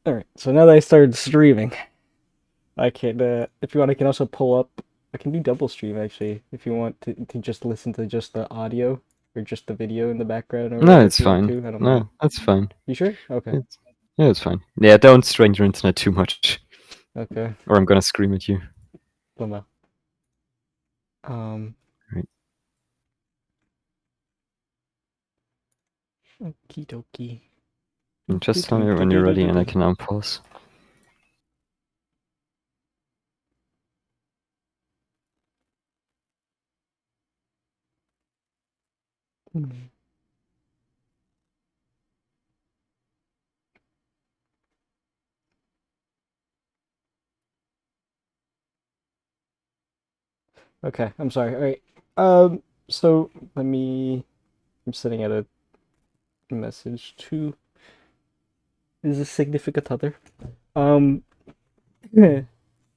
Alright, so now that I started streaming, I can, if you want, I can also pull up, I can do double stream actually, if you want to just listen to just the audio, or just the video in the background or No, whatever if it's you want fine. to, I don't mind. No, that's fine. You sure? Okay. Yeah, it's fine. Yeah, don't strain your internet too much, Okay. or I'm gonna scream at you. Well, um, Right. okie dokie. And just tell me when you're ready and I can unpause. Okay, I'm sorry. Alright. So I'm sending out a message to is a significant other. Um,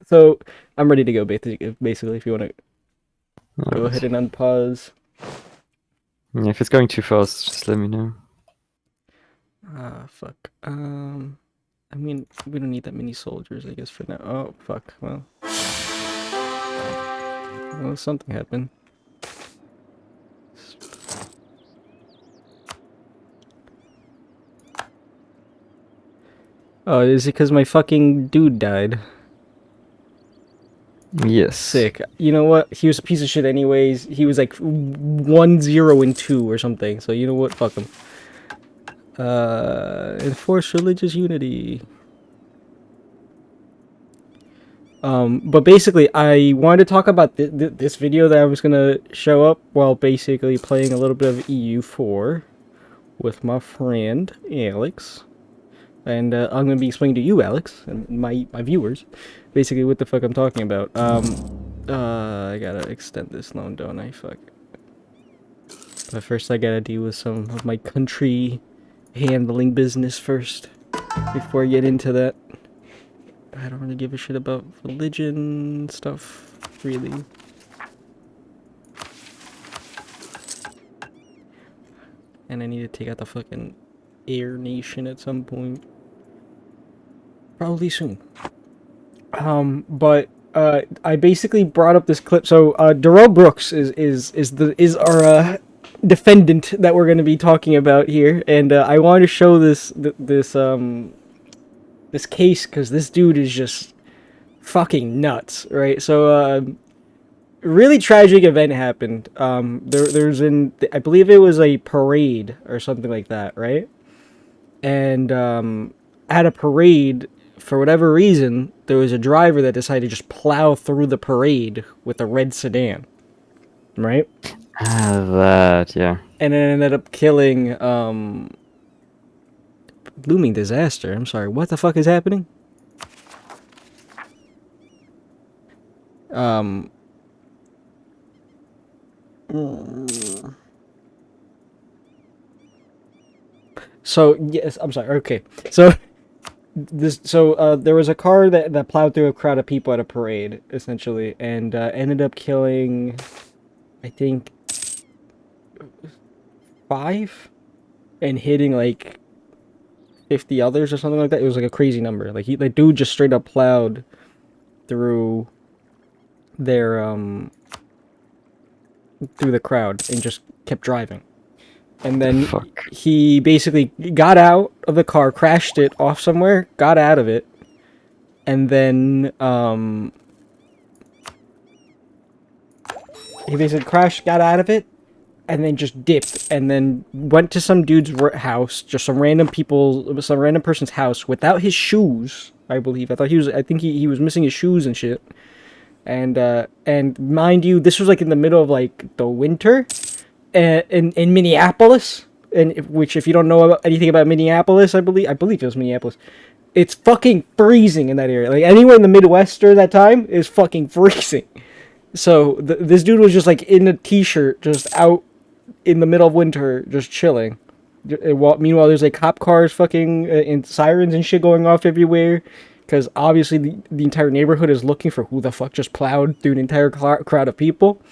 so I'm ready to go. Basically, if you want to go ahead and unpause. Yeah, if it's going too fast, just let me know. Ah, fuck. I mean, we don't need that many soldiers, I guess, for now. Oh, fuck. Well, something happened. Oh, is it because my fucking dude died? Yes. Sick. You know what? He was a piece of shit anyways. He was like 1, 0, and 2 or something. So you know what? Fuck him. Enforce religious unity. But basically, I wanted to talk about this video that I was gonna show up while basically playing a little bit of EU4 with my friend Alex. And I'm gonna be explaining to you, Alex, and my viewers, basically what the fuck I'm talking about. I gotta extend this loan, don't I? Fuck. But first, I gotta deal with some of my country handling business first before I get into that. I don't really give a shit about religion stuff, really. And I need to take out the fucking Air Nation at some point. Probably soon. But I basically brought up this clip. So Darrell Brooks is our defendant that we're going to be talking about here, and I wanted to show this case because this dude is just fucking nuts, right? So really tragic event happened. I believe it was a parade or something like that, right? And at a parade, for whatever reason, there was a driver that decided to just plow through the parade with a red sedan, right? Yeah. And it ended up killing, looming disaster. I'm sorry, what the fuck is happening? So yes, I'm sorry. Okay, so there was a car that plowed through a crowd of people at a parade, essentially, and ended up killing, I think, 5, and hitting like 50 others or something like that. It was like a crazy number. Like the dude just straight up plowed through their through the crowd and just kept driving. And then he basically got out of the car, crashed it off somewhere, got out of it, and then he basically crashed, got out of it, and then just dipped, and then went to some dude's house, just some random person's house without his shoes. I believe. I think he was missing his shoes and shit. And mind you, this was like in the middle of like the winter, in Minneapolis, and which, if you don't know anything about Minneapolis, I believe it was Minneapolis. It's fucking freezing in that area. Like anywhere in the Midwest during that time is fucking freezing. So this dude was just like in a t-shirt, just out in the middle of winter, just chilling. Meanwhile, there's like cop cars, fucking and sirens and shit going off everywhere, because obviously the entire neighborhood is looking for who the fuck just plowed through an entire crowd of people.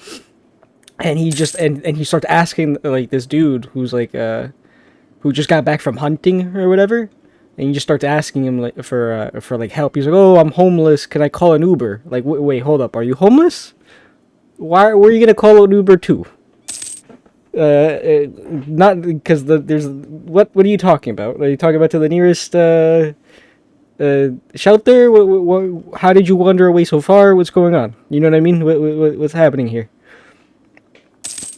And he just and he starts asking like this dude who's like who just got back from hunting or whatever, and he just starts asking him like for like help. He's like, "Oh, I'm homeless. Can I call an Uber?" Like, wait, hold up. Are you homeless? Where are you gonna call an Uber to? Not because there's what are you talking about? Are you talking about to the nearest shelter? How did you wander away so far? What's going on? You know what I mean? What's happening here?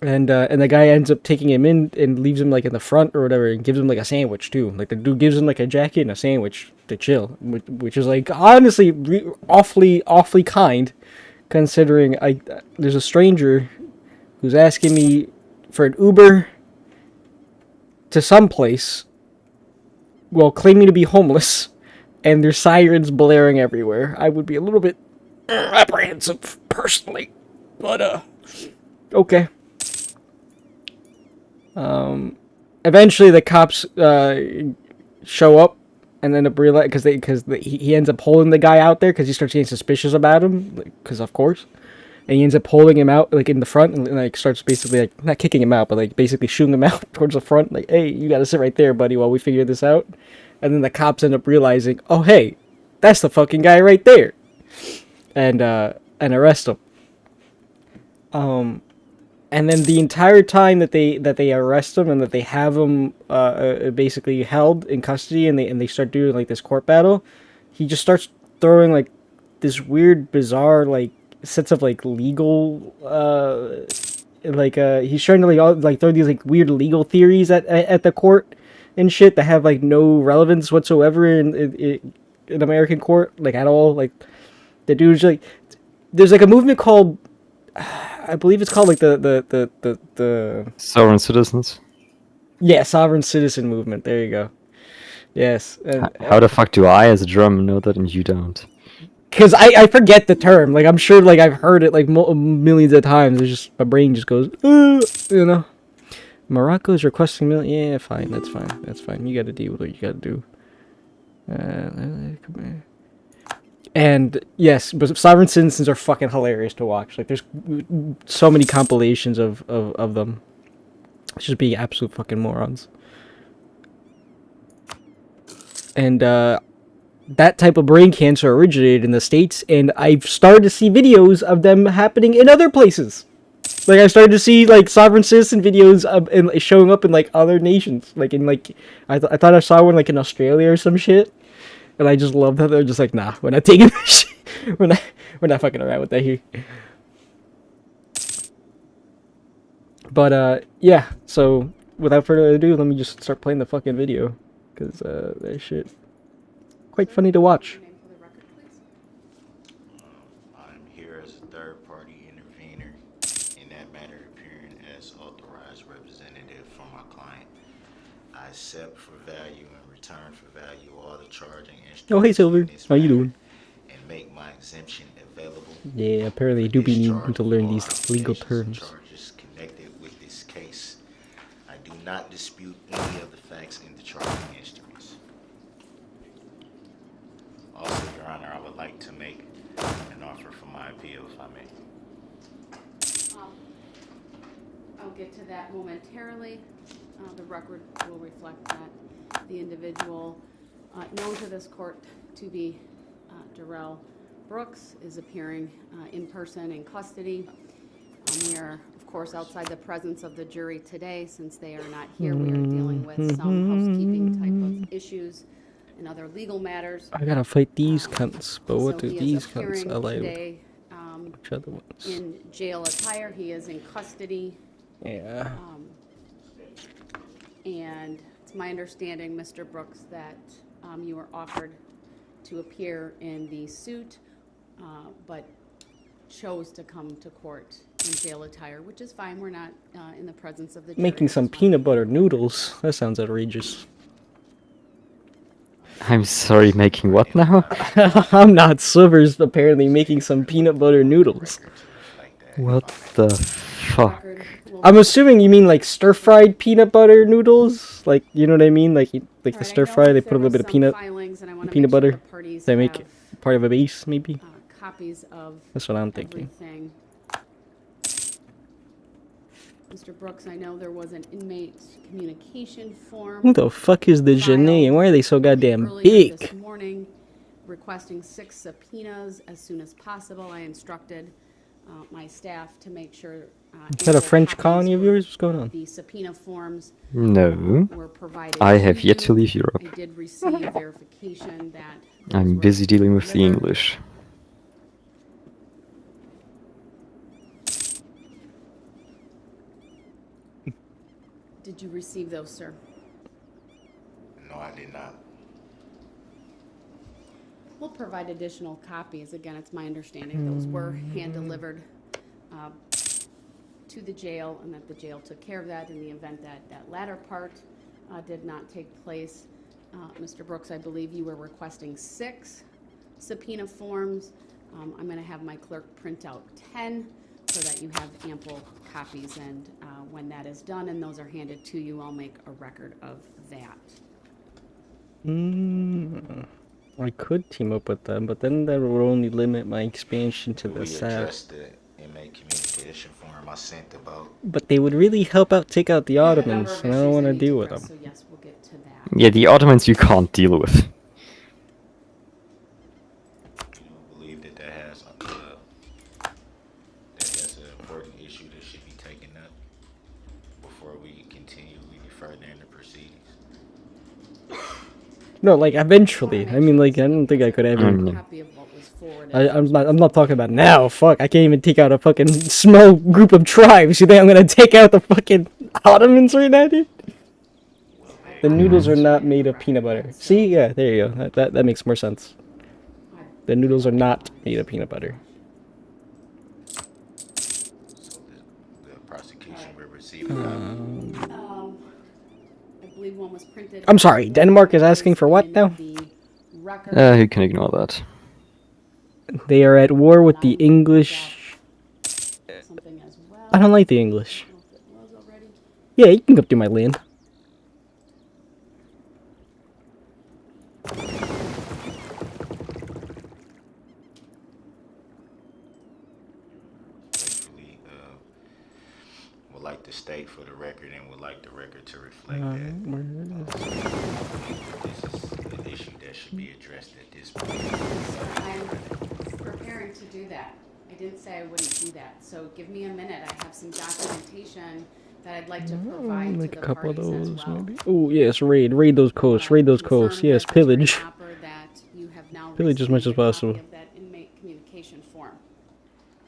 And the guy ends up taking him in and leaves him like in the front or whatever, and gives him like a sandwich too. Like the dude gives him like a jacket and a sandwich to chill, which is like honestly awfully kind, considering there's a stranger who's asking me for an Uber to some place while claiming to be homeless, and there's sirens blaring everywhere. I would be a little bit apprehensive personally, but okay. Eventually the cops show up and end up realize because he ends up holding the guy out there because he starts getting suspicious about him, because of course, and he ends up holding him out like in the front and like starts basically like not kicking him out but like basically shooting him out towards the front, like, hey, you gotta sit right there, buddy, while we figure this out. And then the cops end up realizing, oh hey, that's the fucking guy right there, and arrest him. And then the entire time that they arrest him and that they have him basically held in custody, and they start doing like this court battle, he just starts throwing like this weird, bizarre like sets of like legal he's trying to like throw these like weird legal theories at the court and shit that have like no relevance whatsoever in American court, like at all. Like the dude's like, there's like a movement called, I believe it's called like the Sovereign citizens. Yeah, sovereign citizen movement. There you go. Yes. How the fuck do I, as a German, know that and you don't? Because I forget the term. Like I'm sure like I've heard it like millions of times. It's just my brain just goes, you know. Morocco is requesting Yeah, fine. That's fine. That's fine. You got to deal with what you got to do. And yes, but sovereign citizens are fucking hilarious to watch. Like there's so many compilations of them. It's just being absolute fucking morons. And that type of brain cancer originated in the States, and I've started to see videos of them happening in other places. Like I started to see like sovereign citizen videos of showing up in like other nations. Like in like I thought I saw one like in Australia or some shit. And I just love that they're just like, nah, we're not taking this shit. We're not fucking around with that here. But yeah, so without further ado, let me just start playing the fucking video, because that shit quite funny to watch. I'm here as a third-party intervener in that matter, appearing as authorized representative for my client. I accept for value and return for value all the charging instruments. Oh, hey, Silver. How you doing? And make my exemption available. Yeah, apparently I do be needing to learn these legal terms. Charges connected with this case. I do not dispute any of the facts in the charging instruments. Also, Your Honor, I would like to make an offer for my appeal, if I may. I'll get to that momentarily. The record will reflect that the individual known to this court to be Darrell Brooks is appearing in person in custody. We are, of course, outside the presence of the jury today. Since they are not here, we are dealing with some housekeeping type of issues and other legal matters. I gotta fight these cunts, but what So do he these is cunts appearing allow? today, Which other ones? in jail attire. He is in custody. Yeah. And it's my understanding, Mr. Brooks, that you were offered to appear in the suit, but chose to come to court in jail attire, which is fine. We're not in the presence of the jury. Making some peanut butter noodles. That sounds outrageous. I'm sorry, making what now? I'm not. Silver's apparently making some peanut butter noodles. What the fuck? I'm assuming you mean like stir-fried peanut butter noodles, like, you know what I mean, like the stir-fry. They put a little bit of peanut butter. They make it part of a base, maybe. Copies of That's what I'm thinking. everything. Mr. Brooks, I know there was an inmate communication form. Who the fuck is the Janae, and why are they so goddamn earlier this big? morning, requesting 6 subpoenas as soon as possible. I instructed my staff to make sure. Is that a ample French copies colony of were- yours? What's going on? The subpoena forms No. were provided. I have to yet to you. leave Europe. I did receive verification that. those I'm were busy dealing with the delivered. English. Did you receive those, sir? No, I did not. We'll provide additional copies. Again, it's my understanding those were hand-delivered to the jail, and that the jail took care of that in the event that that latter part did not take place. Mr. Brooks, I believe you were requesting 6 subpoena forms. I'm going to have my clerk print out 10 so that you have ample copies, and when that is done and those are handed to you, I'll make a record of that. I could team up with them, but then that would only limit my expansion to We the south. addressed the inmate communication form I sent about. But they would really help out take out the We have a number Ottomans, of and I don't issues want to need deal with address, them. So yes, we'll get to that. Yeah, the Ottomans you can't deal with. You don't believe that that's an important issue that should be taken up before we continue any further in the proceedings? No, like eventually. I mean, like I don't think I could ever. Copy of what was forwarded. I'm not talking about now. Fuck, I can't even take out a fucking small group of tribes. You think I'm gonna take out the fucking Ottomans right now, dude? The noodles are not made of peanut butter. See, yeah, there you go. That makes more sense. The noodles are not made of peanut butter. So the prosecution will receive a I believe one was printed. I'm sorry, Denmark is asking for what now? The record. You can ignore that. They are at war with the English. Something as well. I don't like the English. I don't know if it was already. Yeah, you can come to my land. respectfully would like to state for the record and would like the record to reflect that this is an issue that should be addressed at this point. I'm preparing to do that. I didn't say I wouldn't do that. So give me a minute. I have some documentation that I'd like to provide Like to a the couple of parties as those, well. maybe. Oh yes, raid those coasts, raid those coasts. Confirm Yes, with Attorney pillage. Hopper that you have now Pillage as much received as a possible. copy of that inmate communication form.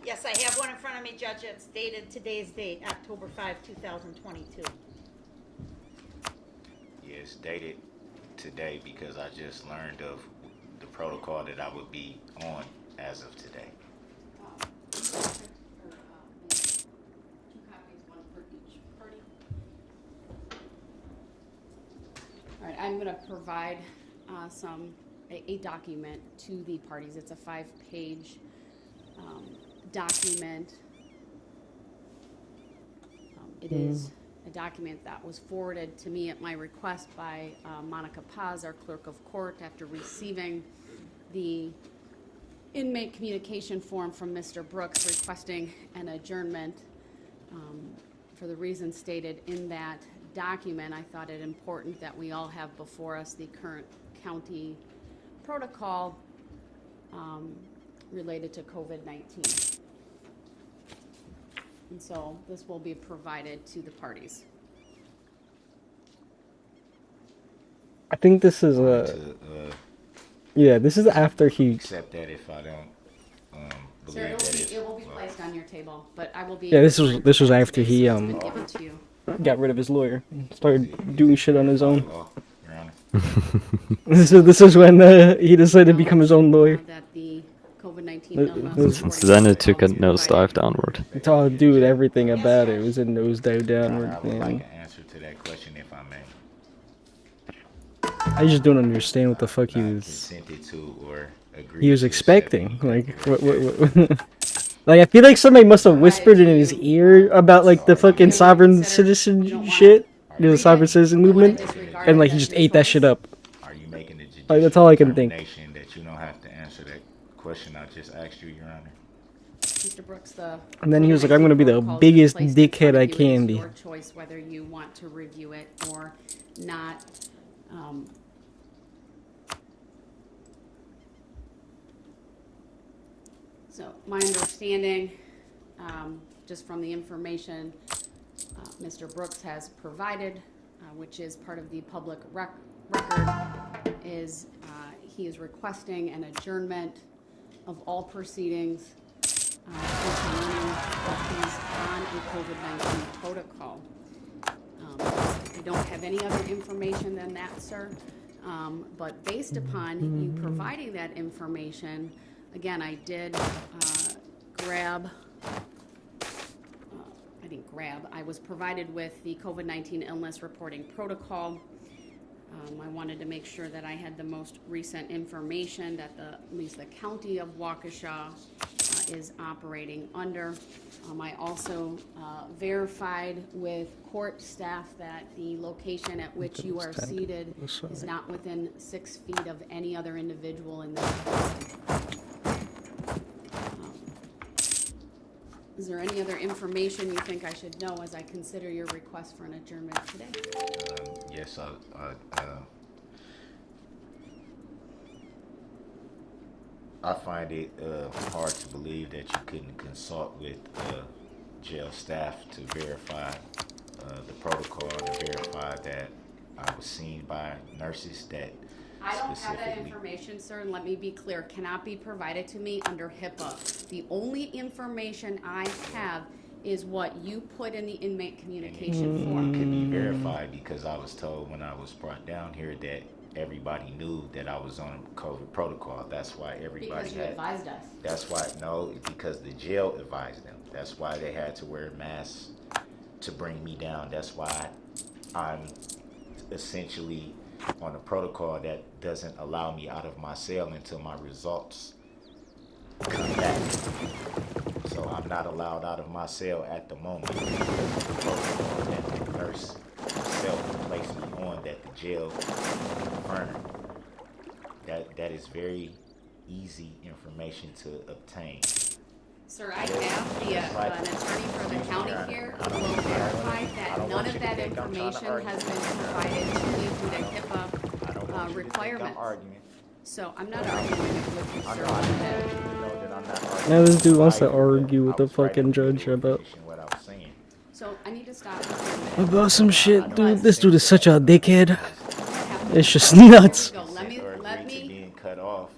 Yes, I have one in front of me, Judge. It's dated today's date, October 5, 2022. Yes, dated today because I just learned of the protocol that I would be on as of today. Two copies, one for each party. All right, I'm gonna provide a document to the parties. It's a 5-page document. It is a document that was forwarded to me at my request by Monica Paz, our clerk of court, after receiving the inmate communication form from Mr. Brooks requesting an adjournment. For the reasons stated in that document, I thought it important that we all have before us the current county protocol related to COVID-19. And so this will be provided to the parties. I think this is To yeah, this is after he. accept that if I don't Sir, believe that it's it will be placed on your table, but I will be. Yeah, this was after Today, he so it's been given to you. got rid of his lawyer and started doing shit on his own. law, Your Honor. This is when he decided to become his own lawyer. That the COVID-19 Since Since then it took a nosedive downward. It's all, dude, everything about it was a nosedive Your downward, Honor, I would like man. an answer to that question if I may. I just don't understand what the fuck he Not was. consented to or agreed He was to expecting. accept. Like, what? Like, I feel like somebody must have whispered in his ear about like the fucking sovereign citizen shit, the sovereign citizen movement, and like he just ate that shit up. Are you making a judicial Like, that's all I can think. determination that you don't have to answer that question I just asked you, Your Honor? Mr. Brooks, the. And then he was like, "I'm gonna be the protocol has been biggest placed in front dickhead of I you. It can is be." your choice whether you want to review it or not. So my understanding, just from the information Mr. Brooks has provided, which is part of the public record, is he is requesting an adjournment of all proceedings concerning what he's on a COVID-19 protocol. I don't have any other information than that, sir. But based upon you providing that information, again, I did I was provided with the COVID-19 illness reporting protocol. I wanted to make sure that I had the most recent information that at least the county of Waukesha is operating under. I also verified with court staff that the location at which you are seated is not within 6 feet of any other individual in this building. Is there any other information you think I should know as I consider your request for an adjournment today? Yes, I find it hard to believe that you couldn't consult with jail staff to verify the protocol and verify that I was seen by nurses that I don't have that specifically. information, sir, and let me be clear, cannot be provided to me under HIPAA. The only information I have is what you put in the inmate communication form. Could be verified because I was told when I was brought down here that everybody knew that I was on COVID protocol. That's why everybody Because you advised us. That's why, no, because the jail advised them. That's why they had to wear masks to bring me down. That's why I'm essentially on a protocol that doesn't allow me out of my cell until my results come back. So I'm not allowed out of my cell at the moment because of the protocol that the nurse herself placed me on, that the jail confirmed. That is very easy information to obtain. Sir, I have an attorney for the county here who will verify that none of that information has been provided to me through the HIPAA requirements. So I'm not arguing with you, sir. Now this dude wants to argue with the fucking judge about So I need to stop you for a minute. about some shit, dude. This dude is such a dickhead. It's just nuts. Let me being cut off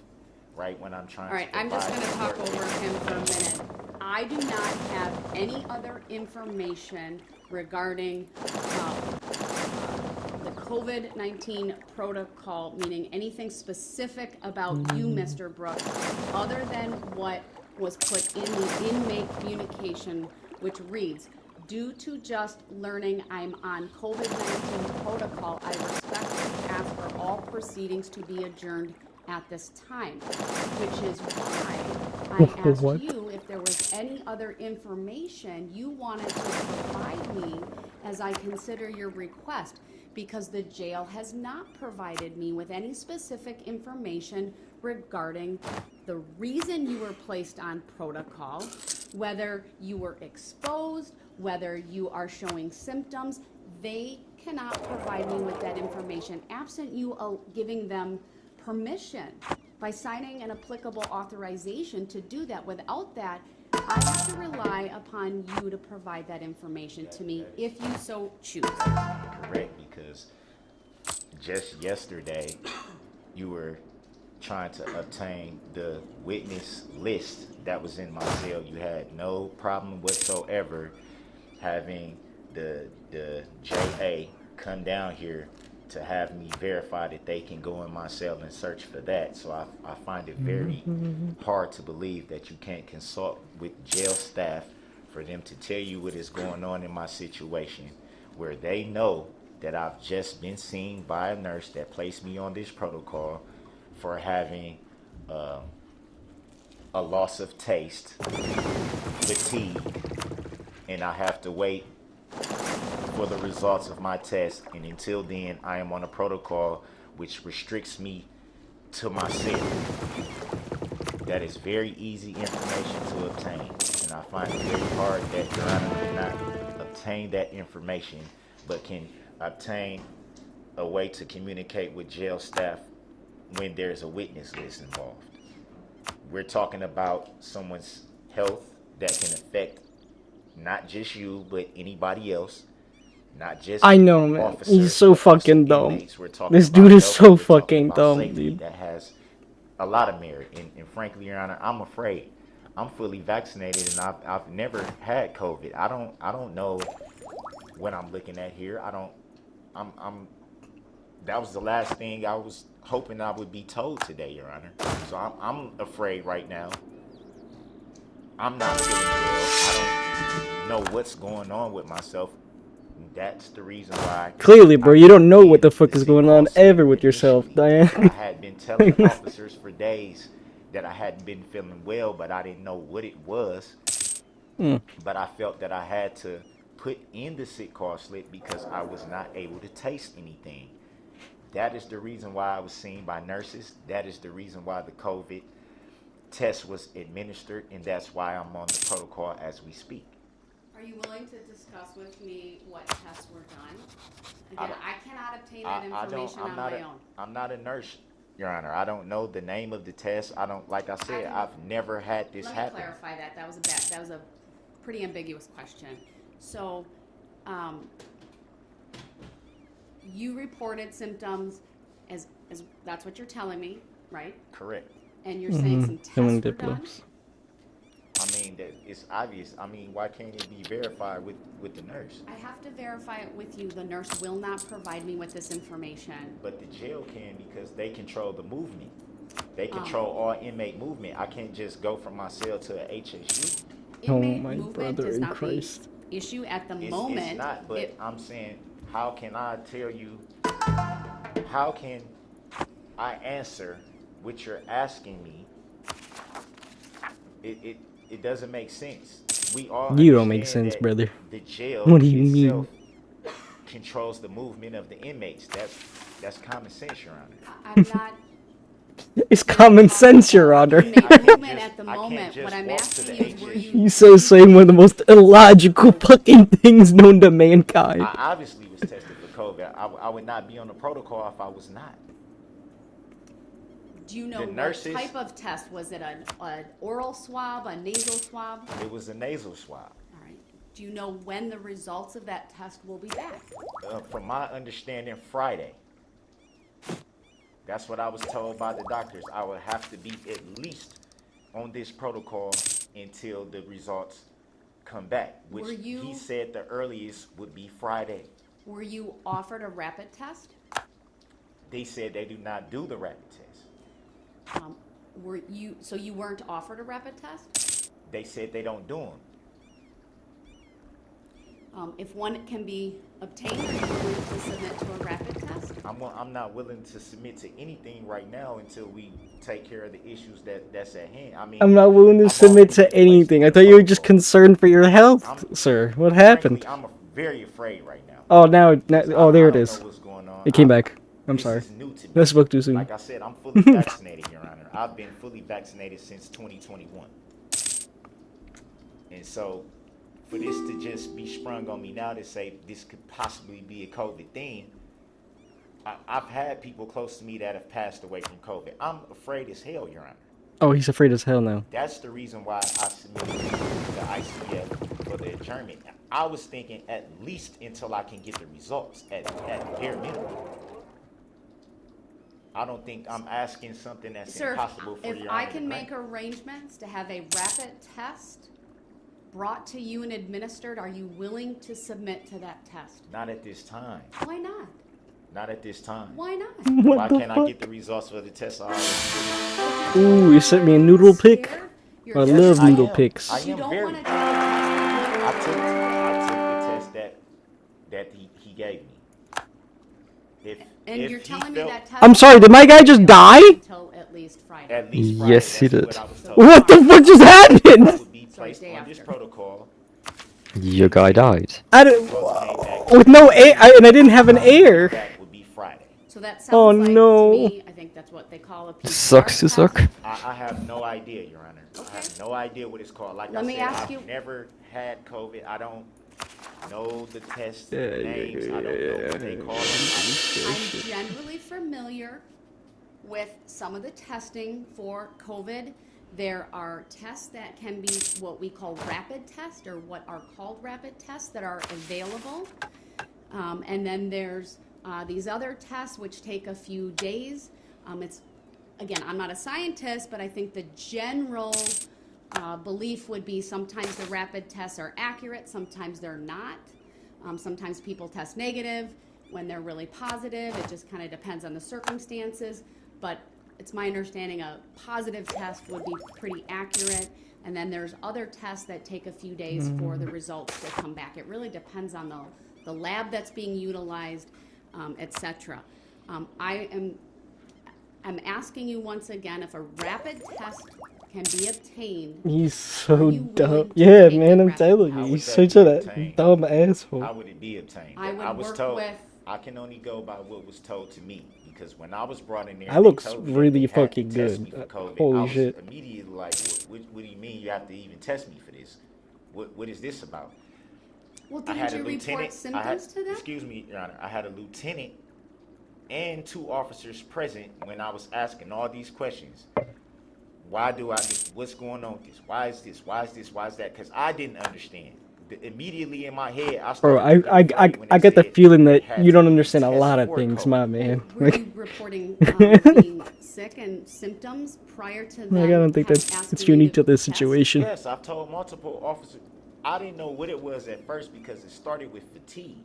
right when I'm trying. All right, I'm just going to talk over him for a minute. I do not have any other information regarding the COVID-19 protocol, meaning anything specific about you, Mr. Brooks, other than what was put in the inmate communication, which reads, due to just learning I'm on COVID-19 protocol, I respectfully ask for all proceedings to be adjourned at this time, which is why I asked What? you if there was any other information you wanted to provide me as I consider your request, because the jail has not provided me with any specific information regarding the reason you were placed on protocol, whether you were exposed, whether you are showing symptoms. They cannot provide me with that information absent you giving them permission by signing an applicable authorization to do that. Without that, I have to rely upon you to provide that information to me if you so choose. Correct, because just yesterday you were trying to obtain the witness list that was in my cell. You had no problem whatsoever having the JA come down here to have me verify that they can go in my cell and search for that. So I find it very hard to believe that you can't consult with jail staff for them to tell you what is going on in my situation, where they know that I've just been seen by a nurse that placed me on this protocol for having a loss of taste, fatigue, and I have to wait for the results of my test, and until then I am on a protocol which restricts me to my cell. That is very easy information to obtain, and I find it very hard that Your Honor cannot obtain that information, but can obtain a way to communicate with jail staff when there's a witness list involved. We're talking about someone's health that can affect not just you, but anybody else. Not just I know, man. officers, He's so but also fucking dumb. inmates. We're talking This about dude is health, so we're talking fucking about dumb, safety dude. that has a lot of merit. And frankly, Your Honor, I'm afraid. I'm fully vaccinated, and I've never had COVID. I don't know what I'm looking at here. I'm that was the last thing I was hoping I would be told today, Your Honor. So I'm afraid right now. I'm not feeling well. I don't know what's going on with myself. That's the reason why. Clearly, bro, you don't know what the fuck the is going on sick ever with yourself, initially. Diane. I had been telling officers for days that I hadn't been feeling well, but I didn't know what it was. But I felt that I had to put in the sick call slip because I was not able to taste anything. That is the reason why I was seen by nurses. That is the reason why the COVID test was administered, and that's why I'm on the protocol as we speak. Are you willing to discuss with me what tests were done? I Again, don't- I cannot obtain that information on my own. I'm not a nurse, Your Honor. I don't know the name of the test. I don't, like I said, I've never had this Let me happen. clarify that. That was a pretty ambiguous question. So, you reported symptoms as that's what you're telling me, right? Correct. And you're saying some tests Killing were done? diplomats. I mean, that it's obvious. I mean, why can't it be verified with the nurse? I have to verify it with you. The nurse will not provide me with this information. But the jail can, because they control the movement. They control all inmate movement. I can't just go from my cell to a HSU. Oh, Inmate my movement brother is in not Christ. the issue at the It's moment. not, but I'm saying, how can I tell you, how can I answer what you're asking me? It doesn't make sense. We all You don't make understand sense, that brother. The jail What do you mean? itself controls the movement of the inmates. That's common sense, Your Honor. I'm not. It's common sense, Your Honor. Inmate movement at the I can't moment. just What I'm walk to asking the you is, were HSU. you? You so saying one of the most illogical fucking things known to mankind. I obviously was tested for COVID. I would not be on the protocol if I was not. Do you know The what nurses- type of test? Was it an oral swab, a nasal swab? It was a nasal swab. All right. Do you know when the results of that test will be back? From my understanding, Friday. That's what I was told by the doctors. I would have to be at least on this protocol until the results come back, which Were you- he said the earliest would be Friday. Were you offered a rapid test? They said they do not do the rapid test. So you weren't offered a rapid test? They said they don't do them. If one can be obtained, are you willing to submit to a rapid test? I'm not willing to submit to anything right now until we take care of the issues that's at hand. I mean, I'm not willing to I've submit already to been placed anything. on I the thought you were just protocol. concerned for your health, I'm- sir. What happened? Frankly, I'm very afraid right now. Oh, now I there it don't is. know what's going on. It came back. I'm This sorry. is new to me. I spoke too soon. Like I said, I'm fully vaccinated, Your Honor. I've been fully vaccinated since 2021. And so, for this to just be sprung on me now to say this could possibly be a COVID thing, I've had people close to me that have passed away from COVID. I'm afraid as hell, Your Honor. Oh, he's afraid as hell now. That's the reason why I submitted the ICF for the adjournment. I was thinking at least until I can get the results, at bare minimum. I don't think I'm asking something that's Sir, impossible for if Your I Honor to can make grant. arrangements to have a rapid test brought to you and administered, are you willing to submit to that test? Not at this time. Why not? Not at this time. Why not? Why What the can't I fuck? get the results for the test I already Ooh, you sent me a noodle pic. You're I did? love I noodle am. pics. I You am don't very. want to I take took the test that he gave me. And If you're he telling me felt- that test. I'm sorry, did my guy just die? Until at least Friday. At least Friday. Yes, he That's did. what I was told. What the fuck just I happened? would be Sorry, placed day on this after. protocol. Your guy died. I don't, with no air, and I didn't have an air. That would be Friday. So that sounds Oh, like, no. to me, I think that's what they call a PCR Sucks to test. suck. I have no idea, Your Honor. I have no idea what it's called. Like Let I me said, ask I've you- never had COVID. I don't know the test Yeah, names. I don't know what they call them. I'm generally familiar with some of the testing for COVID. There are tests that can be what we call rapid tests, or what are called rapid tests, that are available. And then there's these other tests which take a few days. It's, again, I'm not a scientist, but I think the general belief would be sometimes the rapid tests are accurate, sometimes they're not. Sometimes people test negative when they're really positive. It just kind of depends on the circumstances. But it's my understanding a positive test would be pretty accurate. And then there's other tests that take a few days for the results to come back. It really depends on the lab that's being utilized, etc. I'm asking you once again if a rapid test can be obtained. He's Are so you dumb. willing to Yeah, take man, the I'm rapid telling How you, would he's that such be a obtained? dumb How asshole. would it be obtained? I would was work told. with- I can only go by what was told to me, because when I was brought in there, That they looks told me that really they had to fucking test good. me for COVID. Holy I was shit. immediately like, what do you mean you have to even test me for this? What is this about? Well, I had didn't a you lieutenant. report symptoms to them? Excuse me, Your Honor. I had a lieutenant and 2 officers present when I was asking all these questions. Why do I? What's going on with this? Why is this? Why is this? Why is that? Because I didn't understand. Immediately in my head, I Bro, started. to get afraid when I they get the said feeling they that had you to don't understand a test lot of for things, COVID. my man. Were Like, you reporting being sick and symptoms prior to them? I don't think that's asking it's you unique to this test? situation. Yes, I've told multiple officers. I didn't know what it was at first because it started with fatigue,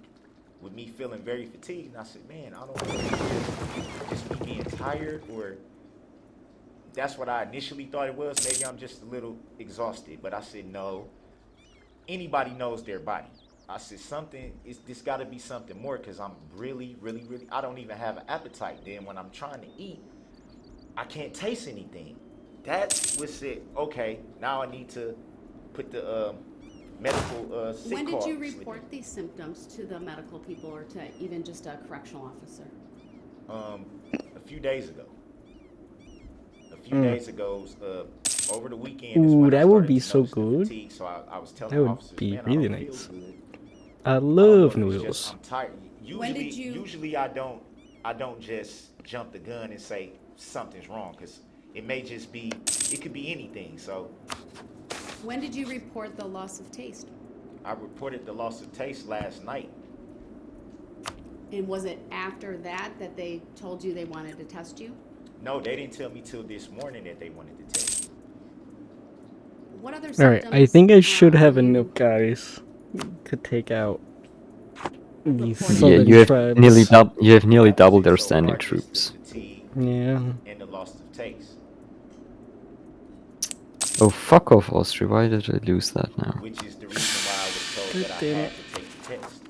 with me feeling very fatigued. And I said, man, I don't know if it's just me being tired, or that's what I initially thought it was. Maybe I'm just a little exhausted. But I said, no, anybody knows their body. I said, this got to be something more, because I'm really, I don't even have an appetite. Then when I'm trying to eat, I can't taste anything. That was it. Okay, now I need to put the medical sick When did card you with me. report these symptoms to the medical people, or to even just a correctional officer? A few days ago. Over the weekend. Is Ooh, when I that would started be to so notice the good. fatigue, so I was telling That would officers, be man, really I don't nice. feel good. I I don't love know if it's noodles. just I'm tired. When did you- Usually I don't just jump the gun and say something's wrong, because it may just be, it could be anything. So When did you report the loss of taste? I reported the loss of taste last night. And was it after that that they told you they wanted to test you? No, they didn't tell me till this morning that they wanted to test me. What other All symptoms? right, I think I should have you enough guys to take out these Reporting. Yeah, southern you have tribes. you have nearly Like I doubled said, their so standing far, just troops. the fatigue Yeah. and the loss of taste, Oh, fuck off, Austria. Why did I lose that now? which is the reason why I was told that I damn had it. to take the test.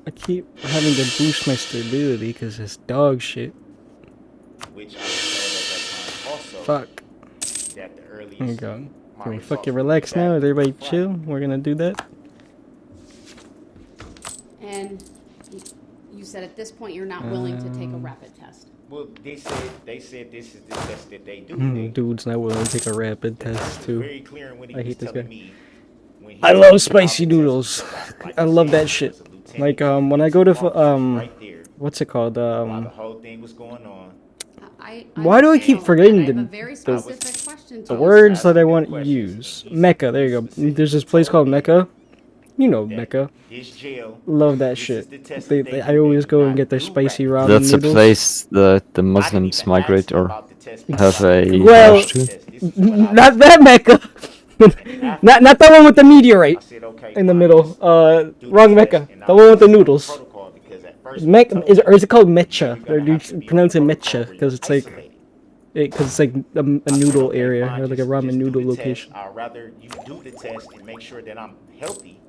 I keep having to boost my stability because it's dog shit. Which I was told at that time also Fuck. that the earliest. There you go. my Can we results fucking would be relax now? back Is everybody Friday. chill? We're gonna do that? And you said at this point you're not willing to take a rapid test. Well, they said this is the test that they do. Dude's not willing to take a rapid The nurse test was too. very clear in what he I was hate this telling guy. me when he I told love me spicy about the test, noodles. because like I I love said, that he shit. was a lieutenant Like and when I two go to officers right there what's it called? while the whole thing was going on. Why do I keep understand. forgetting I have a the very the, specific question to the you, words sir. that I asking him want to questions, use? and he Mecca. There you go. specifically There's this place called told me Mecca. You know that Mecca. This jail. Love that This is shit. the test that they I do. always They do go and not get their do spicy rapid. ramen That's a noodles. place that the I didn't Muslims even migrate ask them or about the test have because I a knew Well, rush to. this is what I was not that told. Mecca. And after not the one with the I meteorite said, okay, in the fine, middle. just do the Wrong test Mecca. and The I'll one with the proceed with noodles. protocol, because at first Is when Mecca they is told or is it called me, Mecha? you're Or gonna do you have to be on pronounce it protocol Mecha? where Because you're it's like isolated. it's like a I said, noodle okay, area fine, or like a just ramen do noodle the test. location. I'd rather you do the test and make sure that I'm healthy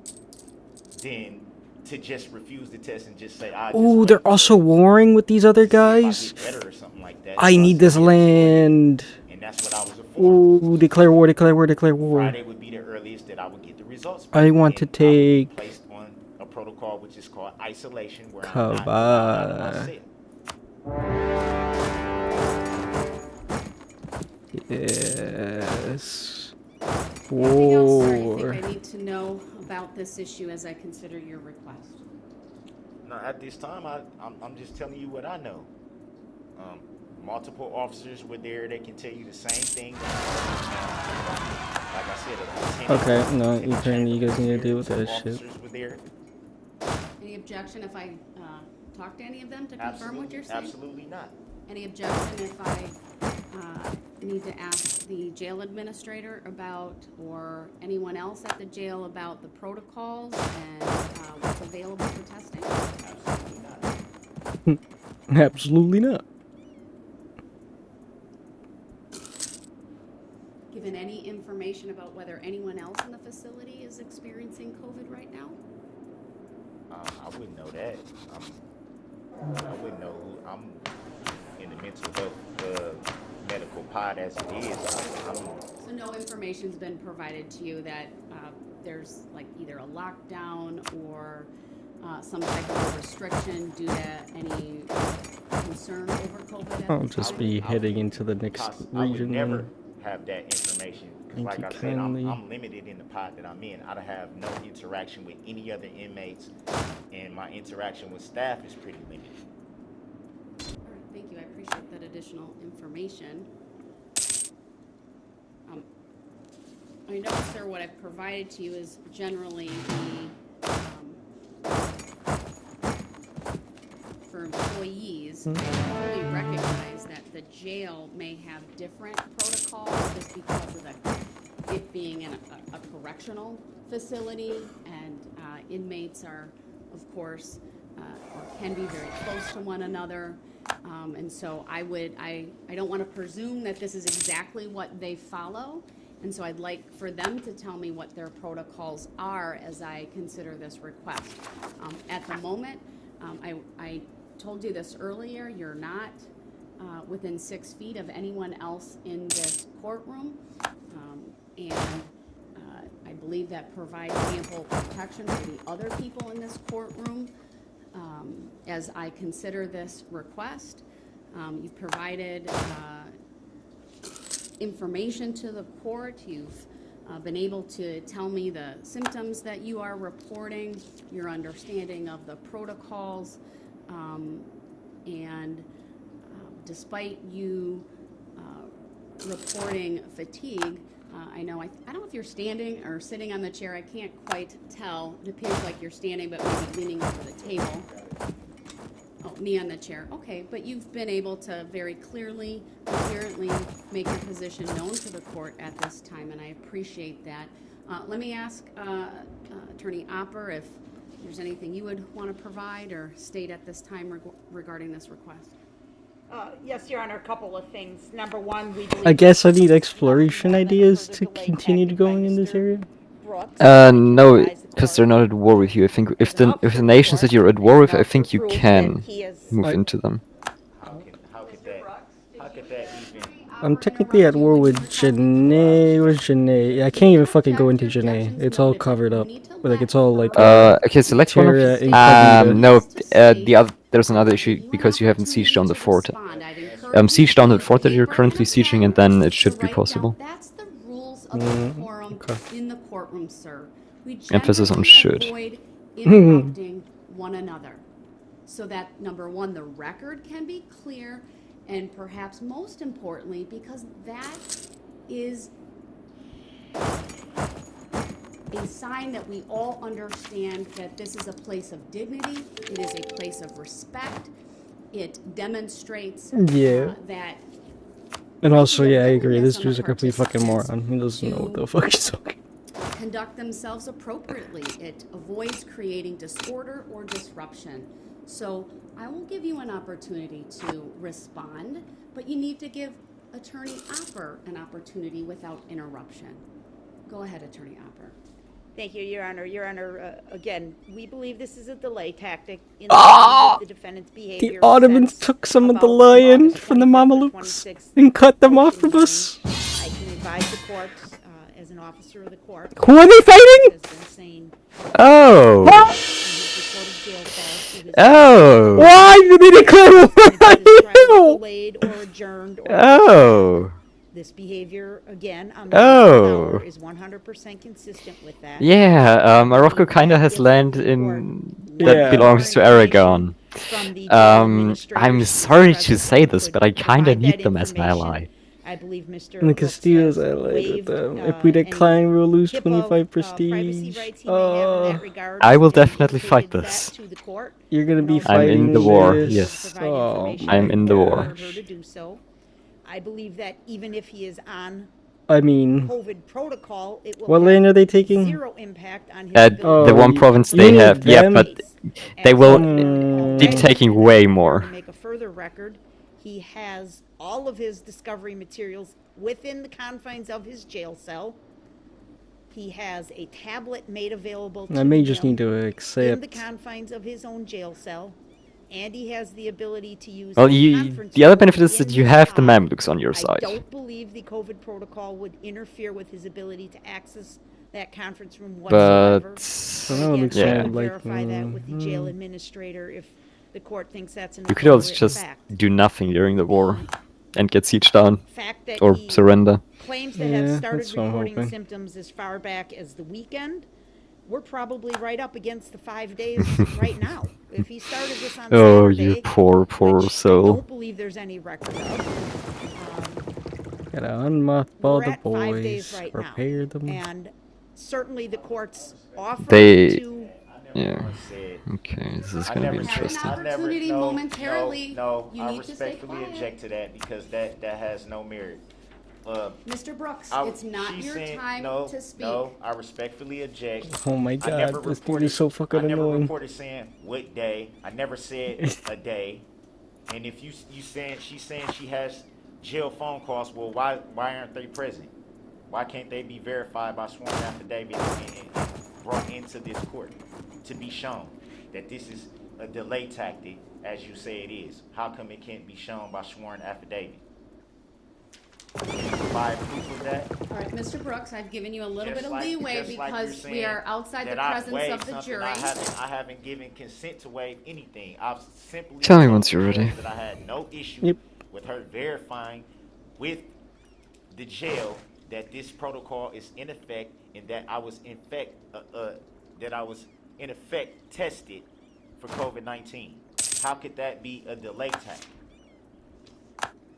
than to just refuse the test and just say, I just Ooh, wait they're for also warring with these other to see if I guys. get better or something like that. I So need said, this "Yes, go ahead." land. And that's what I was informed. Ooh, declare war, declare war, declare war. Friday would be the earliest that I would get the results. I back, want to and I would be take placed on a protocol which is called isolation, where I'm not allowed out of my Kava. cell. Yes. Anything else, sir, you War. think I need to know about this issue as I consider your request? No, at this time, I'm just telling you what I know. Multiple officers were there. They can tell you the same thing. Like I said, a lieutenant- Okay, no, Lieutenant you guys Chamberlain need to was deal there, with two that shit. officers were there. Any objection if I talk to any of them to confirm what you're saying? Absolutely not. Any objection if I need to ask the jail administrator about, or anyone else at the jail about the protocols and what's available for testing? Absolutely not. Absolutely not. Given any information about whether anyone else in the facility is experiencing COVID right now? I wouldn't know that. I wouldn't know who. I'm in the mental health medical pod as it is. So no information's been provided to you that there's like either a lockdown or some type of restriction due to any concern over COVID at I'll this just time? be heading into the next I would region. never then. have that information. 'Cause Thank like you I said, kindly. I'm limited in the pod that I'm in. I don't have no interaction with any other inmates, and my interaction with staff is pretty limited. All right, thank you. I appreciate that additional information. I know, sir, what I've provided to you is generally for employees, I fully recognize that the jail may have different protocols just because of it being in a correctional facility, and inmates are, of course, or can be very close to one another. And so I don't want to presume that this is exactly what they follow. And so I'd like for them to tell me what their protocols are as I consider this request. At the moment, I told you this earlier, you're not within 6 feet of anyone else in this courtroom. And I believe that provides ample protection for the other people in this courtroom. As I consider this request, you've provided information to the court. You've been able to tell me the symptoms that you are reporting, your understanding of the protocols, and despite you reporting fatigue, I don't know if you're standing or sitting on the chair. I can't quite tell. It appears like you're standing, but maybe leaning over the table. Oh, me on the chair. Okay, but you've been able to very clearly, coherently make your position known to the court at this time, and I appreciate that. Let me ask Attorney Opper if there's anything you would want to provide or state at this time regarding this request. Yes, Your Honor, a couple of things. Number one, we believe... I guess I need exploration ideas to continue going in this area. No, because they're not at war with you. I think if the nations that you're at war with, I think you can move into them. How could that even? I'm technically at war with Janae. Where's Janae? Yeah, I can't even fucking go into Janae. It's all covered up. Like, it's all like. Okay, select one of. Terra incognita. No, the other. There's another issue because you haven't sieged on the fort. Siege down the fort that you're currently sieging, and then it should be possible. That's the rules of the quorum in the courtroom, sir. We Emphasis on generally should. avoid interrupting one another, so that number one, the record can be clear, and perhaps most importantly, because that is a sign that we all understand that this is a place of dignity, it is a place of respect, it demonstrates that. And also, yeah, I agree. This dude's a complete fucking moron. He doesn't know what the fuck he's talking. Conduct themselves appropriately. It avoids creating disorder or disruption. So I will give you an opportunity to respond, but you need to give Attorney Opper an opportunity without interruption. Go ahead, Attorney Opper. Thank you, Your Honor. Your Honor, again, we believe this is a delay tactic in the defendant's behavior. The Ottomans took some of the lion from the Mamelukes and cut them off of us. I can advise the court, as an officer of the court. Who are they fighting? Has been saying Oh! in his recorded jail cell to his Oh! Why did they declare war If on this trial is you? delayed or adjourned or Oh! this behavior, again, on the Oh. 11th hour is 100% consistent with that. Yeah, Morocco believe kinda that has if land the in court that Yeah. belongs to more Aragon. information from the jail administrators I'm who's sorry to present say and this, could but I kinda provide need that them as an information. ally. I believe Mr. And the Brooks Castillo's has allied with waived them. If we any decline, we'll lose HIPAA, 25 privacy prestige. rights he may have in that regard. I will and definitely fight indicated this. that to the court. You're gonna And be also I'm in the fighting war, this. yes. provide Oh information my I'm in the war. for her to do so. I believe that even if he is on I mean, COVID protocol, it will what have land are they taking? zero impact on his The Oh, one you- province you they need have, yeah, them? but they will Mm. keep taking way more. To make a further record, he has all of his discovery materials within the confines of his jail cell. He has a tablet made available to I may just him need to in the accept. confines of his own jail cell, and he has the ability to use Well, a conference the other room benefit is in that you his have the pod. Mamluks on your I side. don't believe the COVID protocol would interfere with his ability to access that conference room But whatsoever. Well, Again, looks I yeah, can like, verify that with the jail administrator if the court thinks that's an you could also appropriate just fact. do nothing during the war and get sieged down Fact that or he surrender. claims to Yeah, have started that's what I'm reporting hoping. symptoms as far back as the weekend. We're probably right up against the 5 days right now. If he started this on Oh, Saturday, you poor which I soul. don't believe there's any record of. Gotta unmothball We're the at 5 days boys. right Repair now, them. and certainly the court's offer They- to Yeah. Once said, Okay, this is I gonna be never said- interesting. I never- Opportunity no, momentarily. No, You I need to stay respectfully quiet. object to that because that has no merit. Mr. Brooks, I- it's not she's your saying- time no, to speak. No, I respectfully object. Oh my I never god, this dude reported- is so fucking I never annoying. reported saying what day. I never said a day. And if she's saying she has jail phone calls, well, why aren't they present? Why can't they be verified by sworn affidavit and brought into this court to be shown that this is a delay tactic, as you say it is? How come it can't be shown by sworn affidavit? Can you provide proof of that? All right, Mr. Brooks, I've given you a little Just bit of like- leeway just like you're because we saying are outside the that I've presence waived of the something, jury. I haven't given consent to waive anything. I've simply Tell me told once the you're judge ready. that I had no issue Yep. with her verifying with the jail that this protocol is in effect and that I was in effect tested for COVID-19. How could that be a delay tactic?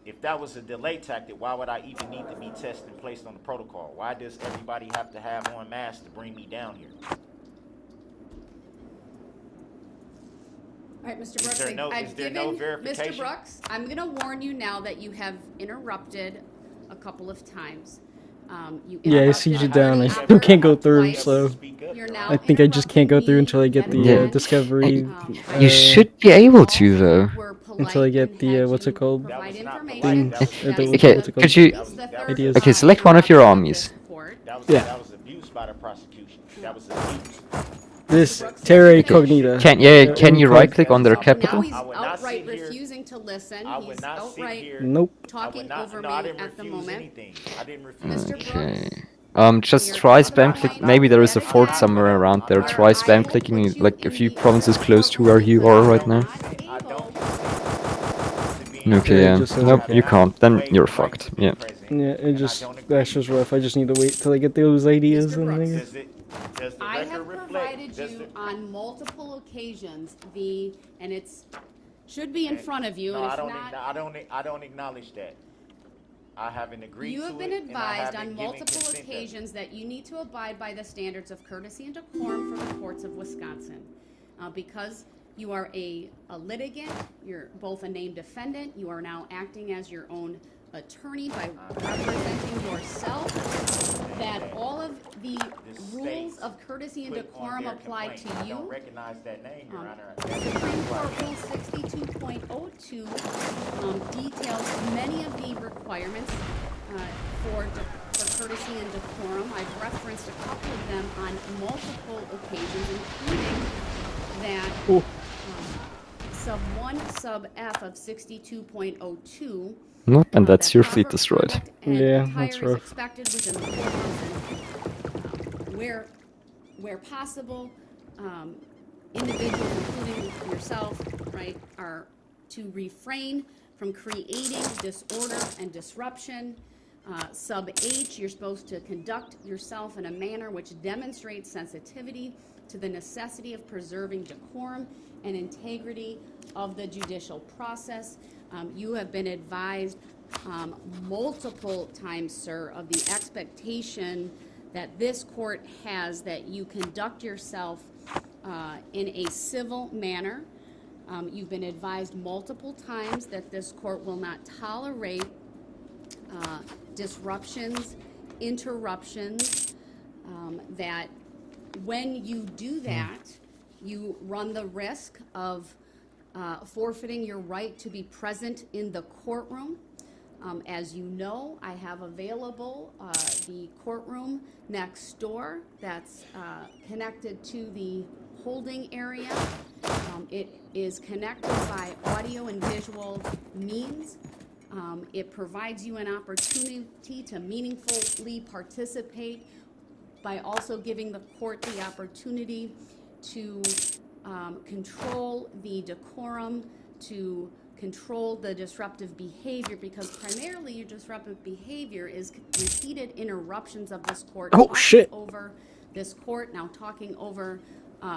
If that was a delay tactic, why would I even need to be tested and placed on the protocol? Why does everybody have to have on masks to bring me down here? All right, Mr. Brooks, there no- I've is there given no Mr. verification? Brooks, I'm going to warn you now that you have interrupted a couple of times. You Yeah, I interrupted see you the down. I already still can't go hour through, twice. so You're now I think I just can't go through until I get interrupting the me Yeah. yet discovery. again. You should be able to, though. Until I get the, what's it called? Provide That was not information. polite. That was- Okay, what's it could you- Ideas. Okay, select one of your armies. Yeah. That was abuse by the prosecution. That was abuse. This terra incognita. Can you right click on their Now capital? Now he's I would not outright sit here- refusing to listen. I He's would not sit outright here. Nope. I would talking not- over no, me I didn't at the refuse moment. anything. I didn't refuse. Mr. Okay. Brooks, Just try spam click. Maybe there is a fort somewhere around there. Try spam clicking like a few provinces close to where you are right now. I don't. Okay, Yeah, yeah. just says Nope, okay. you can't. Then you're fucked. Yeah. Yeah, that's just rough. I just need to wait till I get those ideas Mr. and Brooks. things. Does the I record have reflect? provided does you the- on multiple occasions and it's should be in front of you, No, and I if don't. not, I don't acknowledge that. I haven't agreed you to have been it, and I advised haven't on given multiple consent to it. occasions that you need to abide by the standards of courtesy and decorum for the courts of Wisconsin. Because you are a litigant, you're both a named defendant, you are now acting as your own attorney by representing yourself, that all of the rules of courtesy and Put on decorum their apply to complaint. I don't you. recognize that name, Your Honor. Supreme Court Rule 62.02 details many of the requirements for courtesy and decorum. I've referenced a couple of them on multiple occasions, including that Oh. sub 1, sub F of 62.02. Nope, and that's that your proper fleet destroyed. conduct and Yeah, attire that's is rough. expected within the courthouse and where possible, individuals, including yourself, right, are to refrain from creating disorder and disruption. Sub H, you're supposed to conduct yourself in a manner which demonstrates sensitivity to the necessity of preserving decorum and integrity of the judicial process. You have been advised multiple times, sir, of the expectation that this court has that you conduct yourself in a civil manner. You've been advised multiple times that this court will not tolerate disruptions, interruptions, that when you do that, you run the risk of forfeiting your right to be present in the courtroom. As you know, I have available the courtroom next door that's connected to the holding area. It is connected by audio and visual means. It provides you an opportunity to meaningfully participate by also giving the court the opportunity to control the decorum, to control the disruptive behavior, because primarily your disruptive behavior is repeated interruptions of this court. Oh, talking shit. over this court, now talking over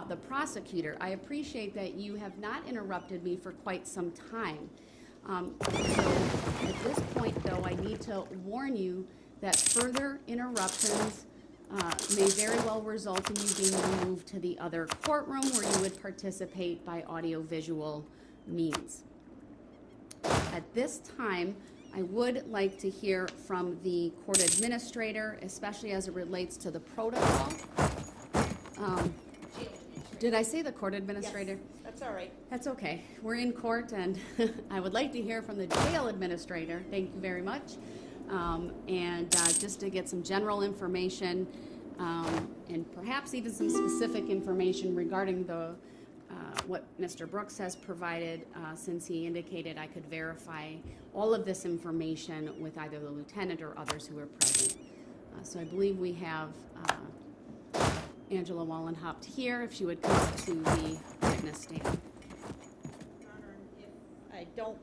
the prosecutor. I appreciate that you have not interrupted me for quite some time. So at this point, though, I need to warn you that further interruptions may very well result in you being removed to the other courtroom where you would participate by audio-visual means. At this time, I would like to hear from the court administrator, especially as it relates to the protocol. Did I say the court administrator? Yes, that's all right. That's okay. We're in court, and I would like to hear from the jail administrator. Thank you very much. And just to get some general information and perhaps even some specific information regarding the what Mr. Brooks has provided, since he indicated I could verify all of this information with either the lieutenant or others who are present. So I believe we have Angela Wallenhaupt here, if she would come up to the witness stand. I don't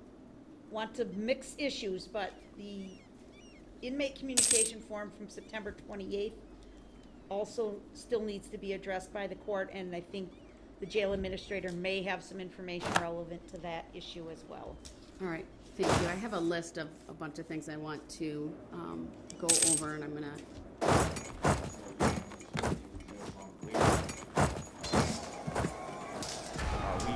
want to mix issues, but the inmate communication form from September 28th also still needs to be addressed by the court, and I think the jail administrator may have some information relevant to that issue as well. All right, thank you. I have a list of a bunch of things I want to go over, and I'm going to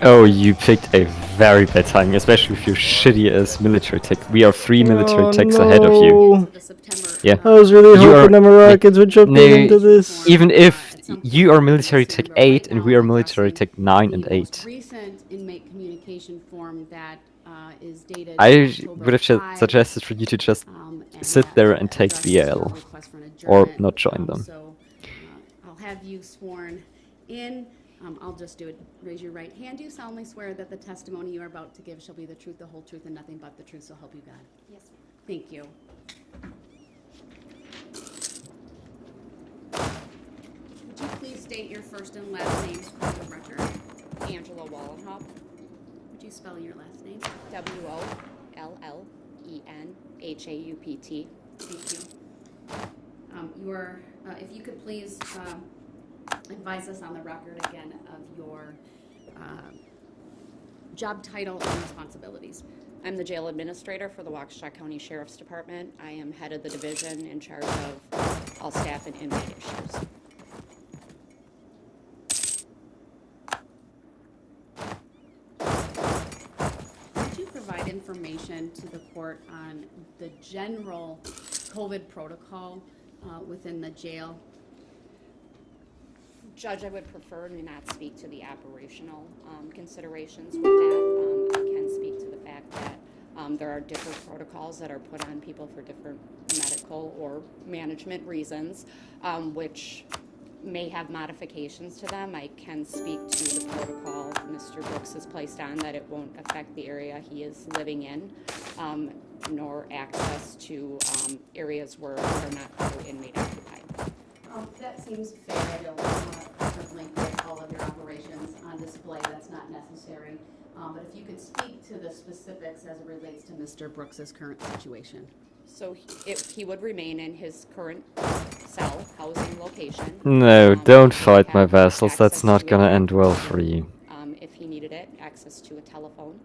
Oh, you picked a very bad timing, especially with your shitty ass military tech. We are 3 military techs ahead of you. to the September. Yeah. I was really You hoping are- the Moroccans would jump No, into this. even if you are military tech 8 and we are military tech 9 and The most 8. recent inmate communication form that is dated I October would have 5, suggested for you to just and sit that there and take the addresses L. a request for an or adjournment. not join them. So I'll have you sworn in. I'll just do it. Raise your right hand. Do you solemnly swear that the testimony you are about to give shall be the truth, the whole truth, and nothing but the truth, so help you God? Yes, ma'am. Thank you. Would you please state your first and last names for the record? Angela Wallenhaupt, Would you spell your last name? WOLLENHAUPT. Thank you. If you could please advise us on the record again of your job title and responsibilities. I'm the jail administrator for the Waukesha County Sheriff's Department. I am head of the division in charge of all staff and inmate issues. Could you provide information to the court on the general COVID protocol within the jail? Judge, I would prefer to not speak to the operational considerations with that. I can speak to the fact that there are different protocols that are put on people for different medical or management reasons, which may have modifications to them. I can speak to the protocol Mr. Brooks has placed on, that it won't affect the area he is living in, nor access to areas where are not other inmate occupied. That seems fair. I don't want to certainly put all of your operations on display. That's not necessary. But if you could speak to the specifics as it relates to Mr. Brooks's current situation. So he would remain in his current cell, housing location. No, He don't would fight my have vassals. That's access not to gonna a end well computer, for you. If he needed it, access to a telephone.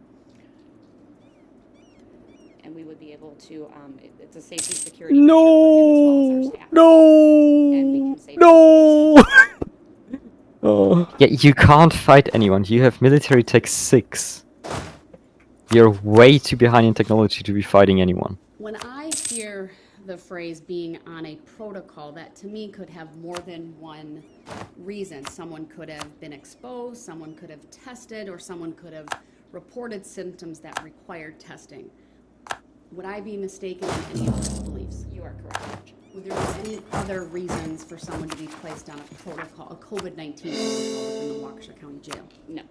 And we would be able to, it's a safety security measure for him as well as our staff. And we can safely No! Oh. Yeah, you can't fight anyone. You have military tech 6. You're way too behind in technology to be fighting anyone. When I hear the phrase being on a protocol, that to me could have more than one reason. Someone could have been exposed, someone could have tested, or someone could have reported symptoms that required testing. Would I be mistaken in any of those beliefs? You are correct, Judge. Would there be any other reasons for someone to be placed on a protocol, a COVID-19 protocol within the Waukesha County Jail? No.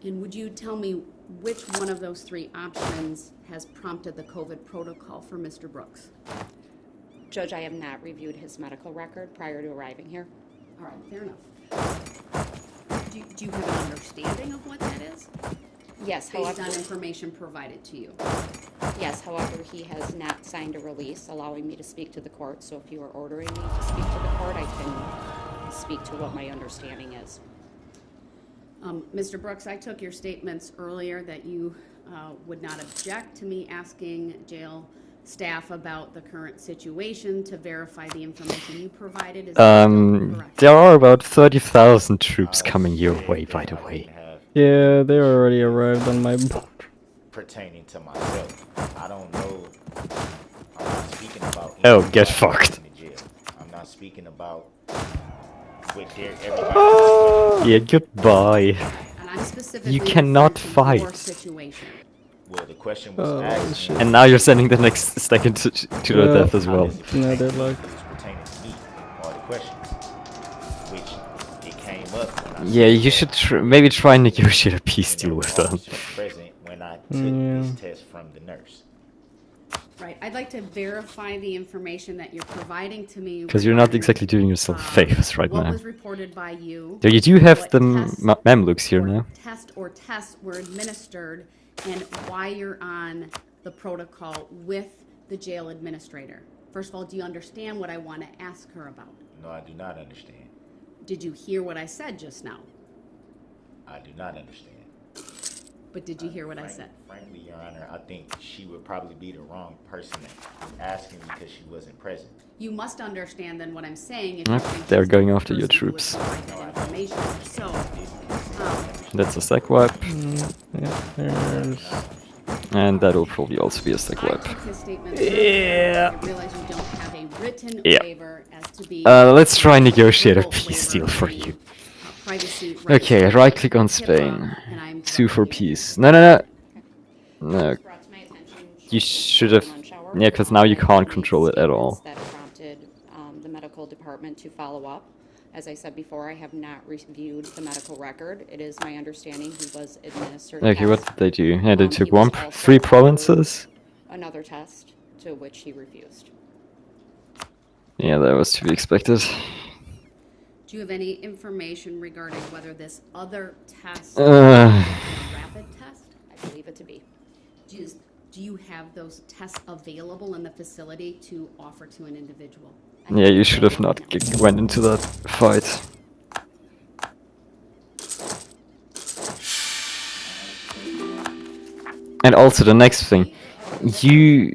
And would you tell me which one of those three options has prompted the COVID protocol for Mr. Brooks? Judge, I have not reviewed his medical record prior to arriving here. All right, fair enough. Do you have an understanding of what that is? Yes, Based however, on information provided to you? yes, however, he has not signed a release allowing me to speak to the court. So if you are ordering me to speak to the court, I can speak to what my understanding is. Mr. Brooks, I took your statements earlier that you would not object to me asking jail staff about the current situation to verify the information you provided. Is that still correct? There are about 30,000 troops coming your way, by the way. Yeah, they already arrived on my board. Pertaining to myself, I don't know. I'm not speaking about. Oh, get anybody fucked. in the jail. I'm not speaking about with everybody. Yeah, goodbye. And I'm specifically You cannot referring to your fight. situation. Well, the question was Oh, asked. shit. And now you're sending the next second to the Yeah. death as well. No, they're like- It was pertaining to me, all the questions, which it came up. When I Yeah, said you that, should maybe try and negotiate a peace deal with them. officer present when I took Yeah. this test from the nurse. Right, I'd like to verify the information that you're providing to me. Because you're not regarding, exactly doing yourself favors right what now. was reported by you. Though you do have what the tests Mamluks here or now. Test or tests were administered, and why you're on the protocol with the jail administrator. First of all, do you understand what I want to ask her about? No, I do not understand. Did you hear what I said just now? I do not understand. But did you hear what I said? Frankly, Your Honor, I think she would probably be the wrong person to be asking because she wasn't present. You must understand then what I'm saying. If Yep, you think they're she's going the after your person who would troops. provide that information. So, That's a sec wipe. Yeah, there's... And that'll probably also be a sec I wipe. took his statement. Yeah. I realize you don't have a written Yeah. waiver as to be. Let's try and negotiate a verbal peace waiver deal for and, you. Privacy rights Okay, related right click to on HIPAA, Spain. and I'm Sue for directing you. peace. No. No. Brought to my attention You shortly should before have... lunch hour, Yeah, because now you that can't made control it at all. statements That prompted the medical department to follow up. As I said before, I have not reviewed the medical record. It is my understanding he was administered. Okay, what tests. did they do? Yeah, they He took was also 3 ordered provinces? Another test, to which he refused. Yeah, that was to be expected. Do you have any information regarding whether this other test is Uh. a rapid test? I believe it to be. Do you have those tests available in the facility to offer to an individual? Yeah, you should have not went into that fight. And also the next thing, you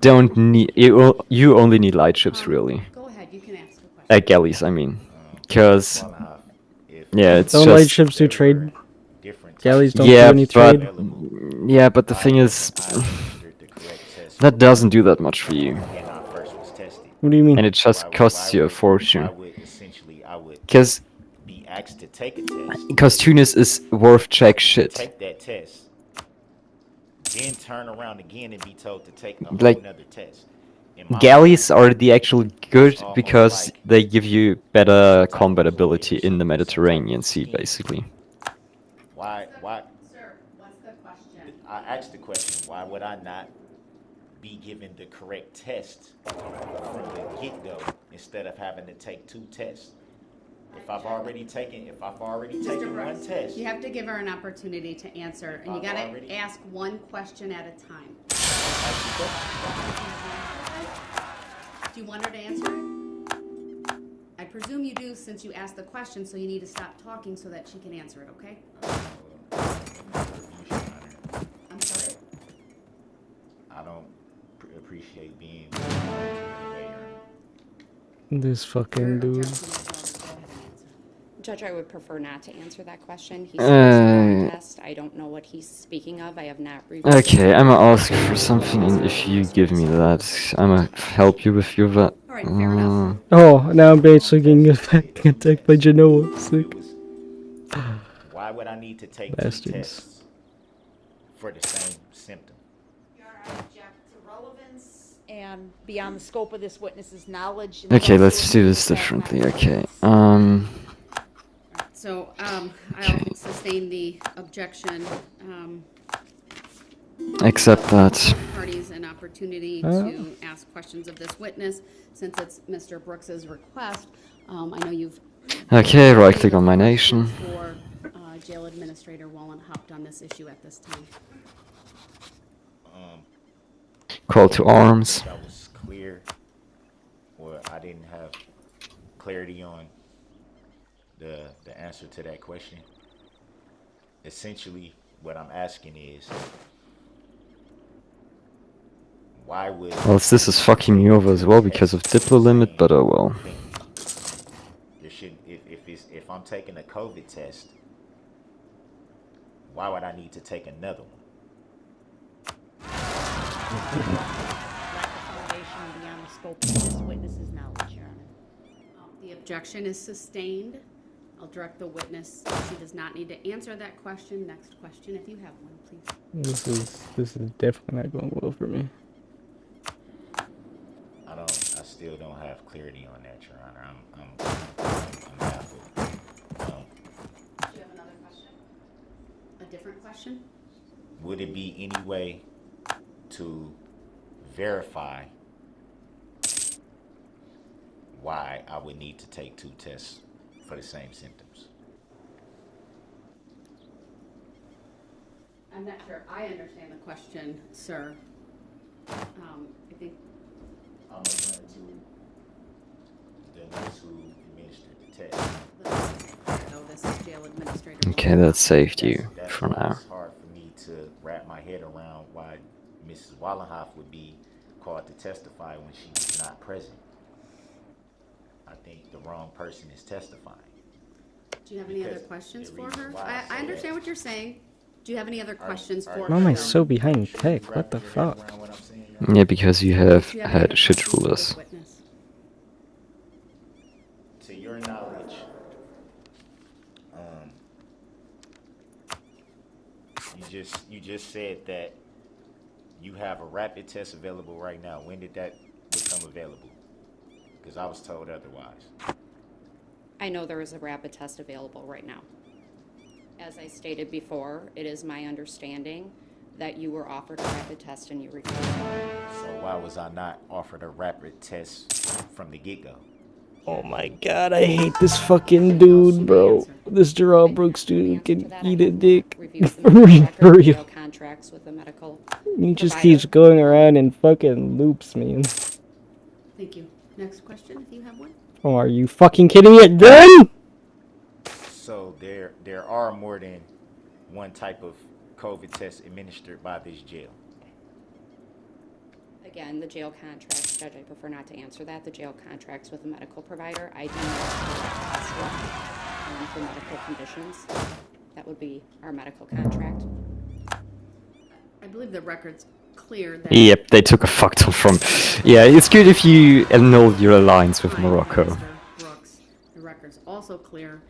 don't need, you only need light ships really. Go ahead, you can ask a question. Galleys, I mean. Because, Well, if yeah, it's Don't just... light ships do trade. different Galleys don't Yeah, do any but... trade. Yeah, but the thing is... That doesn't do that much for you. when I first was tested. What do you mean? And it just costs you a fortune. I would Because be asked to take a test, Tunis is worth jack shit. take that test, then turn around again and be told to take a Like, whole nother test. In my Galleys mind, are the actual good almost because like they give you better combat ability in the Mediterranean Sea, basically. why Sir, what's the question? I asked the question, why would I not be given the correct test from the get-go instead of having to take 2 tests. If I've already taken one Brooks, test. you have to give her an opportunity to answer, and you I've gotta already- ask one question at a time. Do you want her to answer it? I presume you do, since you asked the question, so you need to stop talking so that she can answer it, okay? I'm sorry? I don't appreciate being the way This fucking dude. Objection is over. Go ahead and answer. Judge, I would prefer not to answer that question. He said test. I don't know what he's speaking of. I have not reviewed. Okay, I'ma ask for something, and if you give me that, I'ma help you with your All right, fair enough. Oh, now I'm basically getting attacked by Genoa. Sick. Why would I need to take 2 Bastards. tests for the same symptom? Your Honor, I object to relevance and beyond the scope of this witness's knowledge. and Okay, let's also do this that differently. kind of Okay. relevance. So, I'll Okay. sustain the objection. Accept that. Parties an opportunity Oh. to ask questions of this witness, since it's Mr. Brooks's request. I know you've. Okay, right click on my nation. For Jail Administrator Wallen hopped on this issue at this time. Call to arms. That was clear, or I didn't have clarity on the answer to that question. Essentially, what I'm asking is, why would... Well, this is fucking me over as well because of Diplo limit, but oh well. There should, if I'm taking a COVID test, why would I need to take another one? Lack of foundation beyond the scope of this witness's knowledge, Your Honor. The objection is sustained. I'll direct the witness. She does not need to answer that question. Next question, if you have one, please. This is definitely not going well for me. I still don't have clarity on that, Your Honor. I'm baffled. Do you have another question? A different question? Would it be any way to verify why I would need to take 2 tests for the same symptoms? I'm not sure I understand the question, sir. I think I'm referring to the nurse who administered the test. this is Jail Administrator. Okay, that saved you That's for why now. It's hard for me to wrap my head around why Mrs. Wallenhoff would be called to testify when she was not present. I think the wrong person is testifying. Do you have any other Because questions the for reason her? why I I say understand that- what you're saying. Do you have any other questions are for you- Why am I her? so behind tech? What the Wrap your head fuck? around what I'm saying, Your Honor? Yeah, because you have Do you have any other had shit questions for rulers. this witness? To your knowledge, you just said that you have a rapid test available right now. When did that become available? Because I was told otherwise. I know there is a rapid test available right now. As I stated before, it is my understanding that you were offered a rapid test and you refused. So why was I not offered a rapid test from the get-go? Oh my god, I hate this fucking dude, bro. This Gerald Brooks The dude answer to can that, I eat a have not dick. reviewed the For medical record, real. jail contracts with the medical He just provider. keeps going around in fucking loops, man. Thank you. Next question, if you have one. Oh, are you fucking kidding me again? So there are more than one type of COVID test administered by this jail. Again, the jail contracts, Judge, I prefer not to answer that. The jail contracts with the medical provider. I do not tested for medical conditions. That would be our medical contract. I believe the record's clear that. Yep, they took a fuck ton from. Yeah, it's good if you annul your alliance with Fine, Morocco. Mr. Brooks. The record's also clear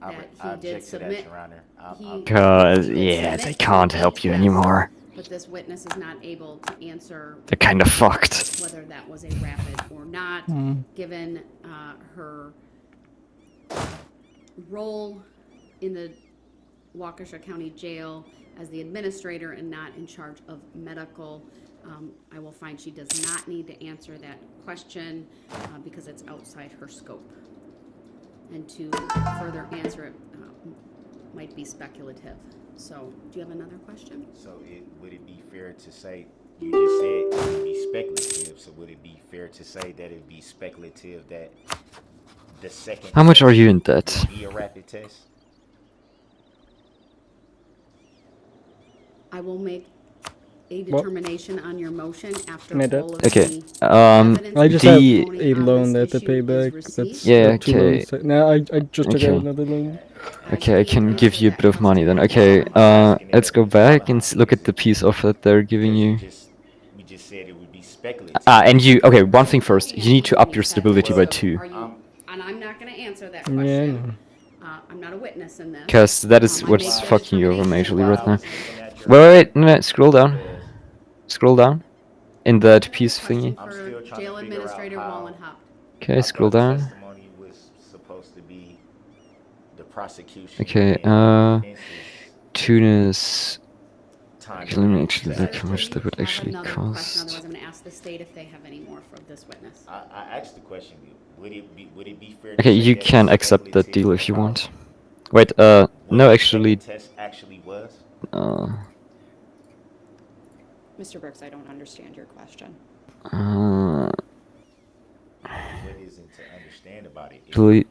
I that I he did object to that, submit. Your Honor. he- Cause, he did yeah, submit they to can't the help you test, anymore. But this witness is not able to answer They're kind of fucked. whether that was a rapid or not, given her role in the Waukesha County Jail as the administrator and not in charge of medical, I will find she does not need to answer that question because it's outside her scope. And to further answer it might be speculative. So, do you have another question? So would it be fair to say, you just said it would be speculative, so would it be fair to say that it would be speculative that the second How much test are you in debt? would be a rapid test? I will make a What? determination on your motion after Made it. all of Okay, the um, I just The- have testimony a on loan this that to issue pay is back. received. That's Yeah, two okay. loans. Now I just took Okay. out another loan. I can give you a bit of money then. Okay, let's go back and look at the piece offer that they're giving you. We just said it would be speculative. And you, okay, one thing first. You need to up your stability by 2. Are you, and I'm not gonna answer that Yeah, I question. know. I'm not a witness in this. Because that is I what's make the fucking you over determination. majorly right now. Wait. Wait, no, scroll down. Scroll down. In that piece Question thingy. I'm for still trying to Jail figure Administrator out how- Wallenhaupt. Okay, scroll down. Testimony was supposed to be the prosecution. Okay, and defense's Tunis. time Okay, let me period. actually look how much that would I have actually another question, cost. otherwise I'm gonna ask the state if they have any more for this witness. I asked the question, would it be fair to Okay, say you that can it's accept that speculative deal if you about want. Wait, what no, the actually, second test actually was? Mr. Brooks, I don't understand your question. What isn't to understand about it? will,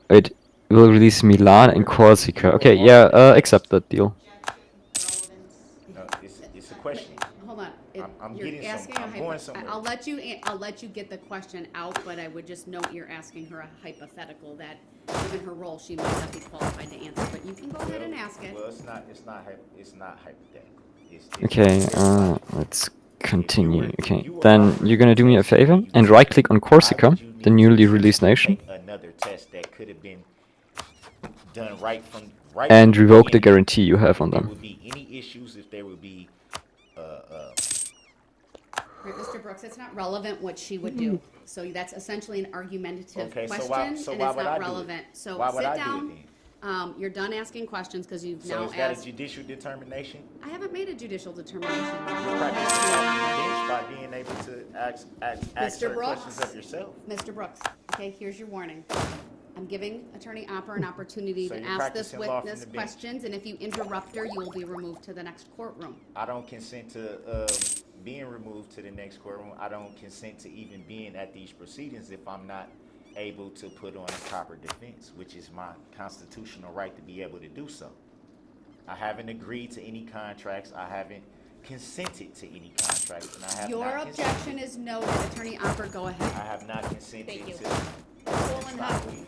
wait, will release Milan and Corsica. Okay, yeah, accept that deal. No, it's a question. Hold on. I'm You're getting asking I'm a going somewhere. I'll let you get the question out, but I would just note you're asking her a hypothetical that, given her role, she might not be qualified to answer. But you can go ahead and ask it. Well, it's not hypothetical. It's Okay, let's continue. Okay, then you're gonna do me a favor and right-click on Corsica, the newly released nation, Another test that could have been done right and from revoke the beginning. guarantee you have on There them. would be any issues if there would be Right, Mr. Brooks, it's not relevant what she would do. So that's essentially an argumentative Okay, so question, why- and so it's why would I not do it? relevant. So Why would sit I do it down. then? You're done asking questions because you've So now is that a asked. judicial determination? I haven't made a judicial determination. You're practicing self-defense by being able to ask Mr. certain Brooks? questions of yourself. Mr. Brooks, okay, here's your warning. I'm giving Attorney Opper an opportunity So to you're ask this practicing law from witness the bench. questions, and if you interrupt her, you will be removed to the next courtroom. I don't consent to being removed to the next courtroom. I don't consent to even being at these proceedings if I'm not able to put on a proper defense, which is my constitutional right to be able to do so. I haven't agreed to any contracts. I haven't consented to any contracts, and I have Your not objection is noted. Attorney Opper, go I ahead. have not consented Thank you. to. Wallenhaupt,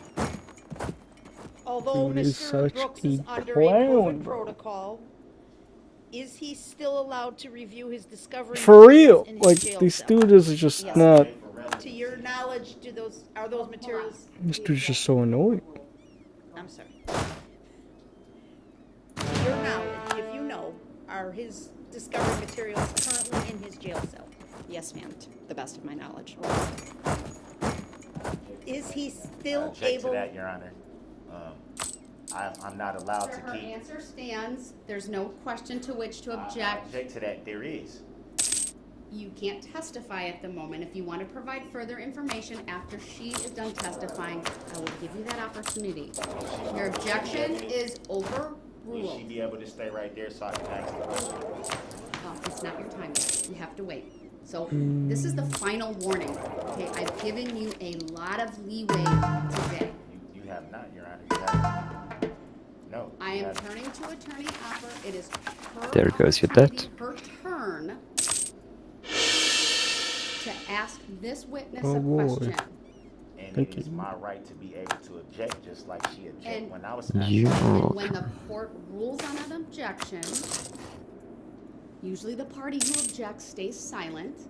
although Dude is Mr. such Brooks a is under a clown, COVID bro. protocol, is he still allowed to review his discovery For materials real, in his like jail these cell? students are just Yes. not. To your knowledge, are those materials? This dude's just so annoying. I'm sorry. To your knowledge, if you know, are his discovery materials currently in his jail cell? Yes, ma'am, to the best of my knowledge. Is he I still object to able? that, Your Honor. I'm not allowed to Her keep. answer stands. There's no question to which to I object. object to that. There is. You can't testify at the moment. If you want to provide further information after she is done testifying, I will give you that opportunity. Your objection is Will she overruled. be able to stay right there so I can ask the question? It's not your time yet. You have to wait. So this is the final warning. Okay, I've given you a lot of leeway today. You have not, Your Honor. You have. No. I you am haven't. turning to Attorney Opper. It is her There goes your opportunity, debt. her turn to ask this witness Oh, a boy. question. And Thank it is you. my right to be able to object just like she objected And- when I was You- asked. And when the court rules on an objection, usually the party who objects stays silent.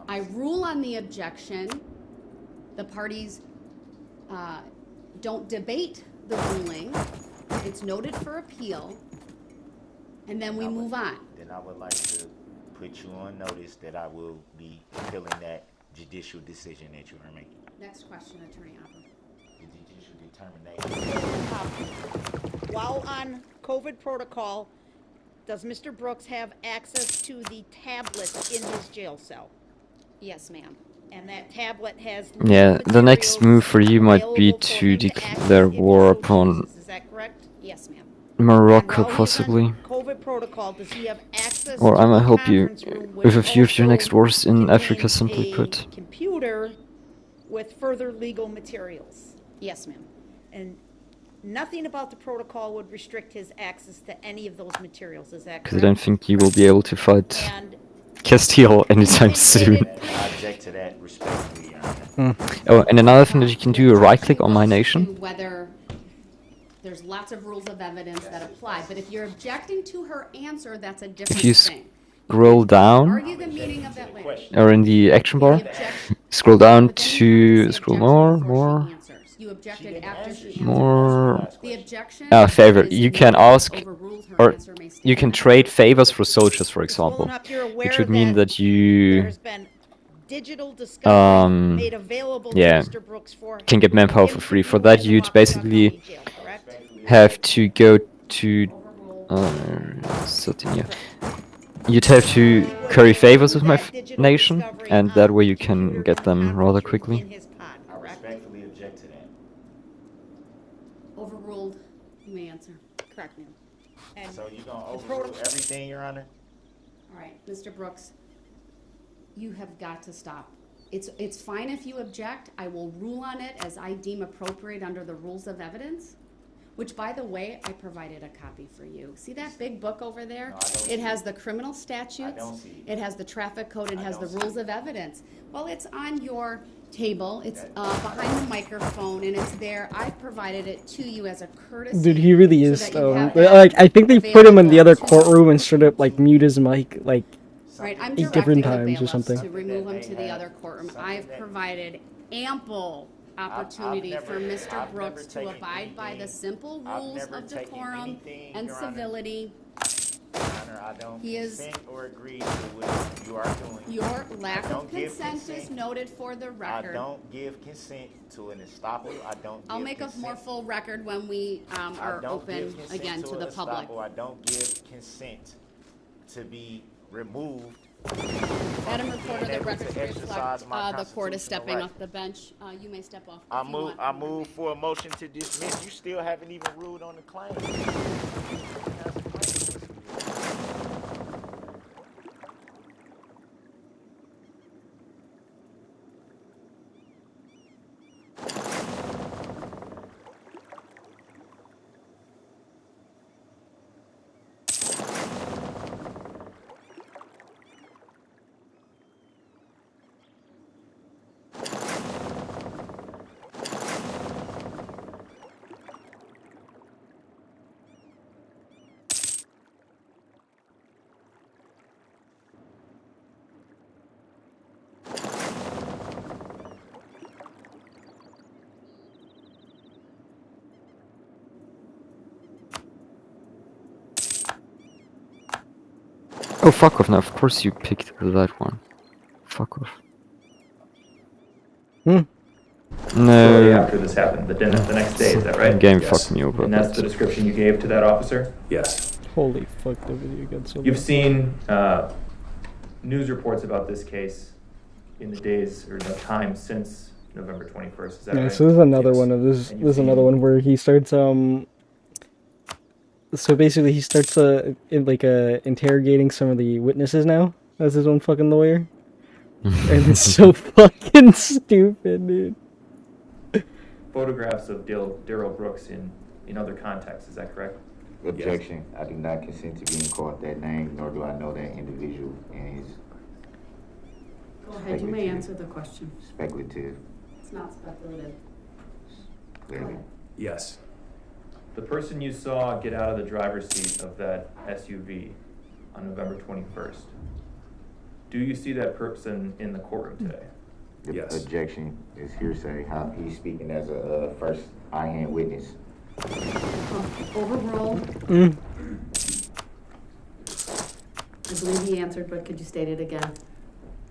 I rule on the objection. The parties don't debate the ruling. It's noted for appeal. And then we move on. Then I would like to put you on notice that I will be appealing that judicial decision that you are making. Next question, Attorney Opper. The judicial determination. While on COVID protocol, does Mr. Brooks have access to the tablet in his jail cell? Yes, ma'am. And that tablet has Yeah, legal the next move for you might be available for to him declare access if he war so upon chooses. Is that correct? Yes, ma'am. Morocco, And while he's on possibly. COVID protocol, does he have access Or to I might the help you conference room, with which a few of your also next wars in Africa, contains simply a put. computer with further legal materials? Yes, ma'am. And nothing about the protocol would restrict his access to any of those materials, is that Because I don't correct? think you will be able to fight And Castile anytime soon. indicated I object to that respectfully, Your Honor. Oh, and another thing that you can do, right click on my Objection nation. goes to whether there's lots of rules of evidence that apply, but if you're objecting to her answer, that's a different you thing. Scroll down, Argue the meaning of that language. or in the action You bar, object, scroll down but then you have to, say scroll objection more, before she answers. You objected after she answered. more. The objection Favor. is You can no, ask, overruled, her or answer may stand. you can trade favors for soldiers, for just well example. enough you're aware Which would mean that there you has been digital discovery made available yeah, to Mr. Brooks for can get manpower for him free. to For that, utilize in you'd Waukesha basically County Jail, correct? have to go to something, yeah. You'd have to curry favors with my nation, and that way you can get them rather quickly. In his pod, I correct? respectfully object to that. Overruled, you may answer. Correct, ma'am. And So you gonna the overrule protocol- everything, Your Honor? All right, Mr. Brooks, you have got to stop. It's fine if you object. I will rule on it as I deem appropriate under the rules of evidence, which, by the way, I provided a copy for you. See that big book over there? No, I don't It see has it. the criminal statutes. don't see it. It has the traffic code. It I has the don't see rules it. of evidence. Well, it's on your table. It's behind the microphone, and it's there. I provided it to you as a courtesy. Dude, he really so is that you though. have Like, that I think they put him in the other available to- courtroom and straight up like mute his mic. Like, Right, I'm 8 different directing the times or bailiffs something. to remove him to the other courtroom. I've provided ample opportunity for Mr. Brooks to abide by the simple rules of decorum and civility. Your Honor, I don't He is- consent or agree to what you are doing. Your lack don't of give consent is consent. noted for the I record. don't give consent to an estoppel. I don't I'll give make a consent. more full record when we I are don't open give consent again to an the public. estoppel. I don't give consent to be removed. Madam Reporter, the able to records exercise reflect my the court is constitutional stepping right. off the bench. You may step off. I if you move. want. I move for a motion to dismiss. You still haven't even ruled on the claim. Oh, fuck off now. Of course you picked that one. Fuck off. Hmm. No. Shortly after this happened, the next day, is that right? Game Yes. fucked me over. And that's the but- description you gave to that officer? Yes. holy fuck, the video got so You've bad. seen news reports about this case in the days or the time since November 21st, is that Yeah, right? so this is another Yes. one of this. And This you've is another seen- one where he starts So basically, he starts interrogating some of the witnesses now as his own fucking lawyer, and it's so fucking stupid, dude. Photographs of Daryl Brooks in other contexts, is that correct? Objection. I do not consent to being called that name, nor do I know that individual and his Go ahead, you may answer the question. speculative. It's not speculative. Clearly. Yes. The person you saw get out of the driver's seat of that SUV on November 21st, do you see that person in the courtroom today? The Yes. objection is hearsay. How he's speaking as a first eye-hand witness. Overruled. Mm. I believe he answered, but could you state it again?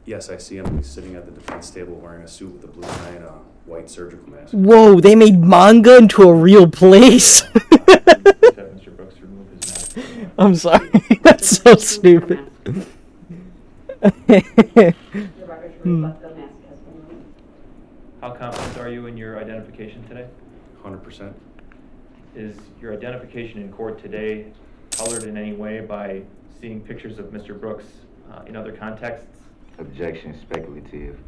Yes, I see him. He's sitting at the defense table wearing a suit with a blue tie and a white surgical mask. Whoa, they made manga into a real place. Please have Mr. Brooks remove his mask. I'm sorry. That's so stupid. How confident are you in your identification today? 100%. Is your identification in court today colored in any way by seeing pictures of Mr. Brooks in other contexts? Objection speculative.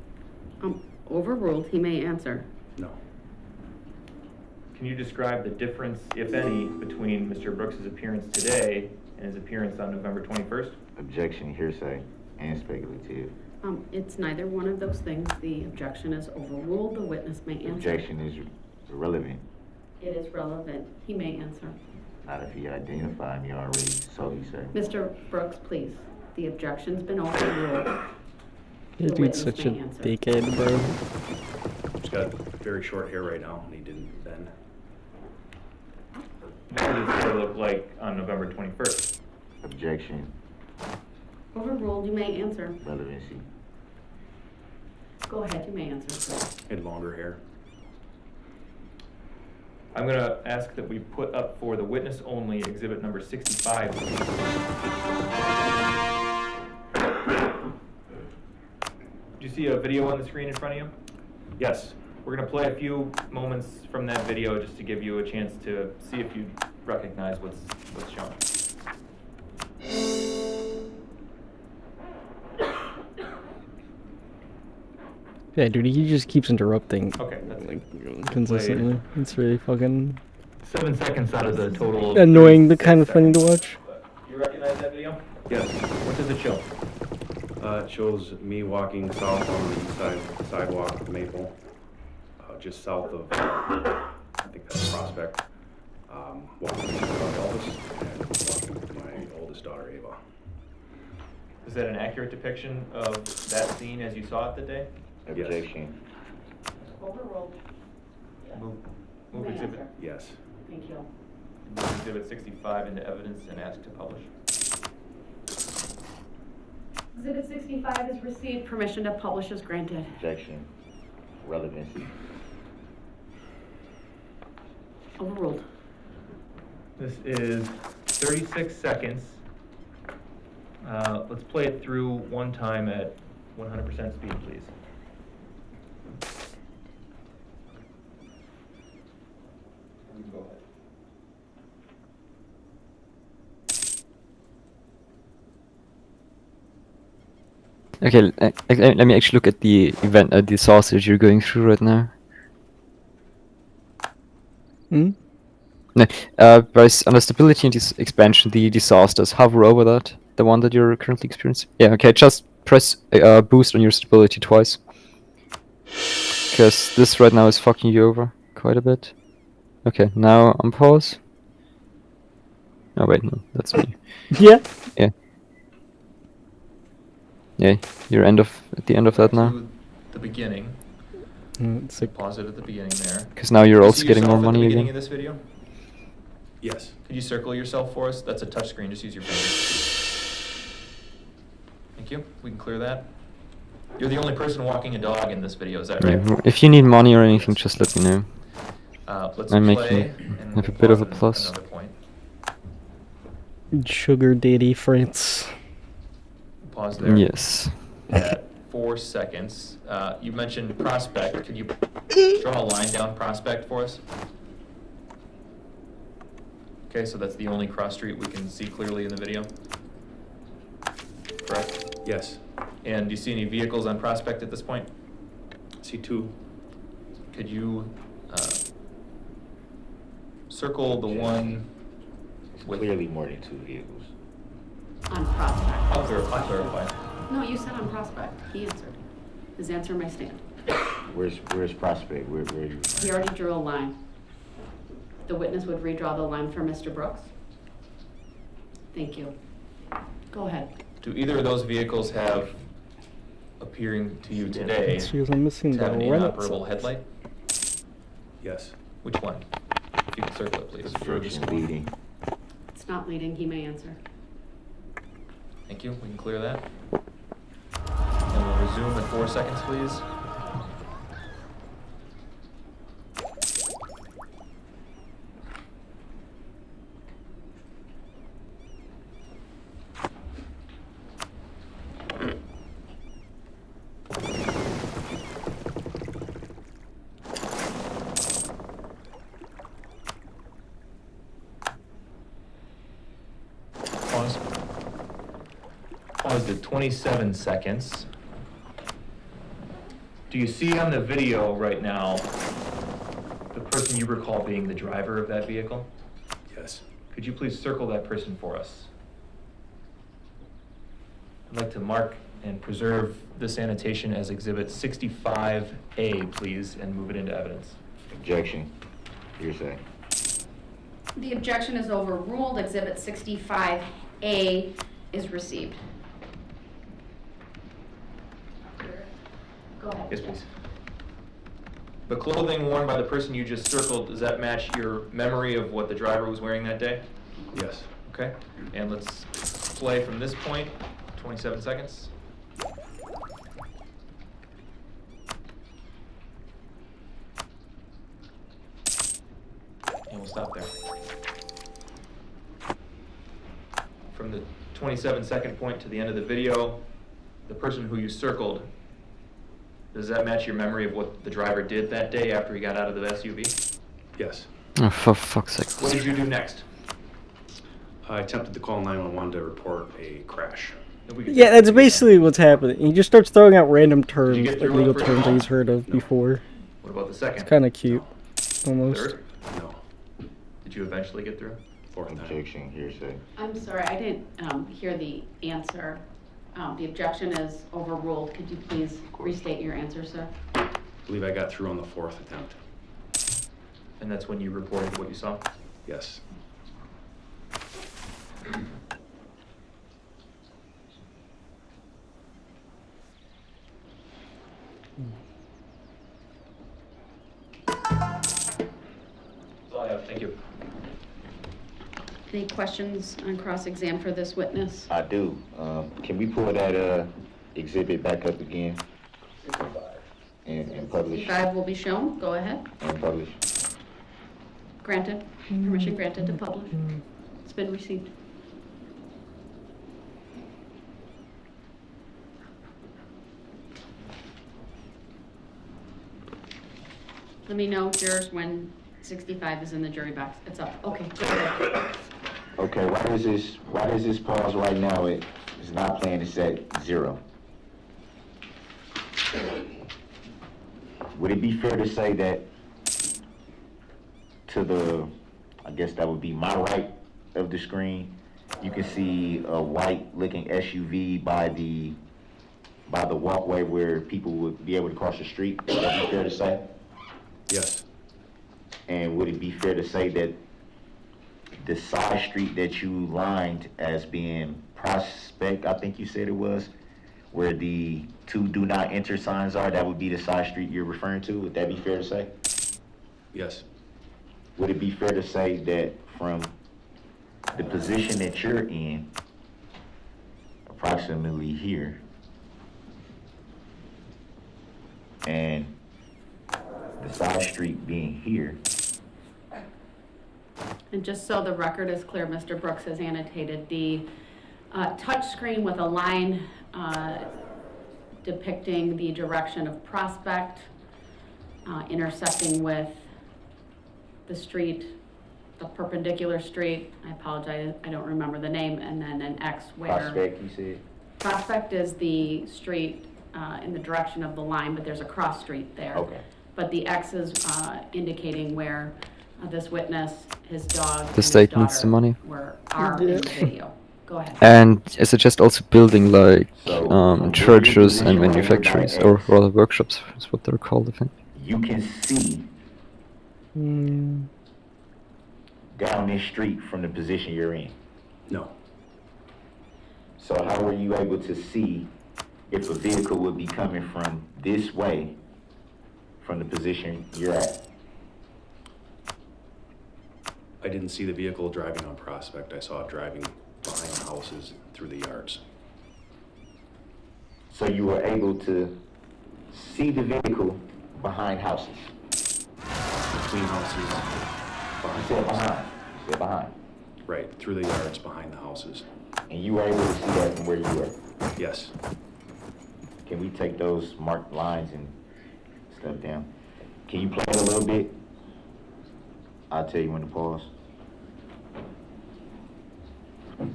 Overruled, he may answer. No. Can you describe the difference, if any, between Mr. Brooks' appearance today and his appearance on November 21st? Objection hearsay and speculative. It's neither one of those things. The objection is overruled. The witness may answer. Objection is irrelevant. It is relevant. He may answer. Not if he identified me already, so he said. Mr. Brooks, please. The objection's been overruled. This The dude's witness such a may answer. dickhead, bro. He's got very short hair right now, and he didn't then. What did his hair look like on November 21st? Objection, Overruled, you may answer. relevancy. Go ahead, you may answer, please. He had longer hair. I'm going to ask that we put up for the witness only exhibit number 65. Do you see a video on the screen in front of you? Yes. We're going to play a few moments from that video just to give you a chance to see if you recognize what's shown. Yeah, dude, he just keeps interrupting Okay, that's like it. consistently. It's really fucking 7 seconds out of the total. annoying, the 36 kind of funny to seconds. watch. You recognize that video? Yes. What does it show? It shows me walking south on the east side sidewalk of Maple, just south of, I think that's Prospect, walking with Elvis and walking with my oldest daughter, Ava. Is that an accurate depiction of that scene as you saw it that day? Objection. Overruled. Move You may exhibit. answer. Yes. Thank you. Move exhibit 65 into evidence and ask to publish. Exhibit 65 is received. Permission to publish is granted. Objection, relevancy. Overruled. This is 36 seconds. Let's play it through one time at 100% speed, please. You can go ahead. Okay, let me actually look at the event, the sausage you're going through right now. Hmm? No, under stability and expansion, the disasters, hover over that, the one that you're currently experiencing. Yeah, okay, just press boost on your stability twice. Because this right now is fucking you over quite a bit. Okay, now on pause. Oh wait, no, that's me. Yeah. Yeah. Yeah, you're at the end of that now. To the beginning. It's like, Pause it at the beginning there. Because now you're You also see getting more yourself at the money beginning again. of this video? Yes. Could you circle yourself for us? That's a touch screen. Just use your fingers. Thank you. We can clear that. You're the only person walking a dog in this video. Is that right? Yeah, if you need money or anything, just let me know. Let's I'm play. making and have a we'll bit of pause a at plus. Another point. sugar daddy France. Pause there. Yes. At 4 seconds. You mentioned Prospect. Could you draw a line down Prospect for us? Okay, so that's the only cross street we can see clearly in the video. Correct? Yes. And do you see any vehicles on Prospect at this point? See two. Could you circle the one with... Clearly more than 2 vehicles. On Prospect. I'll clarify. No, you said on Prospect. He answered. His answer may stand. Where's Prospect? Where you? He already drew a line. The witness would redraw the line for Mr. Brooks. Thank you. Go ahead. Do either of those vehicles have, appearing to you today, She goes, I'm missing to the have an Renaissance. inoperable headlight? Yes. Which one? If you can circle it, please. Objection leading. It's not leading. He may answer. Thank you. We can clear that. And we'll resume at 4 seconds, please. to 27 seconds. Do you see on the video right now the person you recall being the driver of that vehicle? Yes. Could you please circle that person for us? I'd like to mark and preserve this annotation as Exhibit 65A, please, and move it into evidence. Objection. Hearsay. The objection is overruled. Exhibit 65A is received. Go ahead. Yes, please. The clothing worn by the person you just circled, does that match your memory of what the driver was wearing that day? Yes. Okay, and let's play from this point, 27 seconds. And we'll stop there. From the 27-second point to the end of the video, the person who you circled, does that match your memory of what the driver did that day after he got out of the SUV? Yes. Oh, for fuck's sake. What did you do next? I attempted to call 911 to report a crash. If we could- Yeah, that's basically what's happening. He just starts throwing out random terms, get like through legal it for terms that now? he's heard of No. before. What about the second? It's kind of cute, almost. Third? No. Did you eventually get through? Fourth time. Objection. Hearsay. I'm sorry, I didn't hear the answer. The objection is overruled. Could you please restate your answer, sir? I believe I got through on the fourth attempt. And that's when you reported what you saw? Yes. That's all I have, thank you. Any questions on cross-exam for this witness? I do. Can we pull that exhibit back up again? And publish? 65 will be shown. Go ahead. And publish. Granted. Permission granted to publish. It's been received. Let me know, jurors, when 65 is in the jury box. It's up. Okay, go ahead. Okay, why does this pause right now? It's not playing, it's at 0. Would it be fair to say that to the, I guess that would be my right of the screen, you can see a white looking SUV by the walkway where people would be able to cross the street? Would that be fair to say? Yes. And would it be fair to say that the side street that you lined as being Prospect, I think you said it was, where the 2 do not enter signs are, that would be the side street you're referring to? Would that be fair to say? Yes. Would it be fair to say that from the position that you're in, approximately here, and the side street being here, And just so the record is clear, Mr. Brooks has annotated the touch screen with a line depicting the direction of Prospect, intersecting with the street, the perpendicular street. I apologize, I don't remember the name, and then an X where... Prospect, you said? Prospect is the street in the direction of the line, but there's a cross street there. Okay. But the X is indicating where this witness, his dog, and his state needs daughter the money. are in the video. Go ahead. And is it just also building like So, churches and where you manufactories, position or X, rather workshops is what they're called, I think. you can see Mm, down this street from the position you're in. No. So how were you able to see if a vehicle would be coming from this way from the position you're at? I didn't see the vehicle driving on Prospect. I saw it driving behind houses through the yards. So you were able to see the vehicle behind houses? Between houses, You behind said houses. behind. You said behind. Right, through the yards behind the houses. And you were able to see that from where you were? Yes. Can we take those marked lines and stuff down? Can you play it a little bit? I'll tell you when to pause. You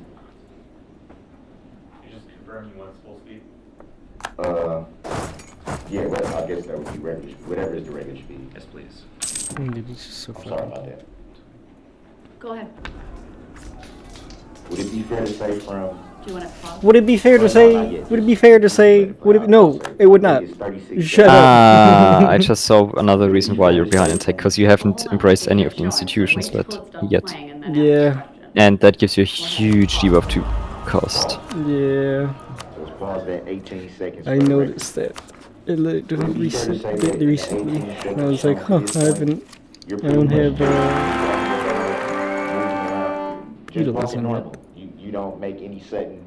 just confirm confirm you went full speed? Yeah, well, I guess that would be regular, whatever is the regular speed. Yes, please. Dude, he's just so I'm fucking. sorry about that. Go ahead. Would it be fair to say from? Do you want to pause? Would it be fair to Well, no, say? not yet. Would it be fair to say? Would it? No, it would not. It's 36 Shut up. I just saw another reason why you're behind in tech, because you haven't embraced any of the institutions that you get. Yeah. And that gives you a huge debuff to cost. Yeah. So it's paused at 18 seconds. I for the noticed that. It literally recently. And I was like, huh, I don't have Just walking feudalism yet. normal. You don't make any sudden.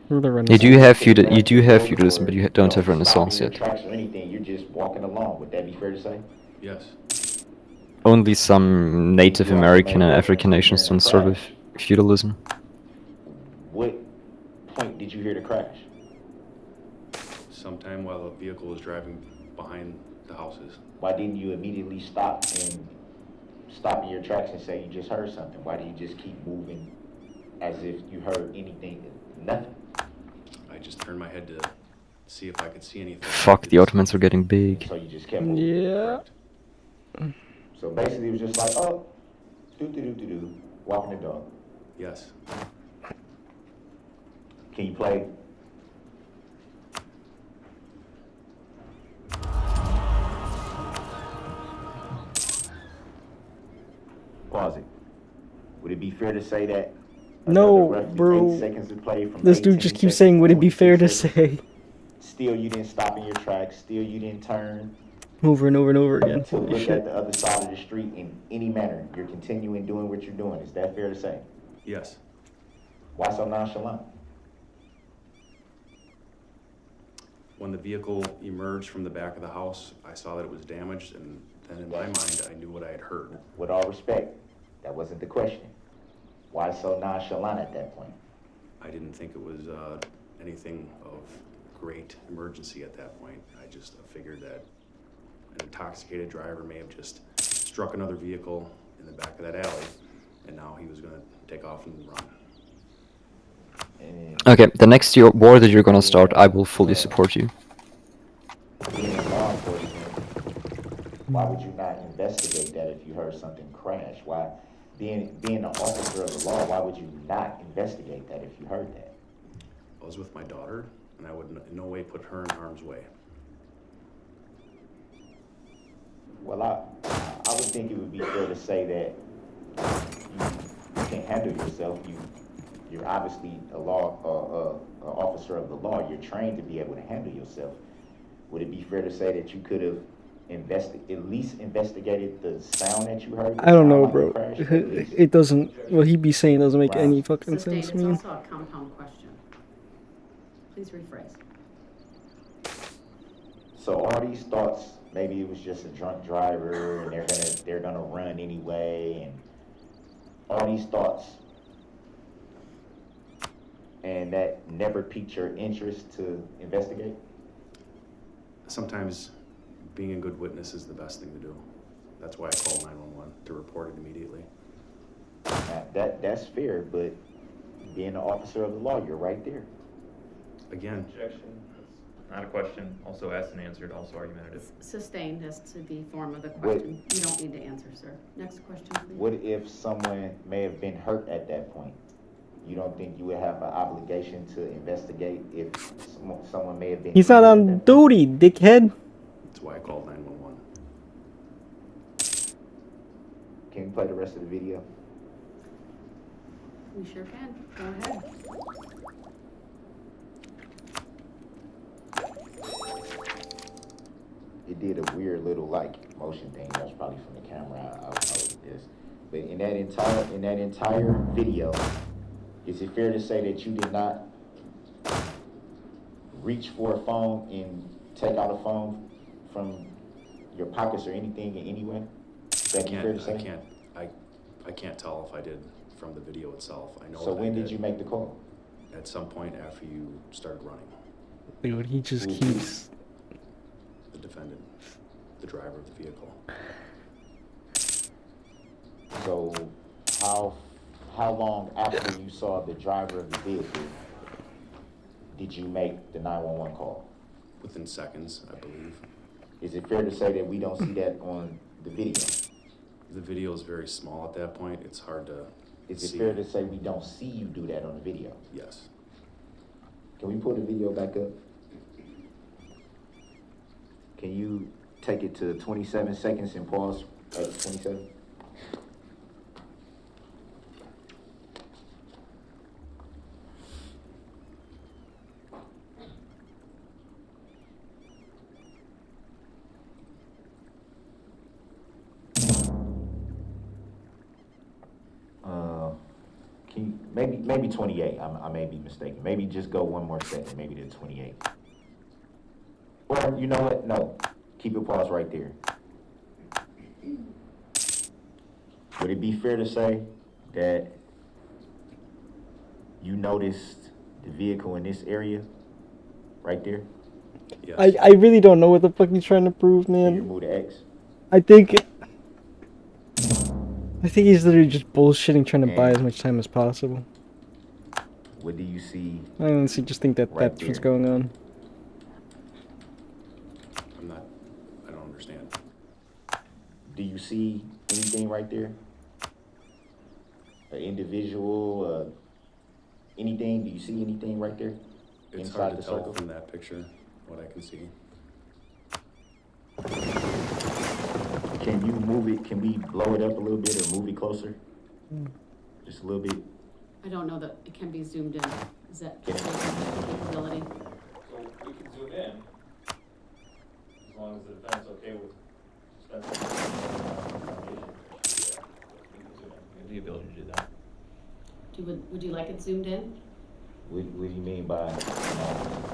Ruler You do Renaissance. have feudalism, but you don't have Renaissance stopping your yet. tracks or anything. You're just walking along. Would that be fair to say? Yes. Only some Native American and African nations don't start with feudalism. What point did you hear the crash? Sometime while a vehicle was driving behind the houses. Why didn't you immediately stop in your tracks and say you just heard something? Why do you just keep moving as if you heard anything? Nothing. I just turned my head to see if I could see anything. Fuck, the Ottomans are getting big. So you just kept moving. Yeah. Correct. So basically it was just like, oh, do, walking the dog. Yes. Can you play? Pause it. Would it be fair to say that? No, another roughly bro. 8 seconds to play from This dude 18 just keeps seconds saying, would it be 22 fair to seconds? say? Still, you didn't stop in your tracks. Still, you didn't turn Over and over and over again. to Holy look shit. at the other side of the street in any manner. You're continuing doing what you're doing. Is that fair to say? Yes. Why so nonchalant? When the vehicle emerged from the back of the house, I saw that it was damaged, and then in my mind, I knew what I had heard. With all respect, that wasn't the question. Why so nonchalant at that point? I didn't think it was anything of great emergency at that point. I just figured that an intoxicated driver may have just struck another vehicle in the back of that alley, and now he was going to take off and run. And Okay, the next war that you're gonna start, I will fully support you. being in law enforcement, why would you not investigate that if you heard something crash? Why, being an officer of the law, why would you not investigate that if you heard that? I was with my daughter, and I would in no way put her in harm's way. Well, I would think it would be fair to say that you can't handle yourself. You're obviously a officer of the law. You're trained to be able to handle yourself. Would it be fair to say that you could have at least investigated the sound that you heard? I don't know, The sound bro. like a crash, at least? It doesn't. What he be saying doesn't make Wow. any fucking Sustained, sense it's to me. also a compound question. Please rephrase. So all these thoughts, maybe it was just a drunk driver, and they're gonna run anyway, and all these thoughts, and that never piqued your interest to investigate? Sometimes being a good witness is the best thing to do. That's why I called 911, to report it immediately. Now, that's fair, but being an officer of the law, you're right there. Again, Objection. That's not a question. Also asked and answered. Also argumentative. Sustained as to the form of the question. You don't need to answer, sir. Next question, please. What if someone may have been hurt at that point? You don't think you would have an obligation to investigate if someone may have been He's not injured on at that point? duty, dickhead. that's why I called 911. Can you play the rest of the video? We sure can. Go ahead. It did a weird little motion thing. That was probably from the camera. I was this. But in that entire video, is it fair to say that you did not reach for a phone and take out a phone from your pockets or anything in any way? Is that fair to say? I can't tell if I did from the video itself. I know. So that I when did you make the call? At some point after you started running. Dude, he just keeps. The defendant, the driver of the vehicle. So how long after you saw the driver of the vehicle did you make the 911 call? Within seconds, I believe. Is it fair to say that we don't see that on the video? The video is very small at that point. It's hard to Is see. it fair to say we don't see you do that on the video? Yes. Can we pull the video back up? Can you take it to 27 seconds and pause at 27? Maybe 28. I may be mistaken. Maybe just go one more second. Maybe to 28. Or you know what? No. Keep it paused right there. Would it be fair to say that you noticed the vehicle in this area right there? Yes. I really don't know what the fuck he's trying to prove, Can you man. remove the X? I think he's literally just bullshitting, trying to buy as much time as possible. What do you see? I honestly just think that Right that's what's there. going on. I don't understand. Do you see anything right there? An individual, anything? Do you see anything right there? It's Inside hard to the tell circle? from that picture what I can see. Can you move it? Can we blow it up a little bit or move it closer? Just a little bit. I don't know that it can be zoomed in. Is that Can it? capability? So we can zoom in, as long as the defendant's okay with suspending. We can zoom in. We have the ability to do that. Would you like it zoomed in? What do you mean by,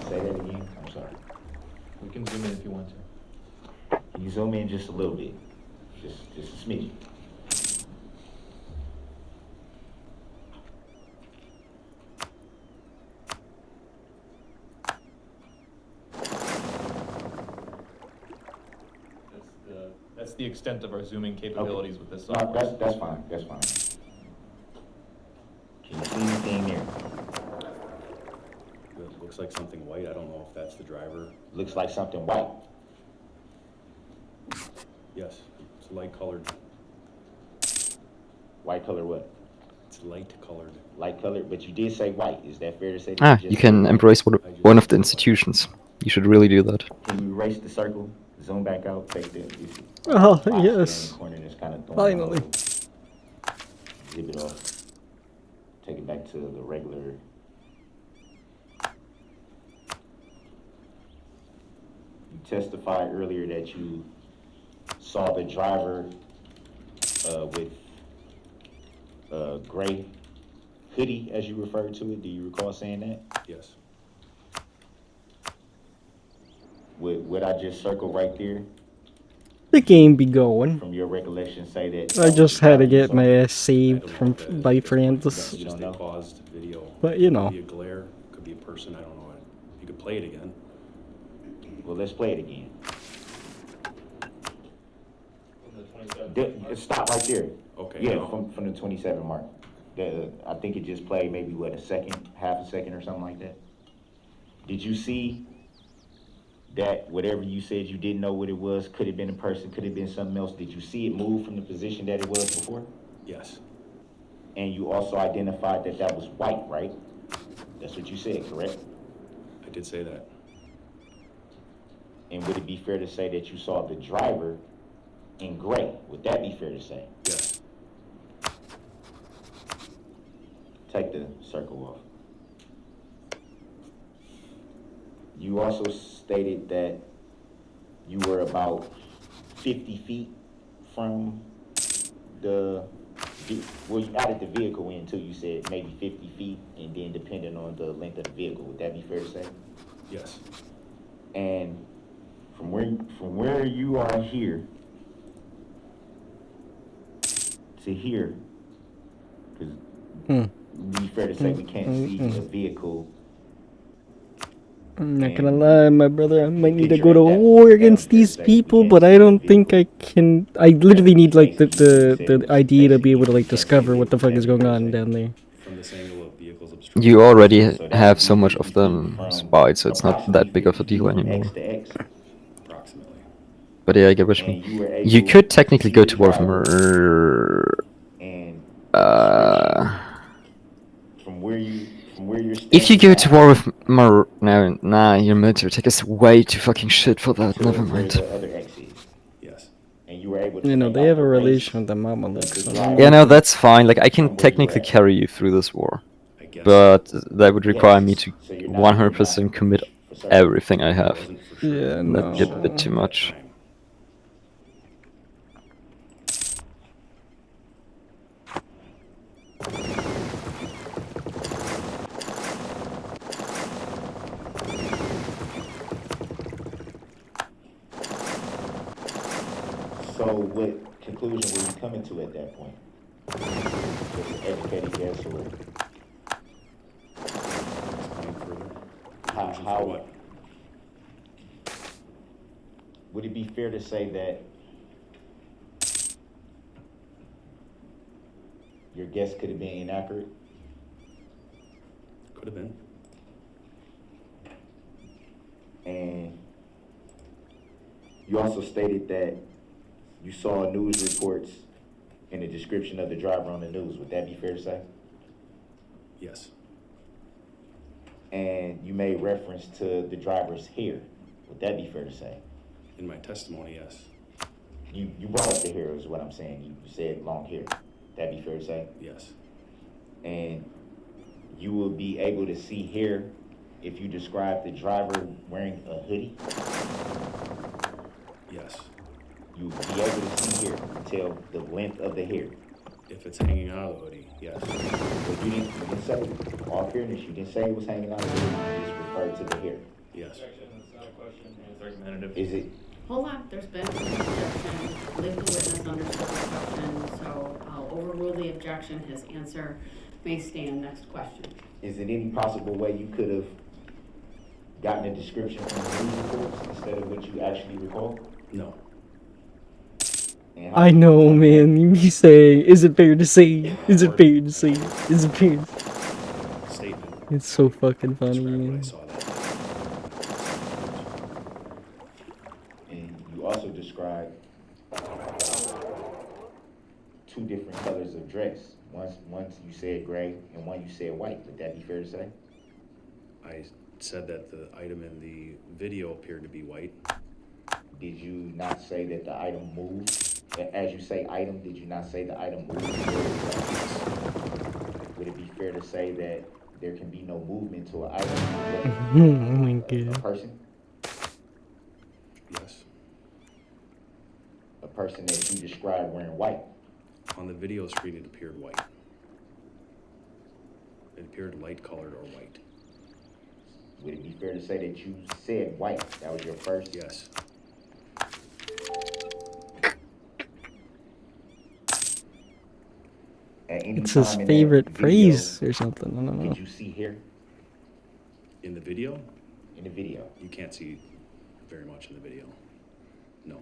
say that again? I'm sorry. We can zoom in if you want to. Can you zoom in just a little bit? Just a smidge. That's the extent of our zooming capabilities with this No, software. that's fine. That's fine. Can you see anything there? It looks like something white. I don't know if that's the driver. Looks like something white. Yes, it's light colored. White color what? It's light colored. Light colored, but you did say white. Is that fair to say? That Ah, just you said can white? embrace one of the institutions. You should really do that. Can you erase the circle? Zoom back out. Take the. Oh, box there in yes. the corner that's kind of Finally. Zip it off. Take it back to the regular. You testified earlier that you saw the driver with gray hoodie, as you referred to it. Do you recall saying that? Yes. Would I just circle right there The game be going. from your recollection say that? I just had to you get saw? my ass I saved don't know from what that is by at this point. Francis. It's You just don't a know? paused video. But, you know. Could be a glare, could be a person, I don't know. You could play it again. Well, let's play it again. From the 27th. Stop right there. Okay, Yeah, no. from the 27 mark. I think it just played maybe, what, a second, half a second or something like that? Did you see that whatever you said you didn't know what it was, could have been a person, could have been something else? Did you see it move from the position that it was before? Yes. And you also identified that that was white, right? That's what you said, correct? I did say that. And would it be fair to say that you saw the driver in gray? Would that be fair to say? Yes. Take the circle off. You also stated that you were about 50 feet from the, well, you added the vehicle in too. You said maybe 50 feet, and then depending on the length of the vehicle, would that be fair to say? Yes. And from where you are here to here, because it'd be fair to say we can't see the vehicle. I'm not gonna lie, my brother. I might need to Picture go to it that- war that against would these say we people, can't but see I the don't think I vehicle. can. I literally need like the Basically, ID to be able to like you can't see discover the what the fuck is vehicle, going on basically. down there. From this angle of vehicles obstructing You already So that have would so be much 50 of feet them from spied, so it's not approximately that big of a 50 deal feet from X anymore. to X. Approximately. But yeah, I get what you And mean. you were You able could to technically see go the to war from driver and the description from where you're if you standing go to now war with no, nah, your military tech is way too fucking shit for that. to Never where mind. the other X is. Yes. And you were able to You know, make they out have the a base relation with the of Mamelukes, the so they driver Yeah, might no, be. that's fine. Like I can from where you were technically at. carry you through this war, I guess so. but that would require me Yes. to So you're not 100% commit for certain. everything I I have. wasn't for sure. Yeah, And that'd get a bit no. too at that much. time. So what conclusion were you coming to at that point? Just an educated guess or Explain further. Conclusion how for what? would it be fair to say that your guess could have been inaccurate? Could have been. And you also stated that you saw news reports and the description of the driver on the news. Would that be fair to say? Yes. And you made reference to the driver's hair. Would that be fair to say? In my testimony, yes. You brought up the hair is what I'm saying. You said long hair. That be fair to say? Yes. And you will be able to see hair if you describe the driver wearing a hoodie. Yes. You'll be able to see hair, tell the length of the hair. If it's hanging out of the hoodie, yes. But you didn't say, all fairness, you didn't say it was hanging out of the hoodie. You just referred to the hair. Yes. It's argumentative. Is it? Hold on, there's been an objection, legal witness understood the question, so I'll overrule the objection, his answer may stand. Next question. Is it any possible way you could have gotten a description from the news reports instead of what you actually recall? No. And how I did you know, determine man. You be saying, is it fair to say? Is it fair to say? Is it fair? Statement. It's so fucking funny, Describe what I man. saw that day. And you also described two different colors of dress. Once you said gray and one you said white. Would that be fair to say? I said that the item in the video appeared to be white. Did you not say that the item moved? As you say item, did you not say the item moved? Would it be fair to say that there can be no movement to an item? Oh my A god. person? Yes. A person that you described wearing white? On the video screen, it appeared white. It appeared light colored or white. Would it be fair to say that you said white? That was your first? Yes. At any It's his time in that favorite video, phrase or something. I don't know. did you see hair In the video, in the video? you can't see very much in the video. No.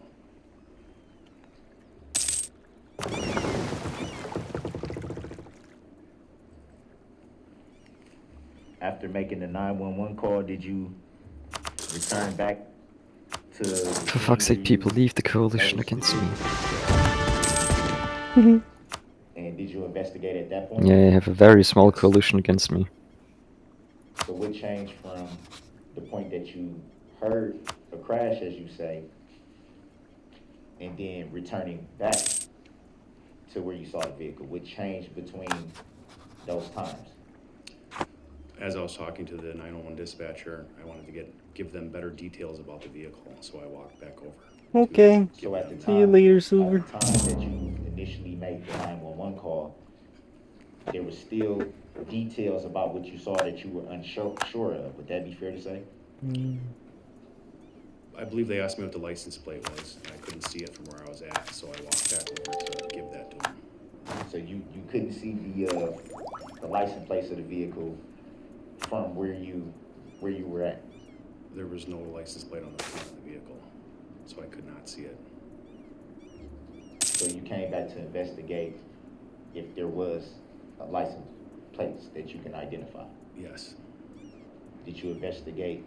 After making the 911 call, did you return back to the For scene fuck's where sake, you people, leave the coalition noticed against the me. vehicle? And did you investigate at that point? Yeah, I have a very small Yes. coalition against me. So what changed from the point that you heard a crash, as you say, and then returning back to where you saw the vehicle? What changed between those times? As I was talking to the 911 dispatcher, I wanted to give them better details about the vehicle, so I walked back over. to Okay. give So at the them- See you time, later, at Silver. the time that you initially made the 911 call, there was still details about what you saw that you were unsure of. Would that be fair to say? I believe they asked me what the license plate was, and I couldn't see it from where I was at, so I walked back over to give that to them. So you couldn't see the license plates of the vehicle from where you were at. There was no license plate on the front of the vehicle, so I could not see it. So you came back to investigate if there was a license plates that you can identify. Yes. Did you investigate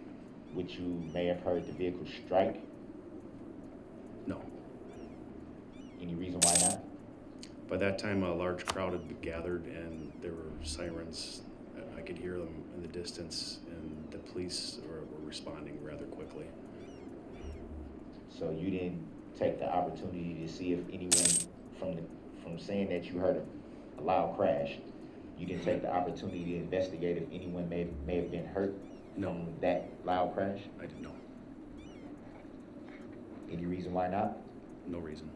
what you may have heard the vehicle strike? No. Any reason why not? By that time, a large crowd had gathered and there were sirens. I could hear them in the distance, and the police were responding rather quickly. So you didn't take the opportunity to see if anyone from saying that you heard a loud crash, you didn't take the opportunity to investigate if anyone may have been hurt No. from that loud crash? I didn't know. Any reason why not? No reason.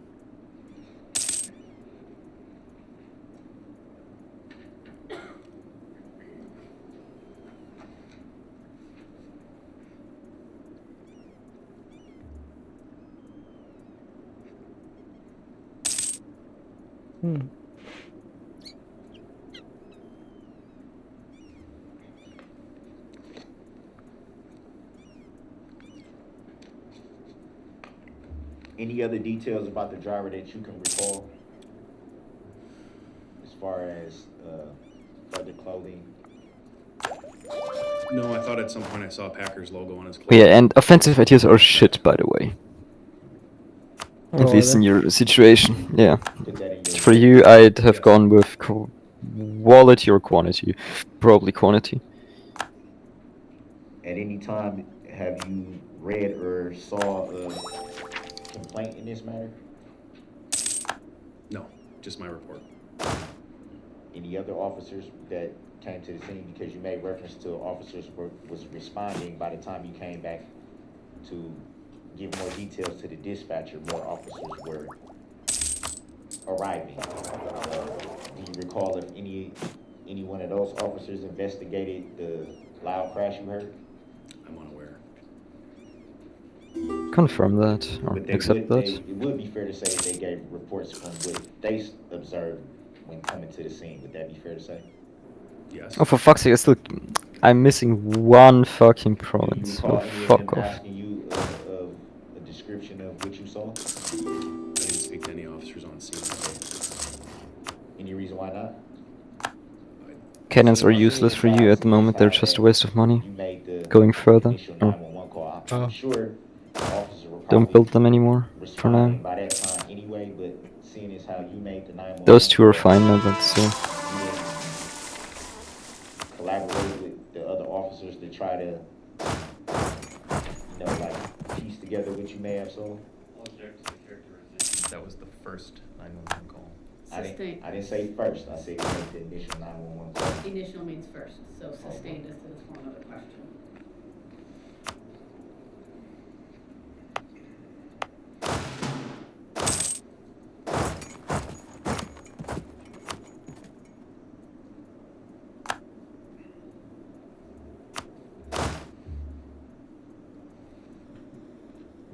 Hmm. Any other details about the driver that you can recall? As far as further clothing? No, I thought at some point I saw a Packers logo on his clothes. Yeah, and offensive ideas are shit, by the way. At Oh, least in your situation, yeah. Put that in your For you, I'd have gone with quality or quantity. Probably quantity. At any time, have you read or saw a complaint in this matter? No, just my report. Any other officers that came to the scene? Because you made reference to officers was responding by the time you came back to give more details to the dispatcher. More officers were arriving. Do you recall if any one of those officers investigated the loud crash you heard? I'm unaware. Confirm that, or But accept that. it would be fair to say that they gave reports from what they observed when coming to the scene. Would that be fair to say? Yes. Oh, for fuck's sake, I'm missing one fucking Do you province. recall Oh, any of fuck them off. asking you of a description of what you saw? I didn't speak to any officers on scene. Any reason why not? Cannons are Seeing useless for you as at the moment, they're how just a that waste of money. You made the Going further, initial or 911 call. Oh. I'm sure the officers were don't probably build them anymore, for responding now. by that time anyway, but seeing as how you made the 911 Those two are call, fine now, but still. you didn't collaborate with the other officers to try to, like piece together what you may have saw? That was the first 911 call. Sustained. I didn't say first. I said you made the initial 911 call. Initial means first, so sustained is the form of the question.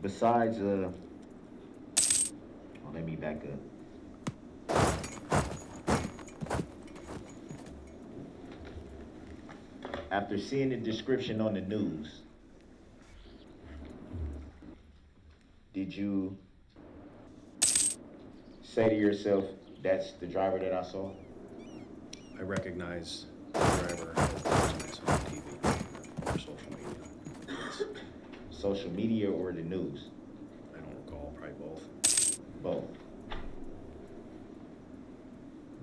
Besides, let me back up. After seeing the description on the news, did you say to yourself, that's the driver that I saw? I recognize the driver as the person I saw on TV or social media. Yes. Social media or the news? I don't recall, probably both. Both.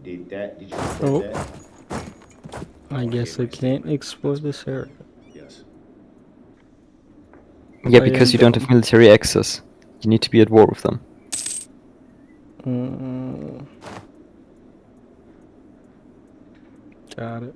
Did you report Oh. that? I guess I gave my can't statement. explore That's this my area. Yes. Yeah, I because am you don't have military access. You need to be at war with them. Mm. Got it.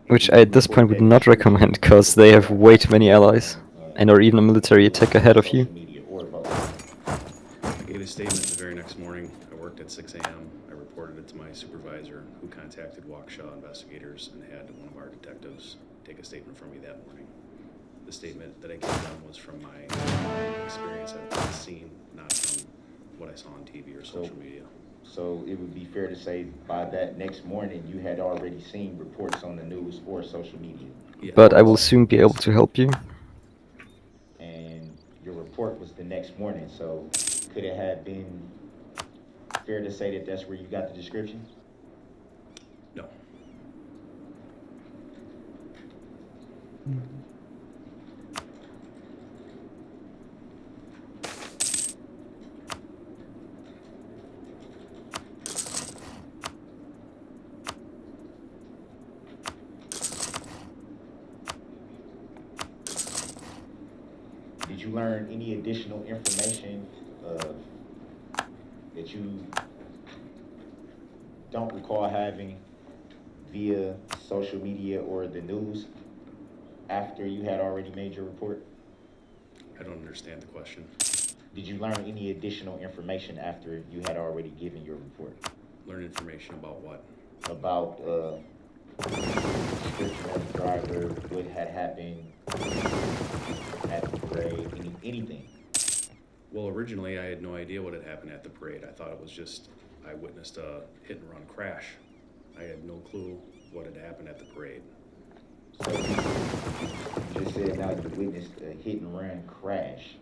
Which I at this point would not recommend, because they have way too many allies, and are even a military attack ahead of you. Social media or both. I gave a statement the very next morning. I worked at 6 a.m. I reported it to my supervisor, who contacted Waukesha investigators and had one of our detectives take a statement from me that morning. The statement that I gave them was from my experience at the scene, not from what I saw on TV or social media. So it would be fair to say by that next morning, you had already seen reports on the news or social media. Yeah. But I will soon be able to help you. And your report was the next morning, so could it have been fair to say that that's where you got the description? No. Did you learn any additional information that you don't recall having via social media or the news after you had already made your report? I don't understand the question. Did you learn any additional information after you had already given your report? Learn information about what? About description of the driver, what had happened at the parade, anything? Well, originally I had no idea what had happened at the parade. I thought it was just, I witnessed a hit and run crash. I had no clue what had happened at the parade. So you just said now you witnessed a hit and run crash.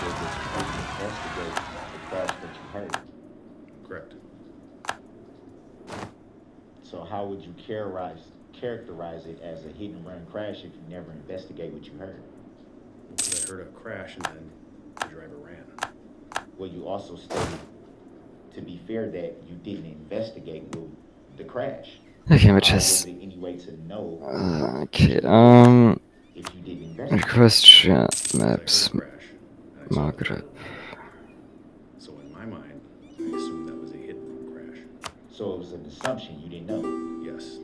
Investigate the crash that you heard. Correct. So how would you characterize it as a hit and run crash if you never investigate what you heard? Because I heard a crash and then the driver ran. Well, you also stated, to be fair, that you didn't investigate the crash. Okay, but How just... was there any way to know Okay, if you didn't investigate? request share Because I maps, heard a crash. And I saw the Maghreb. driver. So in my mind, I assumed that was a hit and run crash. So it was an assumption, you didn't know. Yes.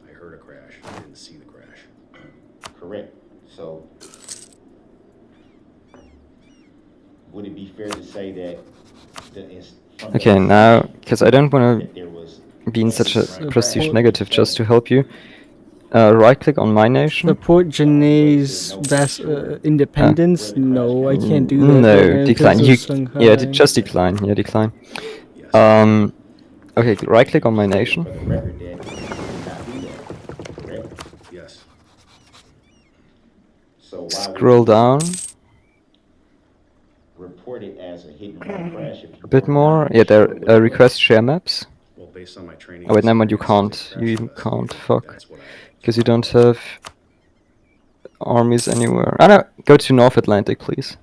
I heard a crash. I didn't see the crash. Correct. So would it be fair to say that Okay, now, because I don't want that there was to be in such a So prestige port- negative, just to help you, right-click on My Nation. Support Janae's independence? No, I can't do that. right No, now decline. 'cause You, of Shanghai. yeah, just decline. Yeah, decline. Yes. Okay, right-click on My Nation. for the record that you did not do that, correct? Yes. So why would Scroll you down report it as a hit and run crash if you a bit were more. not Yeah, there. sure what it was? Request share maps. Well, based on my training. Oh wait, never mind. You experience as a can't. You crash even can't. investigator, Fuck. That's what I. Because you don't have armies anywhere. Ah, no. Go to North Atlantic, please.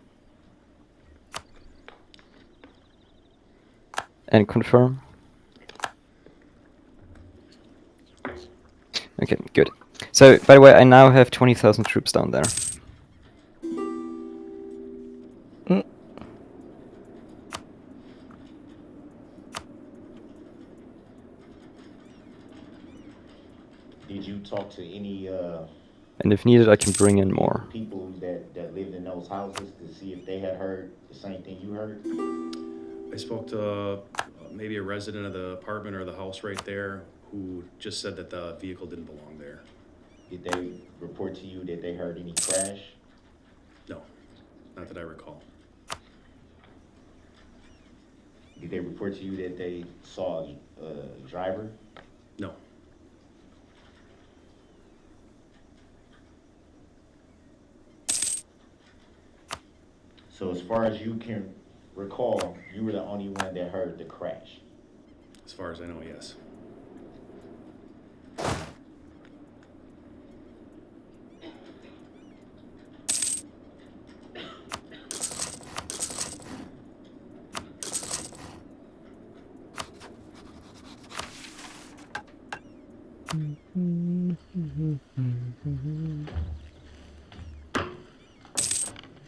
And confirm. Okay, good. So, by the way, I now have 20,000 troops down there. Did you talk to any And if needed, I can bring in more. people that lived in those houses to see if they had heard the same thing you heard? I spoke to maybe a resident of the apartment or the house right there who just said that the vehicle didn't belong there. Did they report to you that they heard any crash? No, not that I recall. Did they report to you that they saw a driver? No. So as far as you can recall, you were the only one that heard the crash. As far as I know, yes.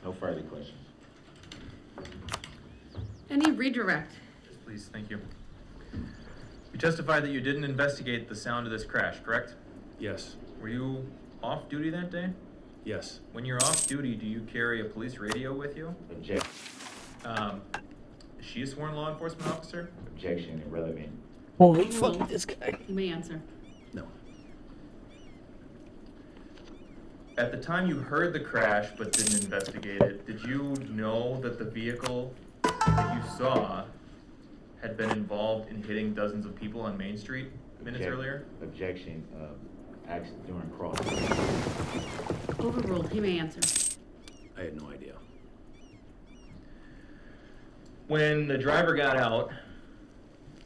No further questions. Any redirect? Yes, please, thank you. You testified that you didn't investigate the sound of this crash, correct? Yes. Were you off duty that day? Yes. When you're off duty, do you carry a police radio with you? Object, Is she a sworn law enforcement officer? objection, irrelevant. Holy fuck, this guy. You may answer. No. At the time you heard the crash but didn't investigate it, did you know that the vehicle that you saw had been involved in hitting dozens of people on Main Street minutes earlier? Objection, asked during cross. Overruled. You may answer. I had no idea. When the driver got out,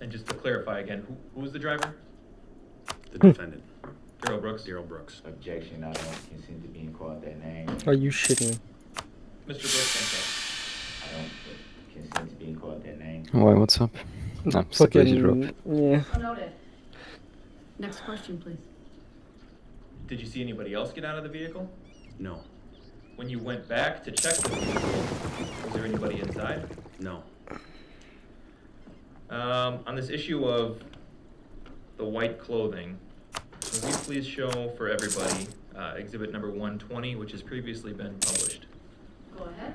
and just to clarify again, who was the driver? The defendant. Daryl Brooks. Daryl Brooks. Objection, I don't consent to being called that name. Are you shitting? Mr. Brooks, I don't consent to being called that name. Why, what's up? No, stability drop. Yeah. So noted. Next question, please. did you see anybody else get out of the vehicle? No. When you went back to check the vehicle, was there anybody inside? No. On this issue of the white clothing, will you please show for everybody exhibit number 120, which has previously been published? Go ahead.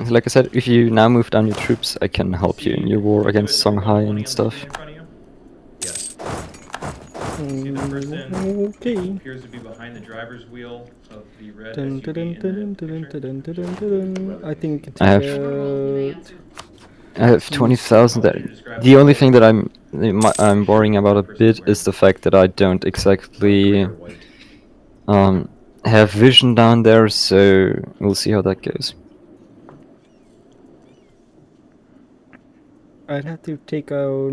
Like I said, if you now move down your troops, I can help you in your war against Exhibit Songhai number 120 on and the stuff. screen in front of you? Yes. See the person Okay. appears to be behind the driver's wheel of the red Dun, SUV dun, in dun, the dun, picture. dun, dun, dun, dun, dun. I think you I can have- take Overruled, you may out. answer. I have 20,000. The only thing that I'm worrying about a bit is the fact that I don't exactly Gray or white. have vision down there, so we'll see how that goes. I'd have to take out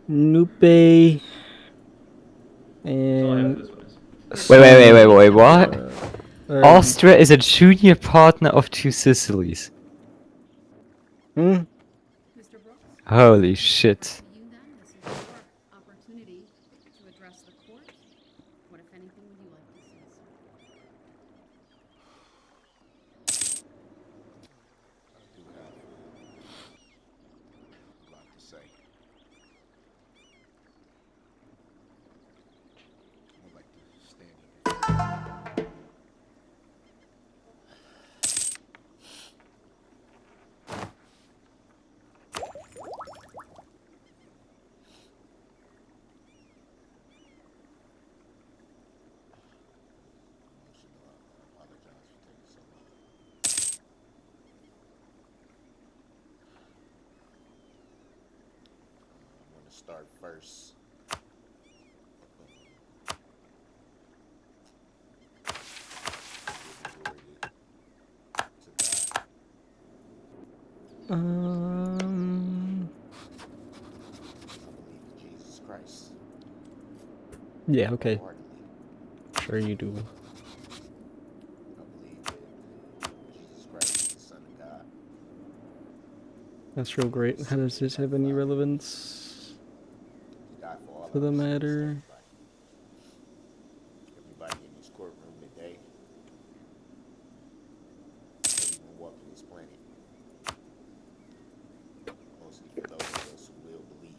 Nupe That's all I have for and. this witness. Wait, what? Austria. Austria is a junior partner of Two Sicilies. Hmm? Mr. Brooks? Holy shit. You then, this is your opportunity to address the court. What, if anything, would you like to say, sir? I do have a lot to say. I would like to stand up. I apologize for taking so long. I want to start first. To God. Um. I believe in Jesus Christ. Yeah. Okay. Wholeheartedly. Sure you do. I believe that Jesus Christ is the Son of God. That's real great. How does this have any relevance He died for all to the of us, matter? everybody in this courtroom today, everyone walking this planet. Mostly for those of us who will believe.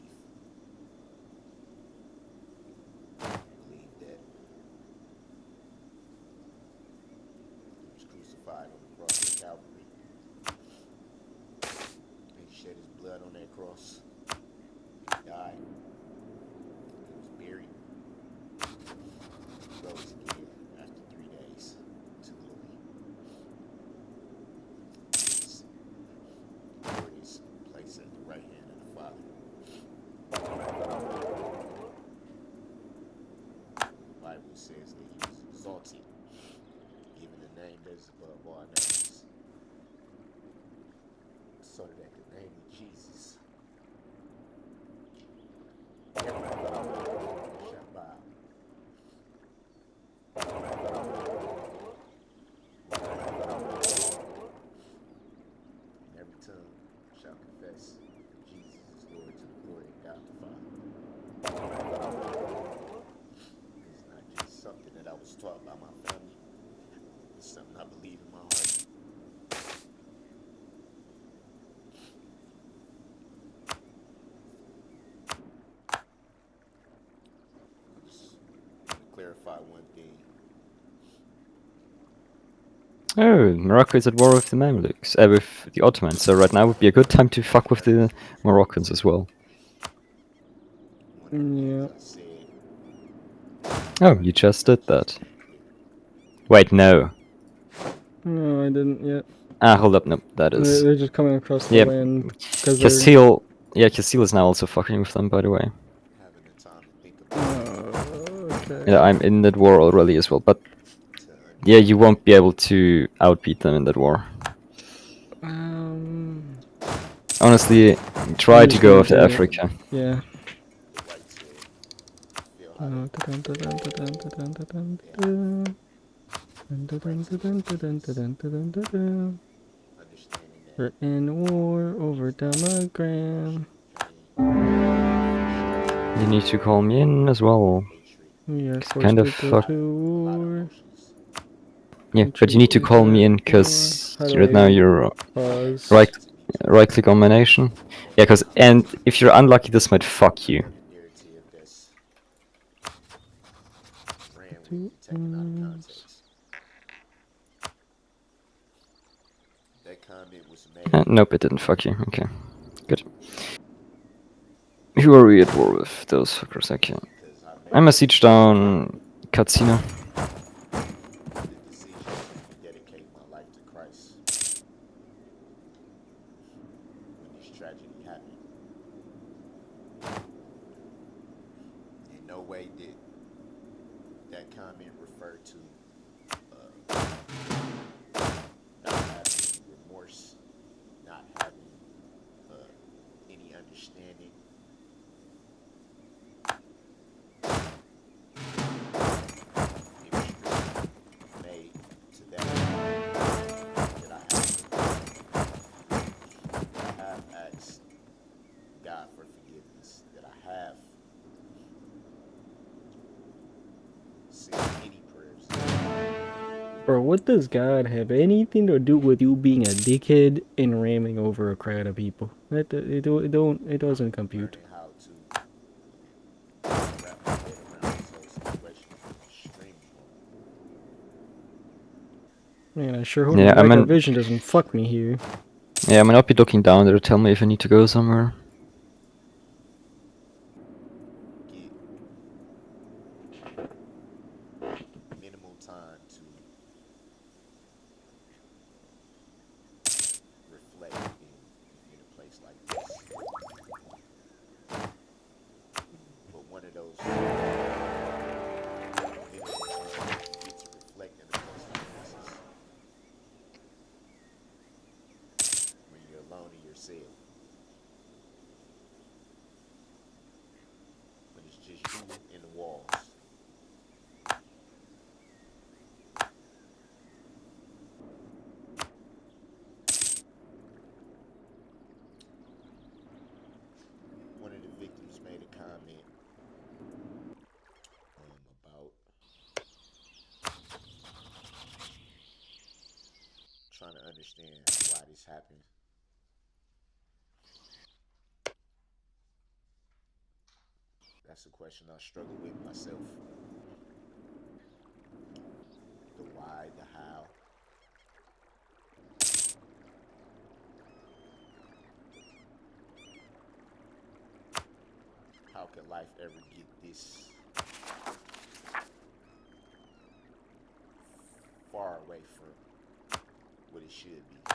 Believe that he was crucified on the cross of Calvary. And he shed his blood on that cross. He died. He was buried. He rose again after 3 days to glory. His glorious place at the right hand of the Father. The Bible says that he was exalted, given the name that is above all names, so that at the name of Jesus, every knee shall bow. And every tongue shall confess that Jesus is Lord to the glory of God the Father. It's not just something that I was taught by my family. It's something I believe in my heart. I just want to clarify one thing. Oh, Morocco is at war with the Mamluks, with the Ottomans, so right now would be a good time to fuck with the Moroccans as well. One of the Yeah. things I said, Oh, you just did that. Wait, no. No, I didn't yet. Ah, hold up, no, that is... They're just coming across the Yeah, land because they're. Castile... Yeah, Castile is now also fucking with them, by the way. having the time to think about Okay. Yeah, I'm in that war already as well, but... to Yeah, you won't be able to outbeat them in that war. honestly, try to go after Africa. Yeah. The right to feel how they understanding that We're in war over Telegram. You need to call me in as well. hatred, We are It's forced kind of to go fuck. to a lot of war. emotions. Yeah, but you need to call me in because How do right now I you're pause? right right click on my nation. Yeah, because and if you're unlucky, this might fuck you. The narrative that's ran with and taken out of context. That comment was made Nope, it didn't fuck you. Okay, good. Who are we at war with? Those fuckers. Okay. because I I'm made a siege down Katsina. the decision to rededicate my life to Christ when this tragedy happened. In no way did that comment refer to not having remorse, not having any understanding. It was strictly made to that I have asked God for forgiveness, that I have said any prayers. Bro, what does God have anything to do with you being a dickhead and ramming over a crowd of people? It doesn't compute. Learning how to wrap my head around this whole situation is extremely hard. Man, I sure hope Yeah, my regular vision doesn't fuck me here. Yeah, I might not be looking down there to tell me if I need to go somewhere. Get minimal time to reflect in a place like this. But one of those minimal times you get to reflect in a place like this is when you're alone in your cell. When it's just you and the walls. One of the victims made a comment about trying to understand why this happened. That's a question I struggle with myself. The why, the how. How could life ever get this far away from what it should be?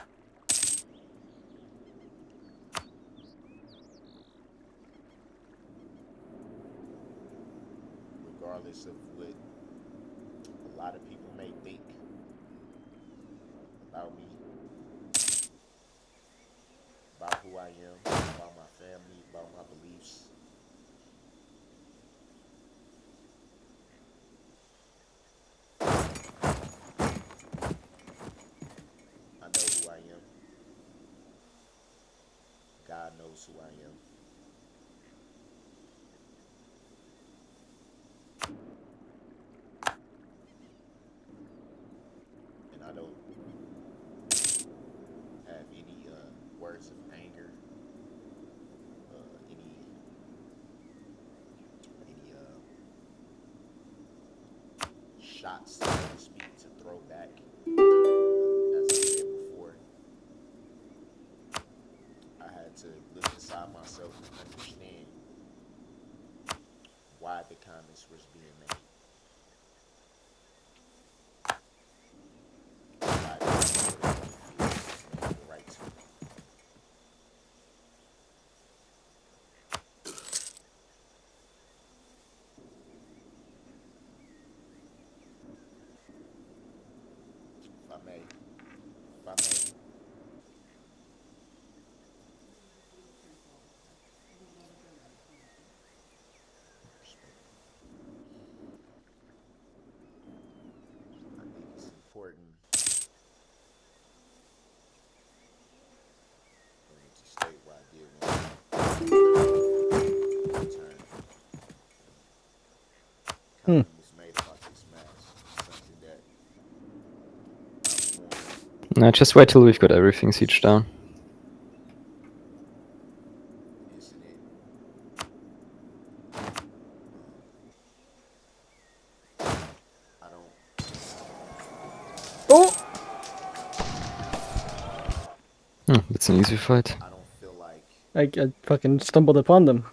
Regardless of what a lot of people may think about me, about who I am, about my family, about my beliefs. I know who I am. God knows who I am. And I don't have any words of anger, any shots, so to speak, to throw back. As I said before, I had to look inside myself and understand why the comments was being made. Why the right to. If I may, nothing was made about this mask. Something that I'm No, just wait till we've got everything sieged down. incident. I don't. Oh! That's an easy fight. I don't feel like I fucking stumbled upon them.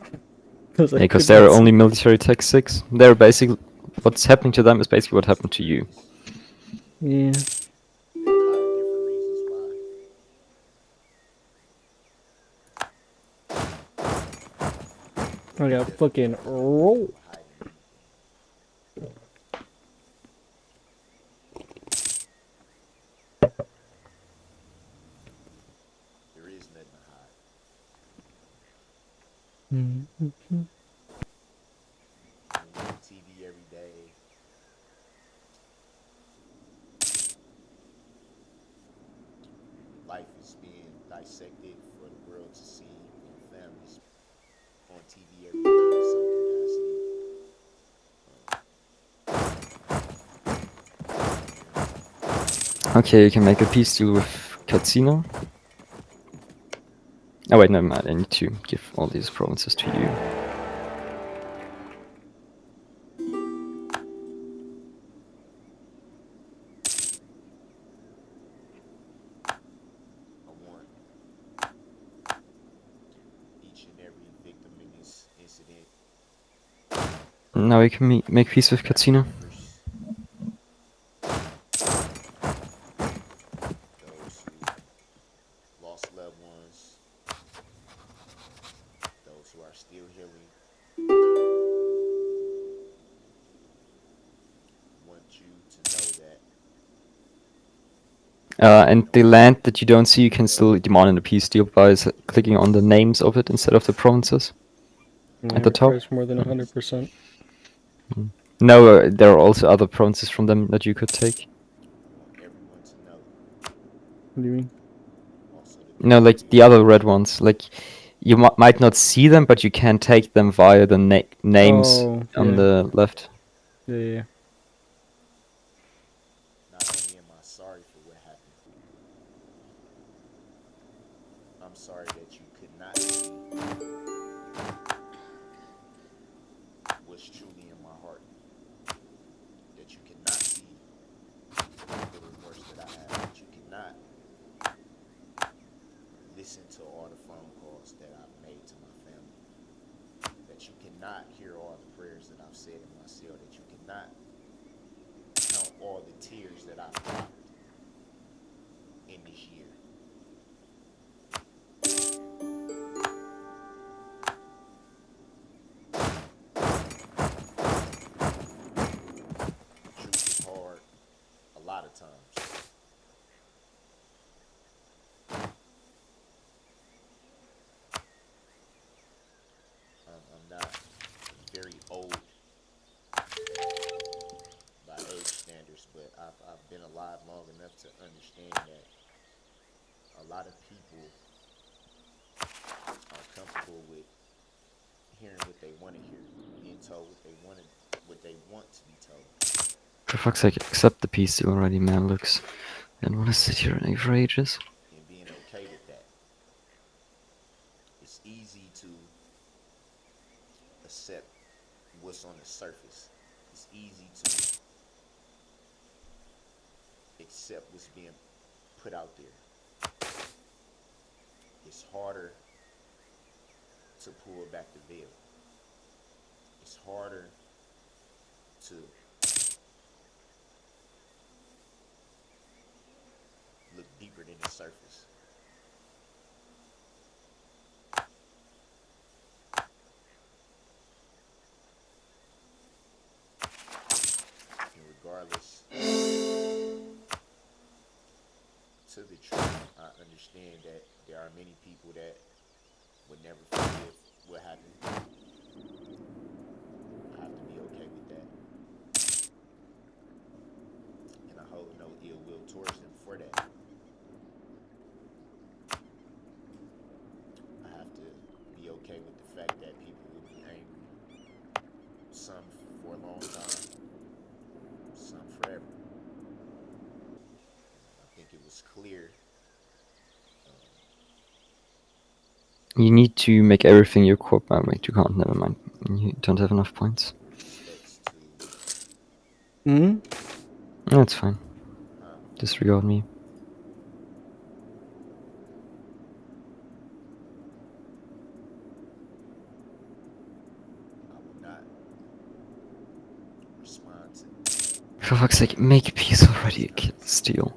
Because I Because could they're not see. only military tech 6. They're basically... What's happening to them is basically what happened to you. Yeah. there are a lot of different reasons why. I got fucking roll. Hiding. There is nothing to hide. Mm-hmm. When you're on TV every day, life is being dissected for the world to see, and families on TV every day in some capacity. Okay, you can make a peace deal with Katsina. Oh wait, never mind, I need to give all these provinces to you. I want each and every victim in this incident, Now we can make peace with Katsina. members, those who lost loved ones, those who are still healing, want you to know that And the land that you don't see, you can still demand in a peace deal by clicking on the names of it instead of the provinces Yeah, at it the top. requires more than 100%. No, there are also other provinces from them that you could take. I want everyone to know. What do you mean? Also, No, like the other red ones. Like you might not see them, but you can take them via the names Oh, on yeah. the left. Yeah, yeah. not only am I sorry for what happened, I'm sorry that you could not see what's truly in my heart. That you cannot see the remorse that I have. That you cannot listen to all the phone calls that I've made to my family. That you cannot hear all the prayers that I've said in my cell. That you cannot count all the tears that I've dropped in this year. Truth is hard a lot of times. I'm not very old by age standards, but I've been alive long enough to understand that a lot of people are comfortable with hearing what they want to hear, being told what they want to be told. For fuck's sake, accept the peace deal already, man. Looks. I don't want to sit here and for ages. And being okay with that. It's easy to accept what's on the surface. It's easy to accept what's being put out there. It's harder to pull back the veil. It's harder to look deeper than the surface. And regardless to the truth, I understand that there are many people that would never forgive what happened. I have to be okay with that. And I hold no ill will towards them for that. I have to be okay with the fact that people will be angry. Some for a long time. it's clear. You need to make everything your core. Wait, you can't. Never mind. You don't have enough points. Respects to Hmm? That's fine. huh? Disregard me. I will not respond to For fuck's sake, make peace already, Kid Steel.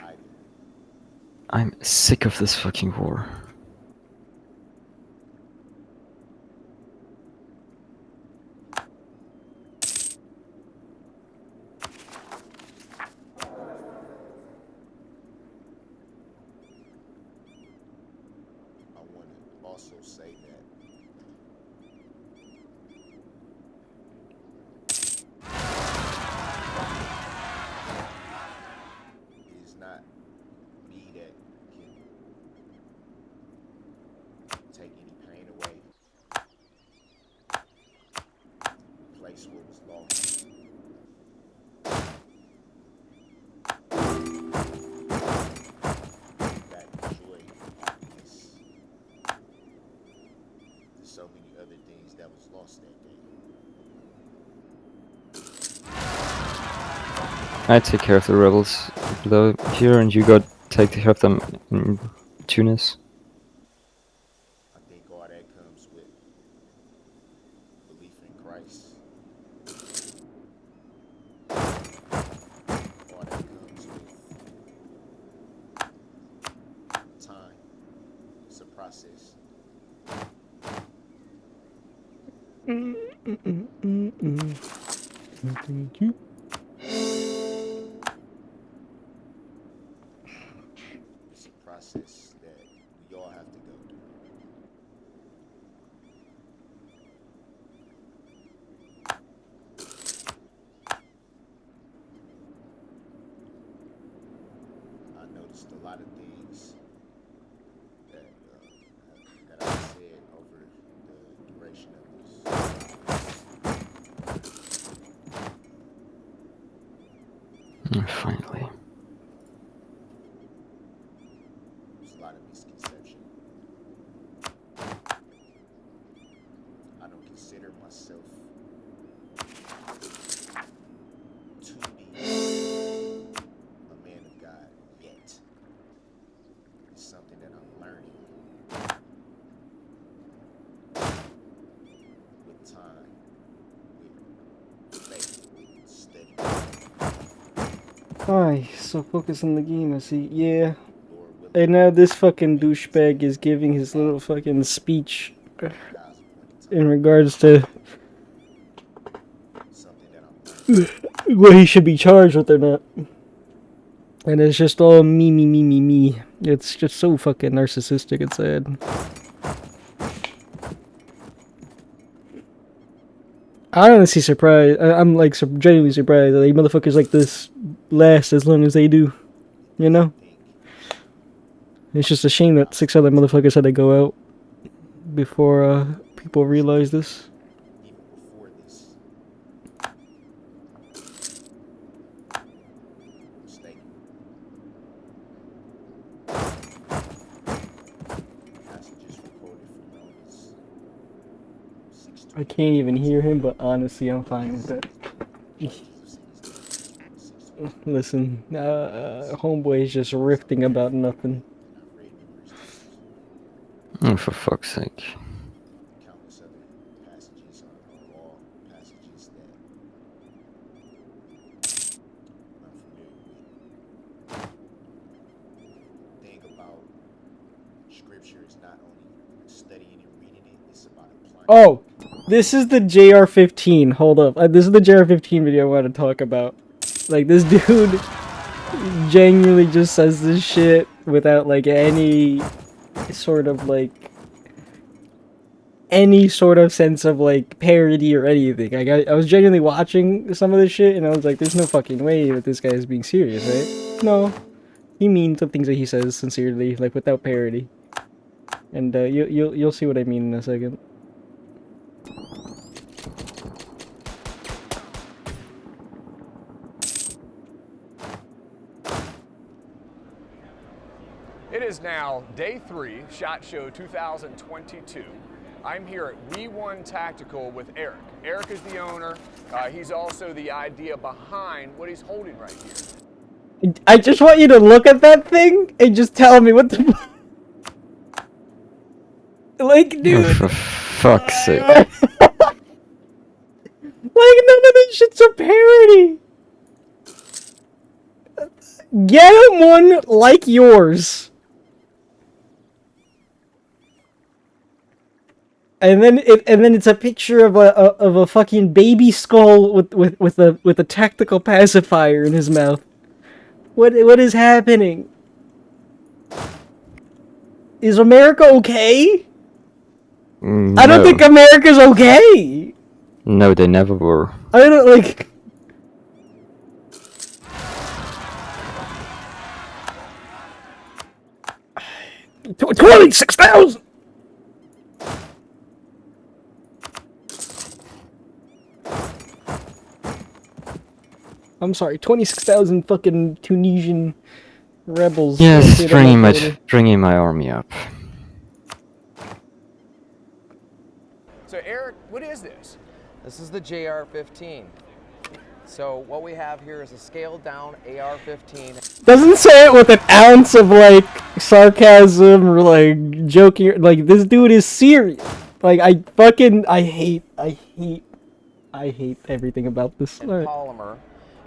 either. I'm sick of this fucking war. I want to also say that it is not me that can take any pain away, replace what was lost. Back joy, happiness, to so many other things that was lost that day. I take care of the rebels though here, and you go take care of them in Tunis. I think all that comes with belief in Christ. All that comes with time. It's a process. Thank you. It's a process that we all have to go through. I noticed a lot of things that that I said over the duration of this. Finally. There's a lot of misconception. I don't consider myself to be a man of God yet. It's something that I'm learning with time, with faith, with study. Aye, so focus on the game, I see. Yeah. Lord willing, And now this fucking douchebag is giving his little fucking speech God's appointed in time. regards to Something that I'm learning. what he should be charged with or not. And it's just all me, me, me, me, me. It's just so fucking narcissistic and sad. I'm honestly surprised. I'm like genuinely surprised that motherfuckers like this last as long as they do. You know? It's just a shame that 6 other motherfuckers had to go out before people realize this. Even before this, mistaken. Passages recorded from Romans 6:20. I can't even hear him, but honestly, I'm fine with that. Listen, homeboy is just riffing about nothing. Oh, for fuck's sake. Countless other passages are all passages that I'm familiar with. The thing about scripture is not only studying and reading it, it's about applying. Oh, this is the JR15. Hold up. This is the JR15 video I want to talk about. Like, this dude genuinely just says this shit without, like, any sort of, like, any sort of sense of, like, parody or anything. Like, I was genuinely watching some of this shit, and I was like, there's no fucking way that this guy is being serious, right? No. He means the things that he says sincerely, like, without parody. And, you'll see what I mean in a second. It is now day 3, SHOT Show 2022. I'm here at We1 Tactical with Eric. Eric is the owner. He's also the idea behind what he's holding right here. I just want you to look at that thing and just tell me what the like, dude. For fuck's sake. Like, none of this shit's a parody. Get him one like yours. And then it's a picture of a fucking baby skull with a tactical pacifier in his mouth. What is happening? Is America okay? I don't think America's okay. No, they never were. I don't like. 26,000. I'm sorry, 26,000 fucking Tunisian rebels. Yes, bringing my army up. So Eric, what is this? This is the JR-15. So what we have here is a scaled down AR-15. Doesn't say it with an ounce of like sarcasm or like joking. Like, this dude is serious. Like, I hate everything about this. And polymer.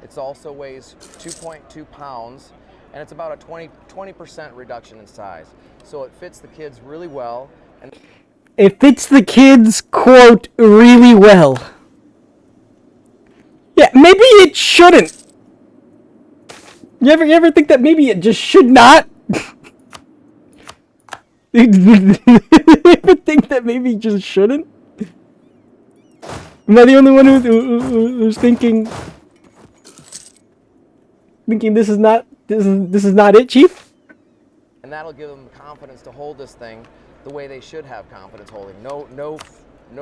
It also weighs 2.2 pounds, and it's about a 20% reduction in size. So it fits the kids really well. And it fits the kids, quote, really well. Yeah, maybe it shouldn't. You ever think that maybe it just should not? You ever think that maybe it just shouldn't? Am I the only one who's thinking this is not it, Chief? And that'll give them confidence to hold this thing the way they should have confidence holding. No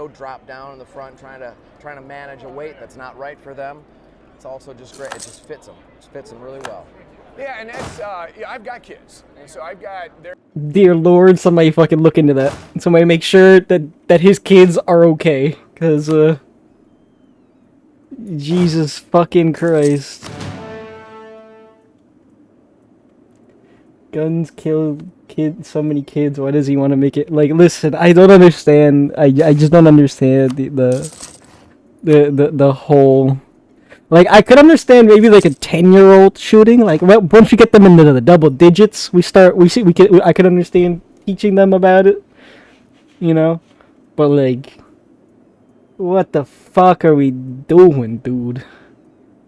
drop down in the front, trying to manage a weight that's not right for them. It's also just great. It just fits them. It fits them really well. Yeah, and that's yeah, I've got kids, and so I've got their. Dear Lord, somebody fucking look into that. Somebody make sure that his kids are okay, cause Jesus fucking Christ. Guns kill kids, so many kids. Why does he want to make it? Like, listen, I don't understand. I just don't understand the whole. Like, I could understand maybe like a 10-year-old shooting. Like, once we get them into the double digits, I could understand teaching them about it. You know, but like, what the fuck are we doing, dude?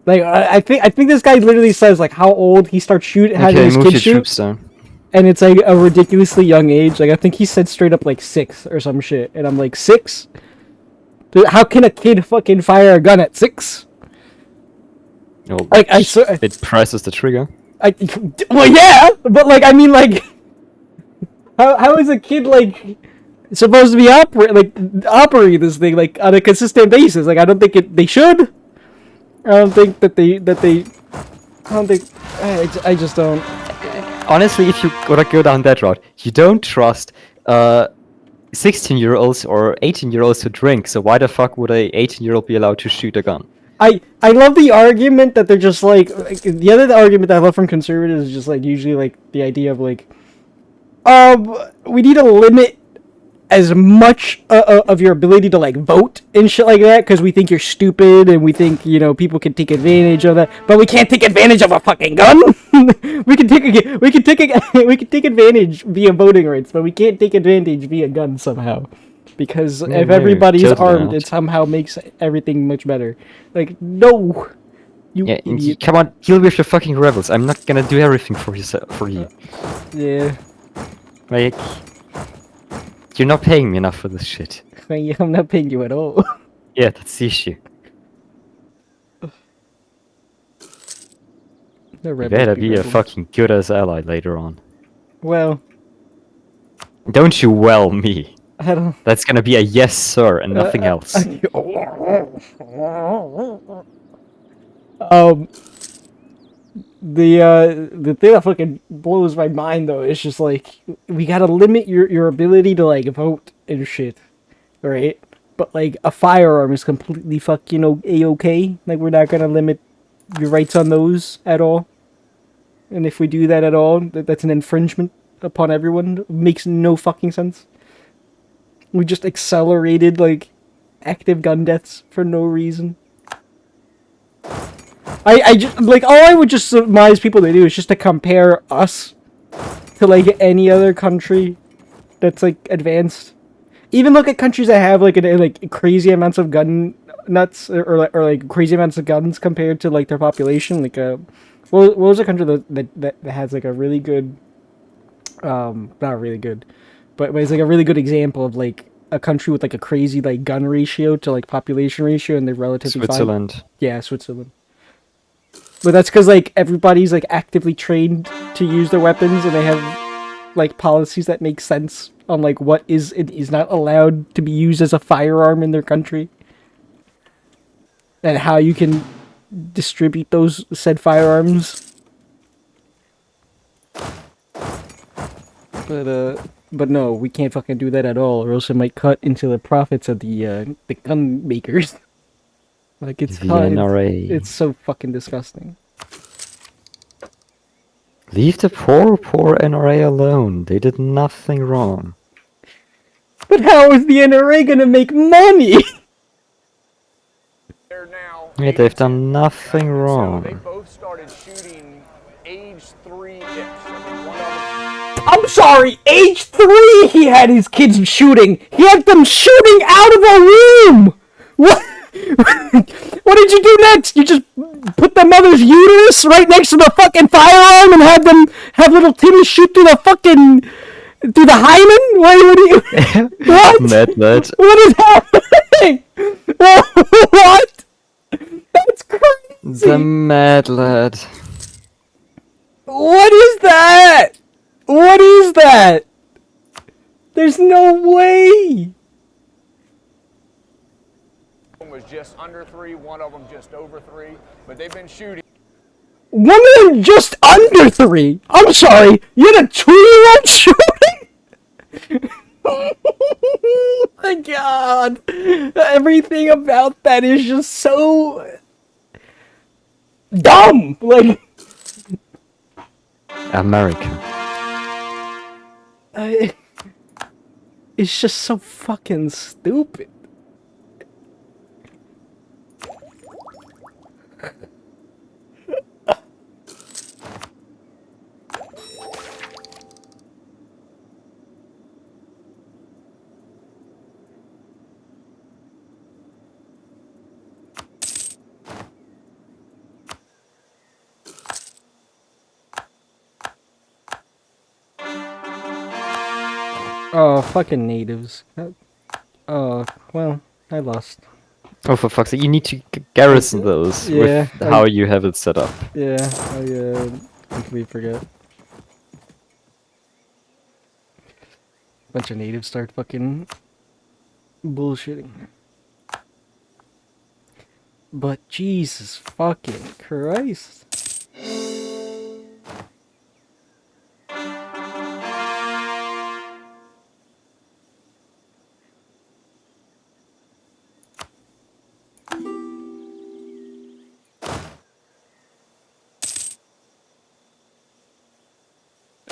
Like, I think this guy literally says like how old he starts having his kids shoot, and it's like a ridiculously young age. Like, I think he said straight up like 6 or some shit, and I'm like, 6? Dude, how can a kid fucking fire a gun at 6? Well, like, it presses the trigger. Well, yeah, but like, I mean, like, how is a kid like supposed to be operating this thing like on a consistent basis? Like, I don't think they should. I don't think that they. I don't think. I just don't. Honestly, if you gotta go down that route, you don't trust 16-year-olds or 18-year-olds to drink. So why the fuck would a 18-year-old be allowed to shoot a gun? I love the argument that they're just like the other argument that I love from conservatives is just like usually like the idea of like, we need to limit as much of your ability to like vote and shit like that because we think you're stupid and we think, you know, people can take advantage of that, but we can't take advantage of a fucking gun. we can take advantage via voting rights, but we can't take advantage via guns somehow. Because if everybody's armed, it somehow makes everything much better. Like, no, you idiot. Come on, deal with your fucking rebels. I'm not gonna do everything for you. Yeah. Like, you're not paying me enough for this shit. I'm not paying you at all. Yeah, that's the issue. You better be a fucking good-ass ally later on. Well. Don't you me. I don't... That's gonna be a yes, sir, and nothing else. The thing that fucking blows my mind though is just like we gotta limit your ability to like vote and shit, right? But like a firearm is completely fucking a-okay. Like we're not gonna limit your rights on those at all. And if we do that at all, that's an infringement upon everyone. It makes no fucking sense. We just accelerated like active gun deaths for no reason. I just like all I would just advise people to do is just to compare us to like any other country that's like advanced. Even look at countries that have like crazy amounts of gun nuts or like crazy amounts of guns compared to like their population. Like what was a country that has like a really good not really good, but it's like a really good example of like a country with like a crazy like gun ratio to like population ratio and they're relatively fine. Switzerland. Yeah, Switzerland. But that's because like everybody's like actively trained to use their weapons, and they have like policies that make sense on like what is not allowed to be used as a firearm in their country, and how you can distribute those said firearms. But no, we can't fucking do that at all, or else it might cut into the profits of the gun makers. Like it's The NRA. it's so fucking disgusting. Leave the poor NRA alone. They did nothing wrong. But how is the NRA gonna make money? They're now Yeah, they've done nothing So they wrong. both started shooting age 3-ish. I mean, one of them I'm sorry, age 3 he had his kids shooting. He had them shooting out of a room. What? What did you do next? You just put the mother's uterus right next to the fucking firearm and have little Timmy shoot through the hymen? What do you? What? Mad. What is happening? What? That's crazy. The mad lad. What is that? What is that? There's no way. was just under 3, one of them just over 3, but they've been shooting. One of them just under 3. I'm sorry. You had a 2-year-old shooting? Oh my god. Everything about that is just so dumb. Like American. It's just so fucking stupid. Oh, fucking natives. Oh, well, I lost. Oh, for fuck's sake, you need to garrison those Yeah, with how you have it set up. Yeah, I completely forget. Bunch of natives start fucking bullshitting. But Jesus fucking Christ.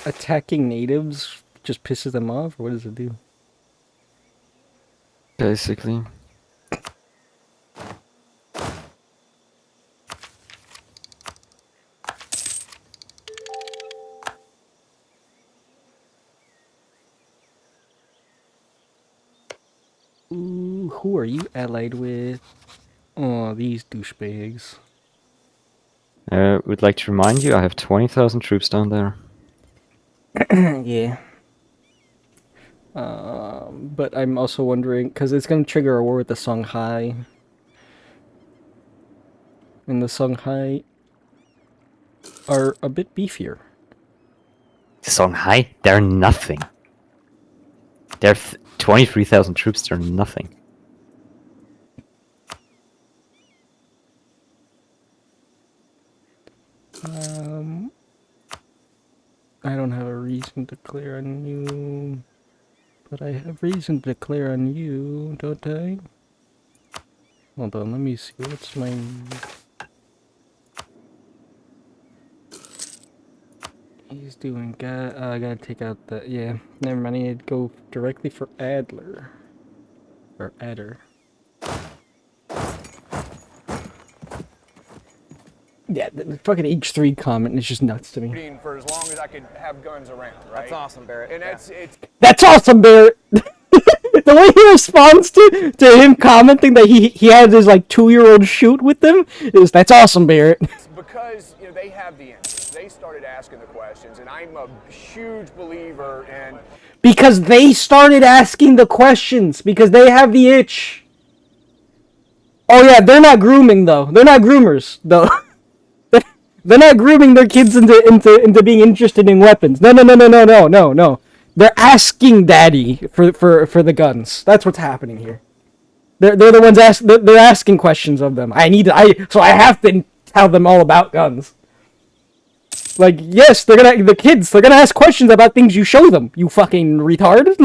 Attacking natives just pisses them off, or what does it do? Basically. Ooh, who are you allied with? Oh, these douchebags. Would like to remind you, I have 20,000 troops down there. Yeah. But I'm also wondering, because it's going to trigger a war with the Songhai. And the Songhai are a bit beefier. Songhai? They're nothing. They're 23,000 troops, they're nothing. I don't have a reason to clear on you, but I have reason to clear on you, don't I? Hold on, let me see. What's my... He's doing... I gotta take out the... Yeah, never mind. I need to go directly for Adler. Or Adder. Yeah, the fucking H3 comment is just nuts to me. For as long as I could have guns around, right? That's awesome, Barrett. And Yeah. That's awesome, Barrett! The way he responds to him commenting that he had his like 2-year-old shoot with them is that's awesome, Barrett. because they have the answers. They started asking the questions, and I'm a huge believer in. Because they started asking the questions because they have the itch. Oh yeah, they're not grooming though. They're not groomers though. They're not grooming their kids into being interested in weapons. No. They're asking daddy for the guns. That's what's happening here. They're the ones they're asking questions of them. So I have to tell them all about guns. Like, yes, they're gonna ask questions about things you show them. You fucking retard.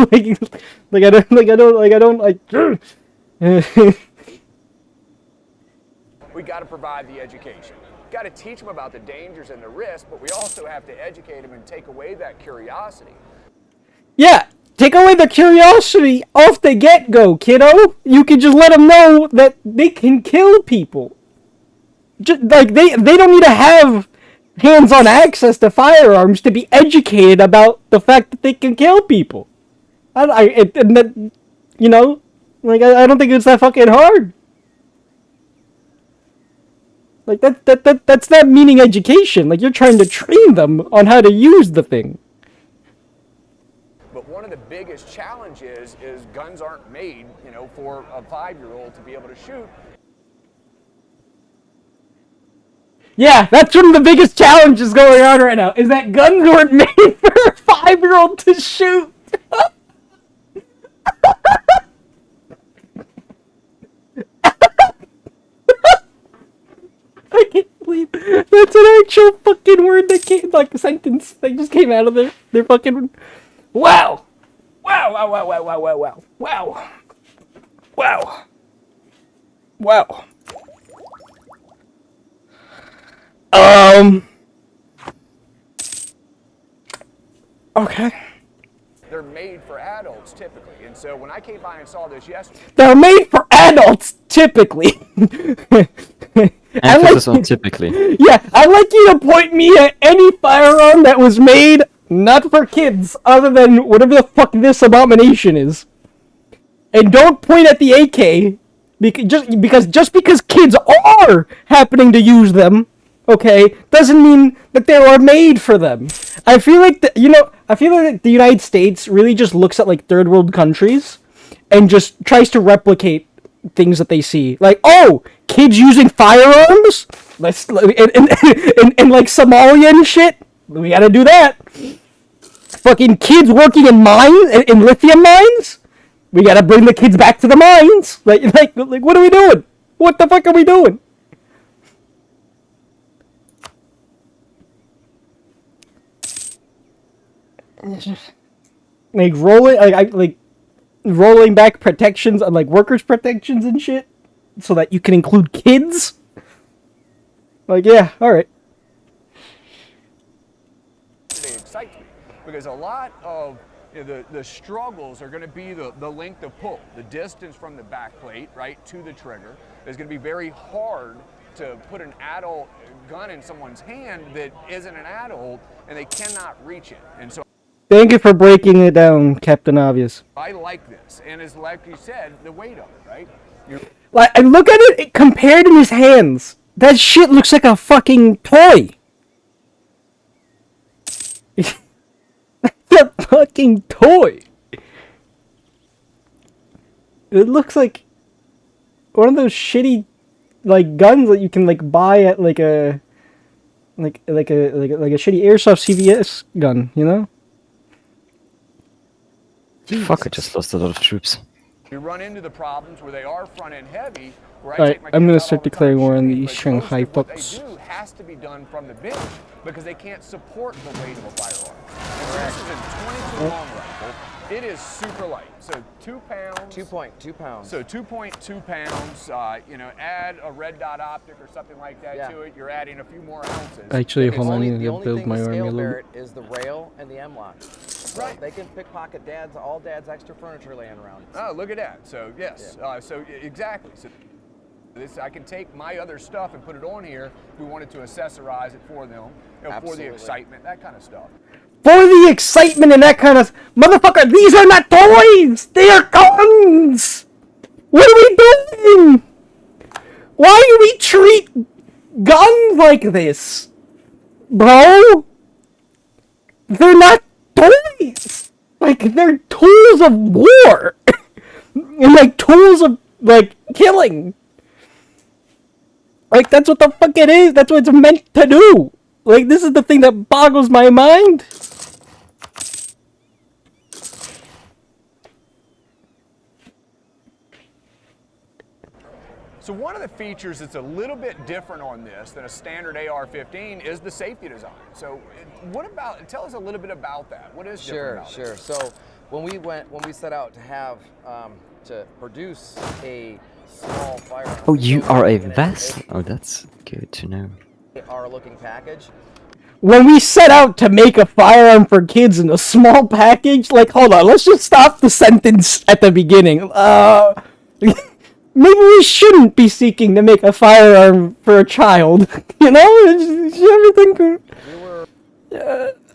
We got to provide the education. Got to teach them about the dangers and the risks, but we also have to educate them and take away that curiosity. Yeah, take away the curiosity off the get-go, kiddo. You can just let them know that they can kill people. Just, like, they don't need to have hands-on access to firearms to be educated about the fact that they can kill people. I don't think it's that fucking hard. Like, that's not meaning education. Like, you're trying to train them on how to use the thing. But one of the biggest challenges is guns aren't made, for a 5-year-old to be able to shoot. Yeah, that's one of the biggest challenges going on right now, is that guns weren't made for a 5-year-old to shoot. I can't believe that's an actual fucking word that came, like a sentence that just came out of their fucking... Wow! Wow. Okay. They're made for adults typically, and so when I came by and saw this yesterday, They're made for adults, typically. Emphasis on typically. Yeah, I'd like you to point me at any firearm that was made not for kids, other than whatever the fuck this abomination is. And don't point at the AK, just because kids are happening to use them, okay, doesn't mean that they were made for them. I feel like the United States really just looks at like third world countries and just tries to replicate things that they see. Like, oh, kids using firearms? And like Somalia and shit? We gotta do that. Fucking kids working in lithium mines? We gotta bring the kids back to the mines. Like, what are we doing? What the fuck are we doing? Like rolling back protections on like workers' protections and shit, so that you can include kids. Like, yeah, all right. they excite me because a lot of the struggles are going to be the length of pull, the distance from the back plate, right, to the trigger. It's going to be very hard to put an adult gun in someone's hand that isn't an adult, and they cannot reach it. And so Thank you for breaking it down, Captain Obvious. I like this, and it's like you said, the weight of it, right? Like, I look at it compared in his hands. That shit looks like a fucking toy. It's a fucking toy. It looks like one of those shitty, like, guns that you can like buy at like a shitty airsoft CVS gun, you know? Fuck, I just lost a lot of troops. You run into the problems where they are front end heavy, where I Alright, take my I'm kids gonna out all start the declaring time war on shooting, these but Shanghai most of what fucks. they do has to be done from the bench because they can't support the weight of a firearm. And so this is a 22 long rifle. It is super light, so 2 pounds. 2.2 pounds. So 2.2 pounds, you know, add a red dot optic or something like that to it, you're adding a few more ounces. Actually, The hold on, I only, need the to only build thing my to army a scale little bear bit. it is the rail and the M-lock. So Right. they can pickpocket all dad's extra furniture laying around. Oh, look at that. So yes, exactly. So this, I can take my other stuff and put it on here if we wanted to accessorize it for them, you know, for Absolutely. the excitement, that kind of stuff. For the excitement and that kind of... Motherfucker, these are not toys! They are guns! What are we doing? Why do we treat guns like this? Bro? They're not toys! Like, they're tools of war! And, like, tools of, like, killing! Like, that's what the fuck it is! That's what it's meant to do! Like, this is the thing that boggles my mind! So one of the features that's a little bit different on this than a standard AR-15 is the safety design. So what about, tell us a little bit about that. What is different about it? Sure. So when we set out to have, to produce a small firearm. Oh, you are a in vessel? Oh, that's good to know. AR-looking package. When we set out to make a firearm for kids in a small package, like, hold on, let's just stop the sentence at the beginning. Maybe we shouldn't be seeking to make a firearm for a child. You know? Everything...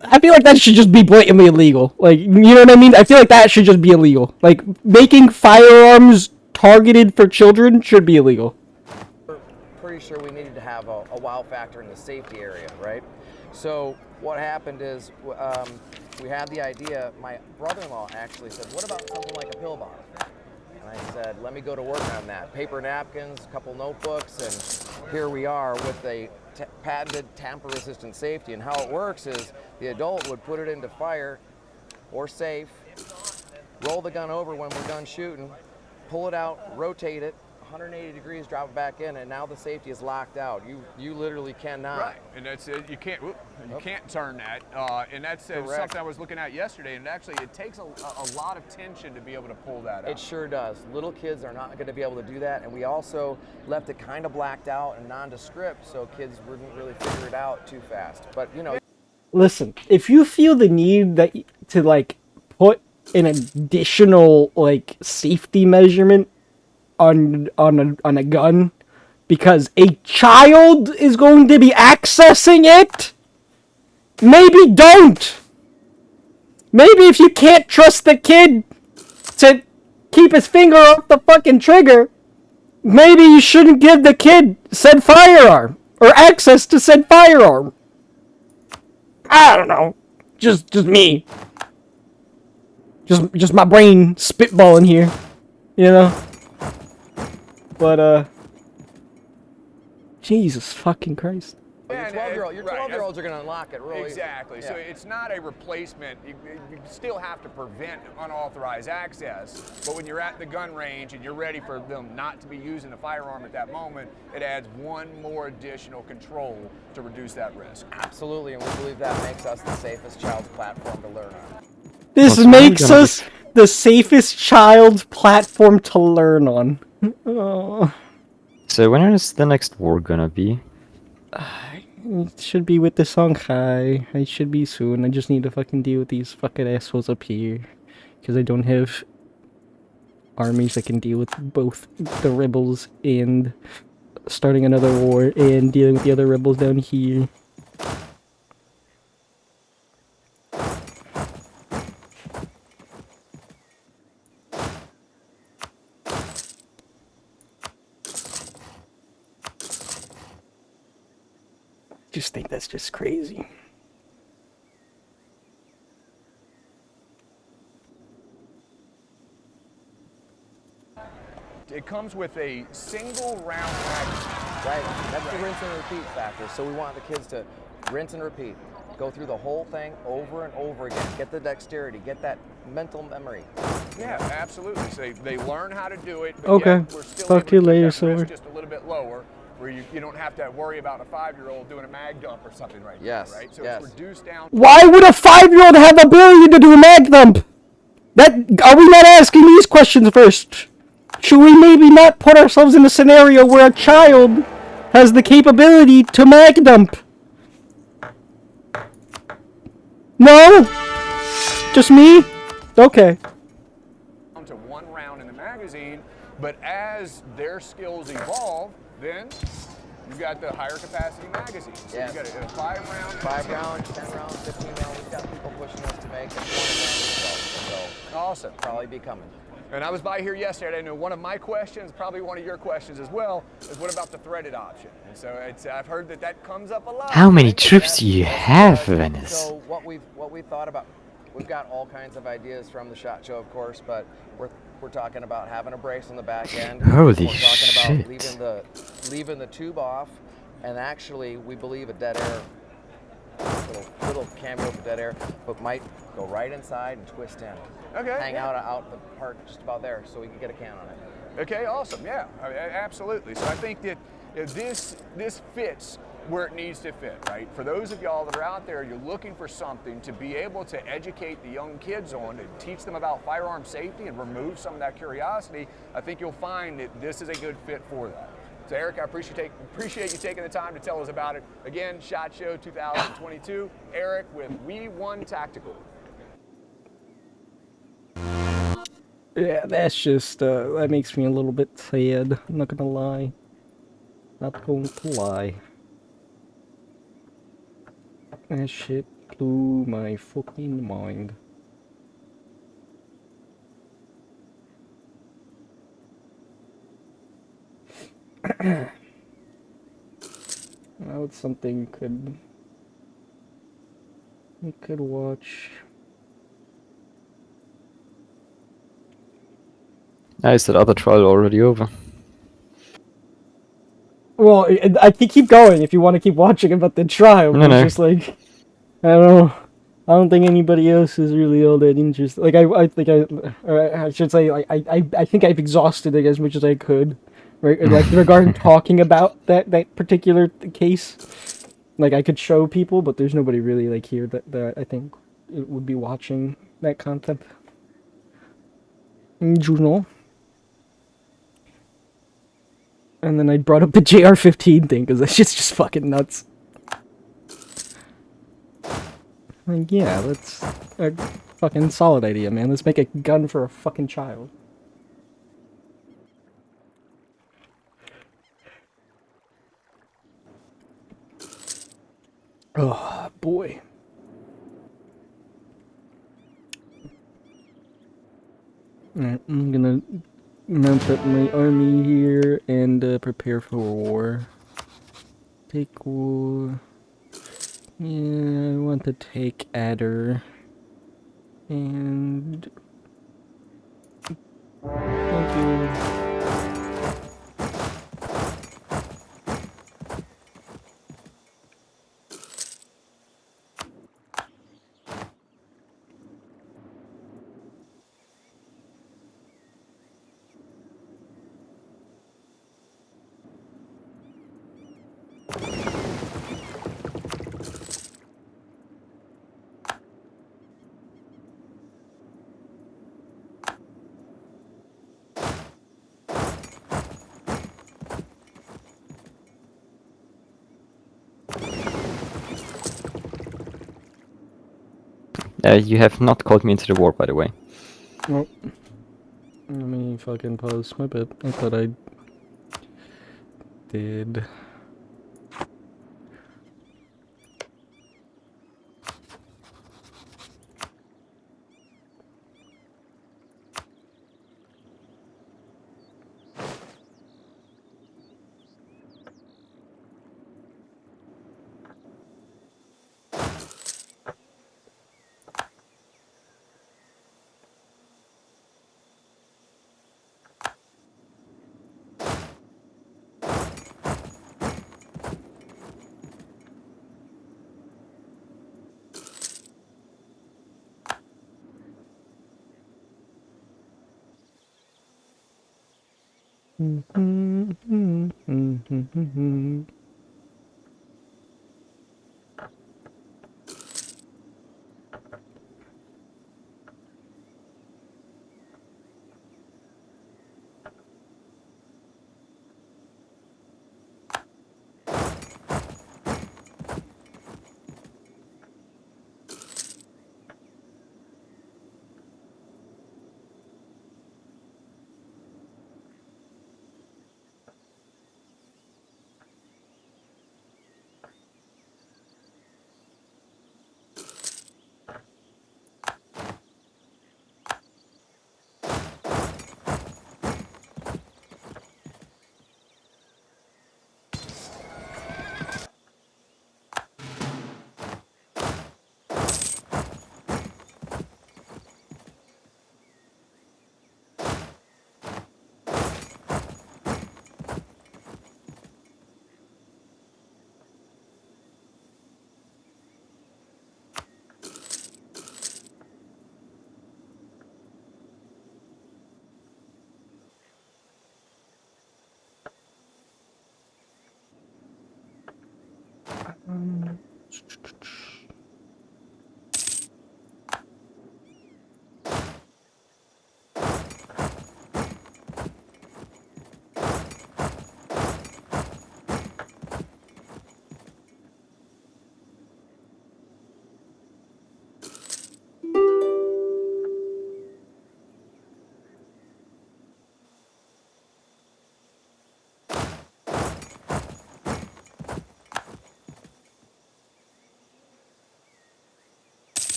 I feel like that should just be blatantly illegal. Like, you know what I mean? I feel like that should just be illegal. Like, making firearms targeted for children should be illegal. We're pretty sure we needed to have a wow factor in the safety area, right? So what happened is we had the idea. My brother-in-law actually said, what about something like a pill bottle? And I said, let me go to work on that. Paper napkins, a couple notebooks, and here we are with a patented tamper-resistant safety. And how it works is the adult would put it into fire or safe, roll the gun over when we're done shooting, pull it out, rotate it, 180 degrees, drop it back in, and now the safety is locked out. You literally cannot. Right, and that's you can't turn that, and that's something I was looking at yesterday. And actually, it takes a lot of tension to be able to pull that out. It sure does. Little kids are not going to be able to do that, and we also left it kind of blacked out and nondescript, so kids wouldn't really figure it out too fast. But you know. Listen, if you feel the need that to like put an additional like safety measurement on a gun because a child is going to be accessing it, maybe don't. Maybe if you can't trust the kid to keep his finger off the fucking trigger, maybe you shouldn't give the kid said firearm or access to said firearm. I don't know. Just me. Just my brain spitballing here. You know? But, Jesus fucking Christ. Your 12-year-olds are going to unlock it really. Exactly. So it's not a replacement. You still have to prevent unauthorized access. But when you're at the gun range and you're ready for them not to be using the firearm at that moment, it adds one more additional control to reduce that risk. Absolutely, and we believe that makes us the safest child's platform to learn on. This makes us the safest child platform to learn on. Oh. So when is the next war gonna be? It should be with the Shanghai. It should be soon. I just need to fucking deal with these fucking assholes up here. Because I don't have armies that can deal with both the rebels and starting another war and dealing with the other rebels down here. Just think that's just crazy. It comes with a single round magazine. Right, that's the rinse and repeat factor. So we want the kids to rinse and repeat. Go through the whole thing over and over again. Get the dexterity, get that mental memory. Yeah, absolutely. So they learn how to do it, but Okay. yet we're still Talk able to you keep later, that risk Silver. just a little bit lower, where you don't have to worry about a 5-year-old doing a mag dump or something right Yes, there, right? So yes. it's reduced down. Why would a 5-year-old have the ability to do a mag dump? Are we not asking these questions first? Should we maybe not put ourselves in a scenario where a child has the capability to mag dump? No? Just me? Okay. To one round in the magazine, but as their skills evolve, then you've got the higher capacity magazine. So Yes. you got a 5 round, 5 rounds, 10 rounds, 15 rounds. We've got people pushing us to make a 20 round so Awesome. probably be coming. And I was by here yesterday. I know one of my questions, probably one of your questions as well, is what about the threaded option? And so I've heard that comes up a lot. How many right? trips do you have, Venice? So what we thought about, we've got all kinds of ideas from the SHOT Show, of course, but we're talking about having a brace on the back end. Holy we're talking shit. about leaving the tube off, and actually we believe a dead air, little cameo for dead air, but might go right inside and twist in. Okay. Hang out the part just about there, so we can get a can on it. Okay, awesome. Yeah, absolutely. So I think that this fits where it needs to fit, right? For those of y'all that are out there, you're looking for something to be able to educate the young kids on, to teach them about firearm safety and remove some of that curiosity, I think you'll find that this is a good fit for that. So Eric, I appreciate you taking the time to tell us about it. Again, SHOT Show 2022, Eric with We Won Tactical. Yeah, that's just, that makes me a little bit sad. I'm not gonna lie. Not going to lie. That shit blew my fucking mind. Now it's something we could watch. Is that other trial already over? Well, I can keep going if you want to keep watching about the trial. But No. It's just like, I don't know. I don't think anybody else is really all that interested. Like I should say, like I think I've exhausted it as much as I could, right? Like regarding talking about that particular case. Like I could show people, but there's nobody really like here that I think it would be watching that content. Juno. And then I brought up the JR-15 thing because that shit's just fucking nuts. Like, yeah, that's a fucking solid idea, man. Let's make a gun for a fucking child. Oh, boy. Alright, I'm gonna mount up my army here and prepare for war. Take war. Yeah, I want to take Adder. And... Thank you. You have not called me into the war, by the way. Oh. Let me fucking pause my bit. I thought I did.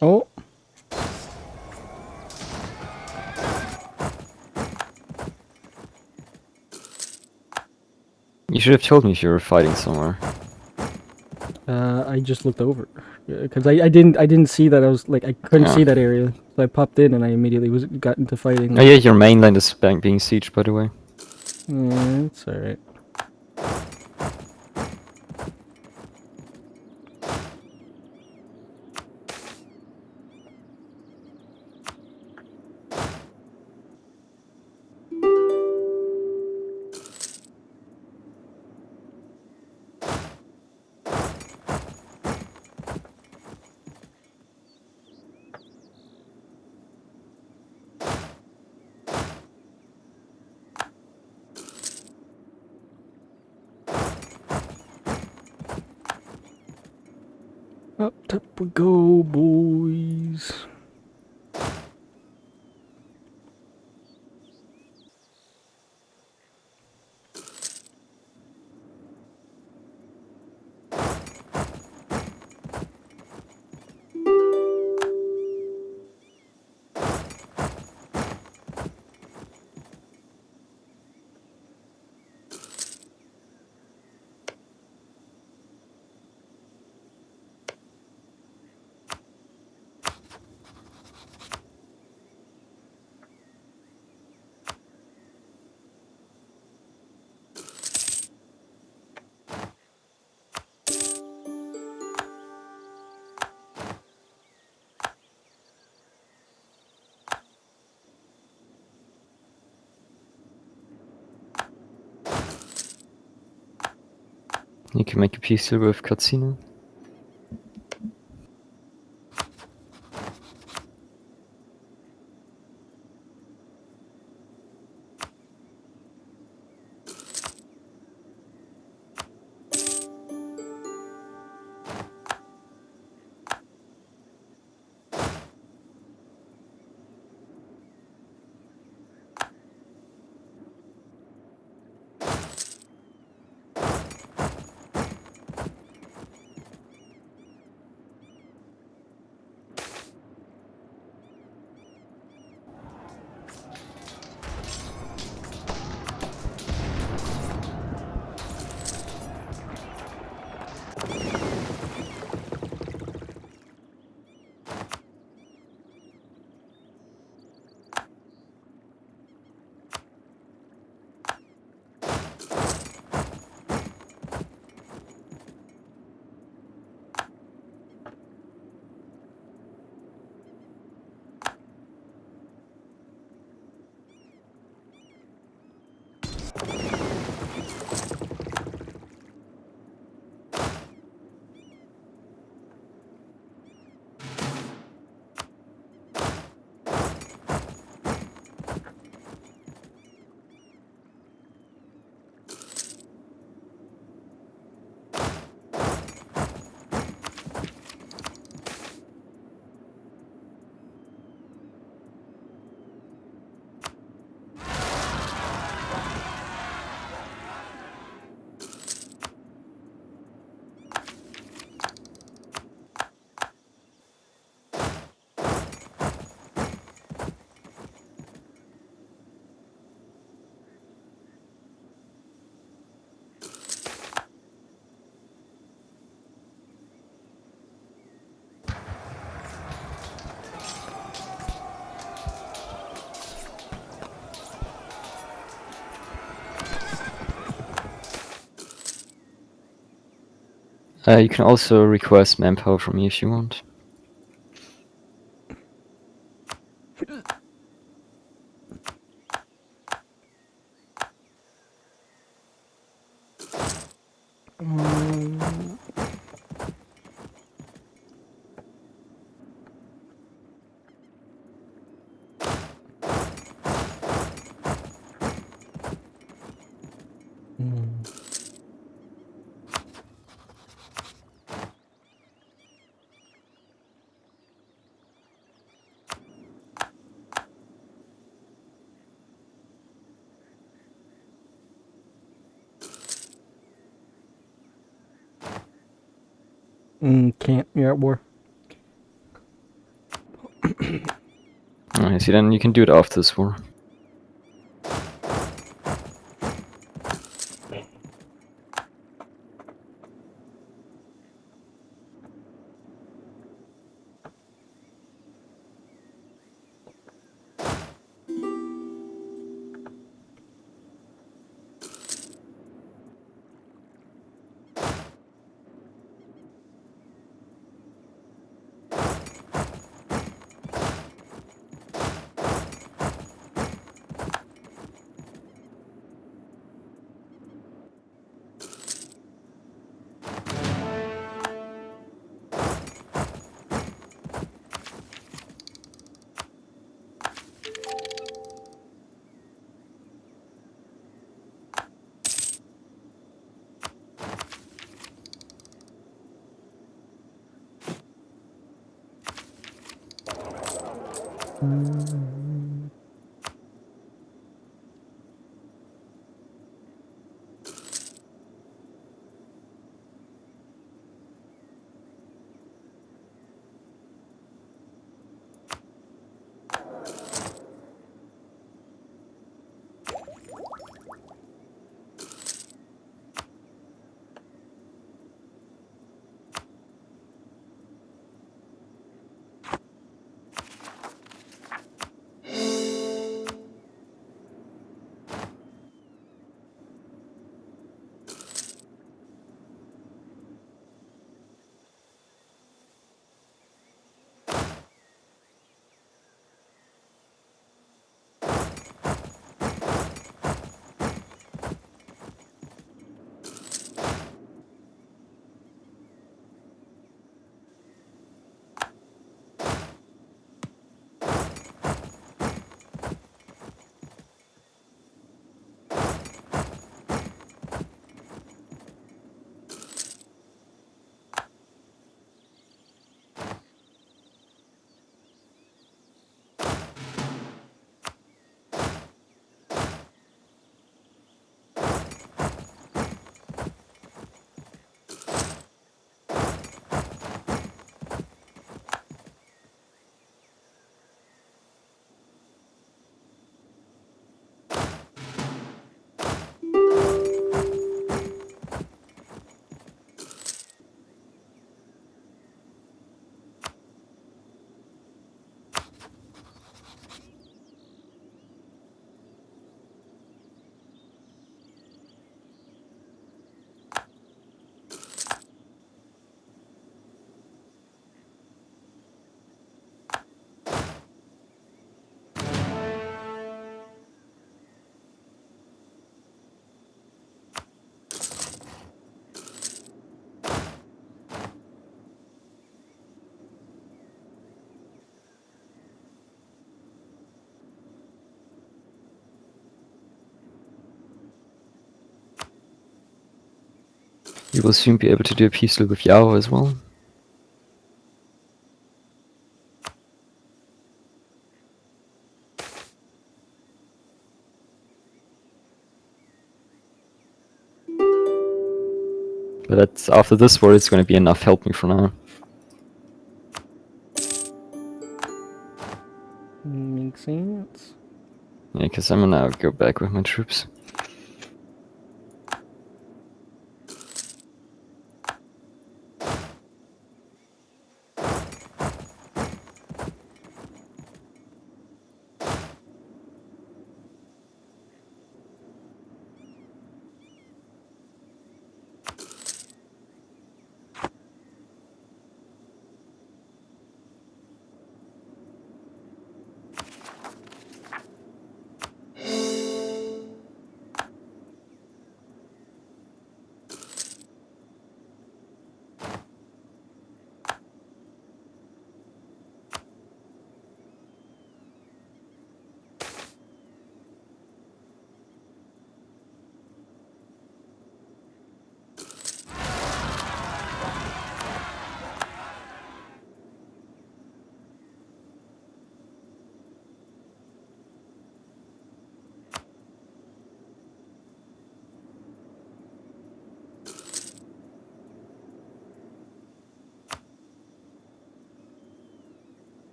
Oh. You should have told me if you were fighting somewhere. I just looked over because I didn't see that. I was like I couldn't Yeah. see that area, so I popped in and I immediately got into fighting. Oh yeah, your mainland is being sieged, by the way. Yeah, it's all right. Up top we go, boys. You can make a pistol with cutscene. You can also request manpower from me if you want. Can't. You're at war. I see, then you can do it after this war. You will soon be able to do a peace loop with Yao as well. But that's, after this war, it's going to be enough help me for now. Makes sense. Yeah, because I'm gonna now go back with my troops.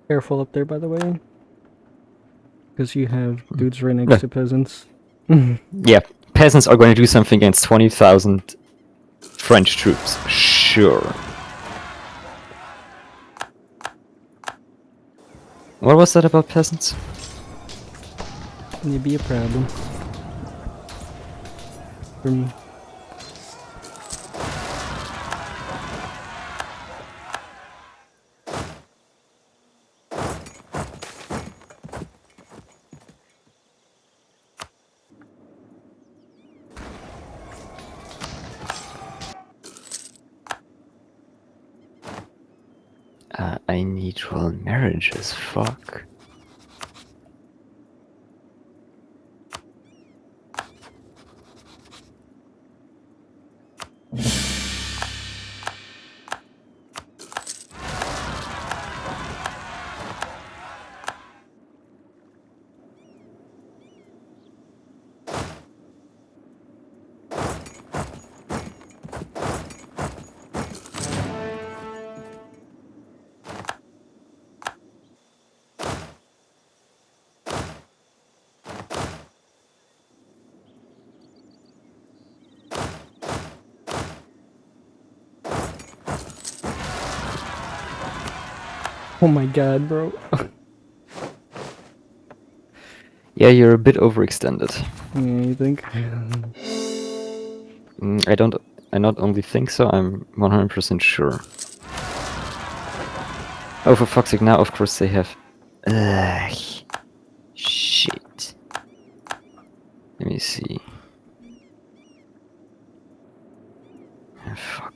Careful up there, by the way. Because you have dudes right next Yeah. to peasants. Yeah, peasants are going to do something against 20,000 French troops. Sure. What was that about peasants? It'd be a problem for me. I need real marriages, fuck. Oh my god, bro. Yeah, you're a bit overextended. Yeah, you think? I not only think so, I'm 100% sure. Oh, for fuck's sake, now of course they have... Ugh. Shit. Let me see. Ah, fuck.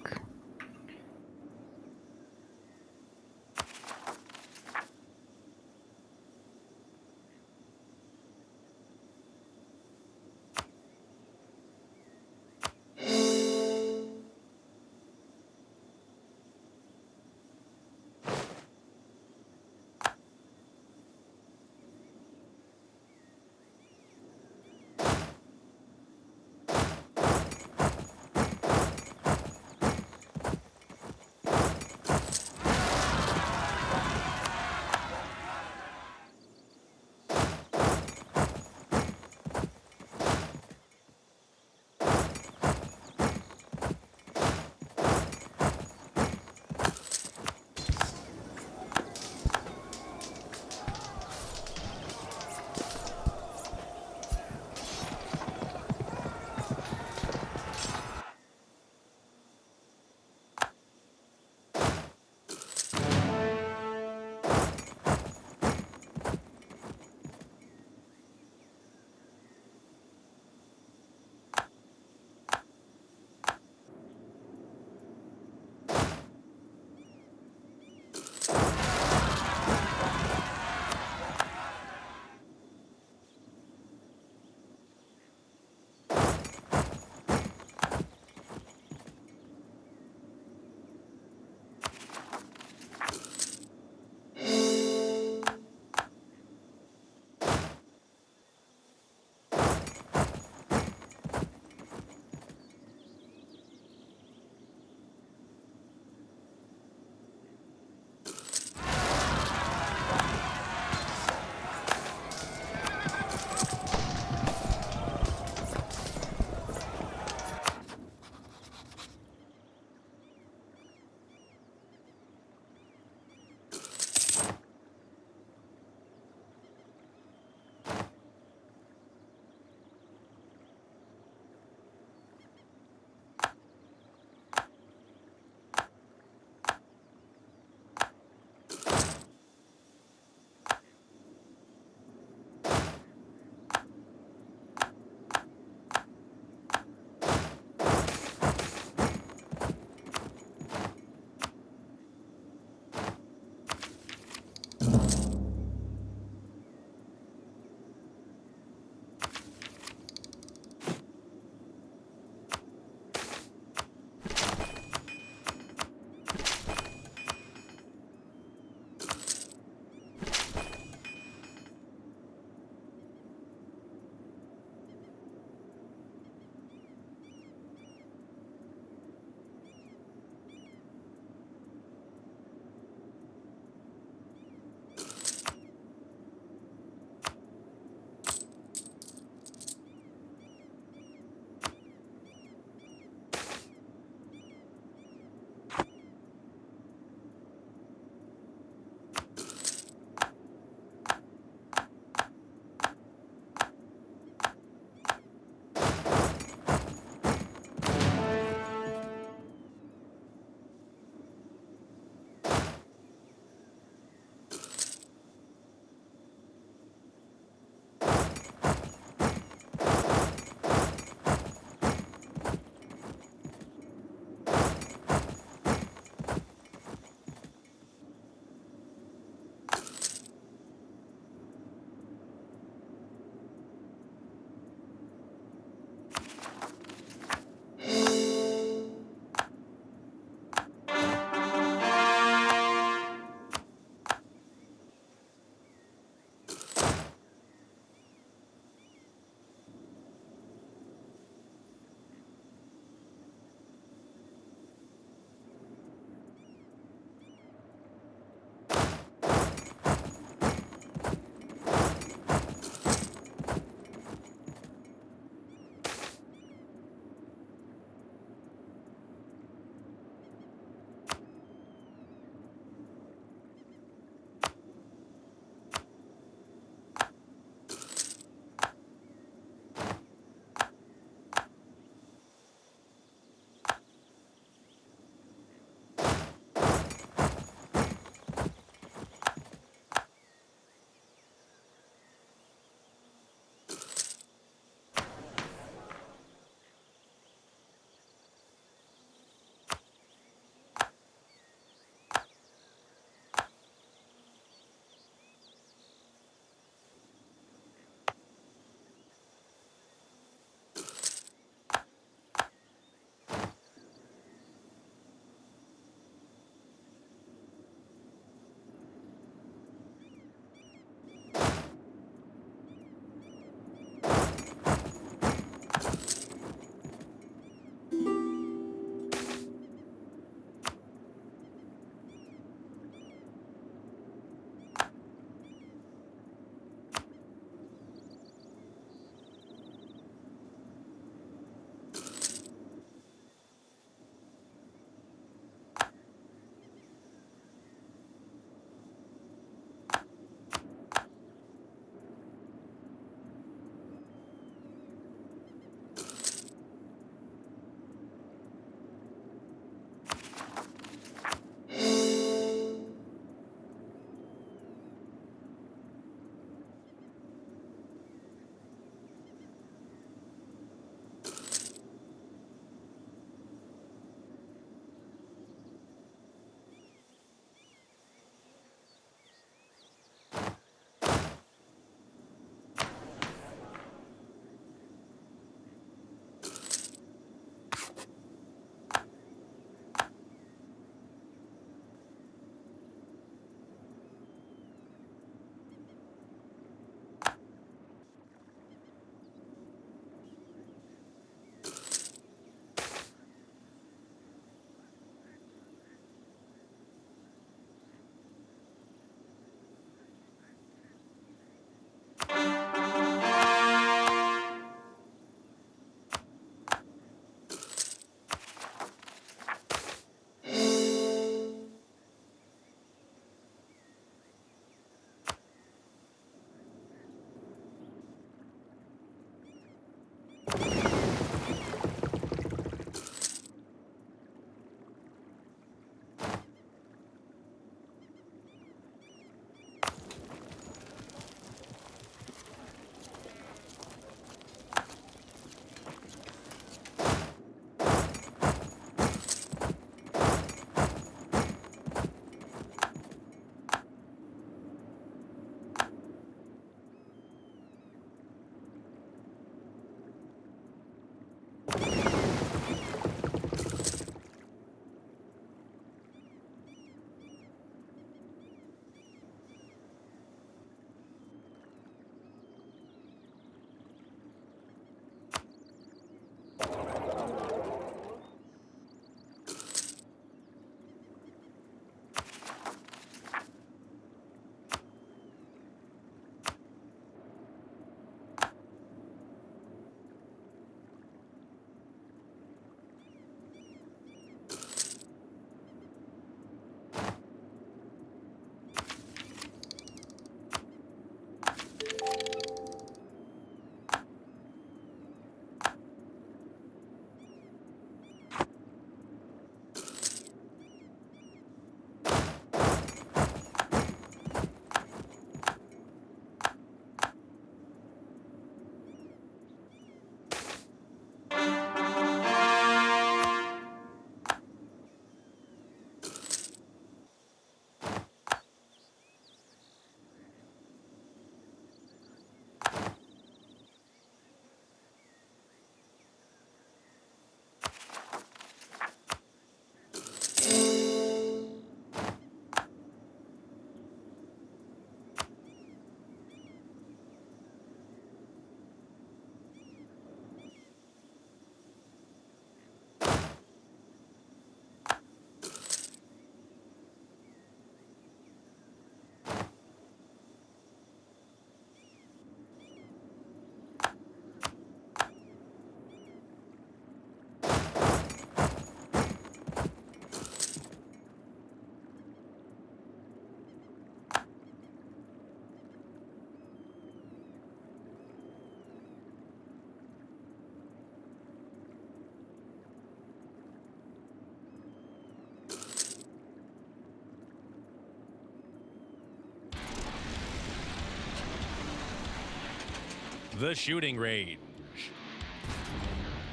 the shooting range.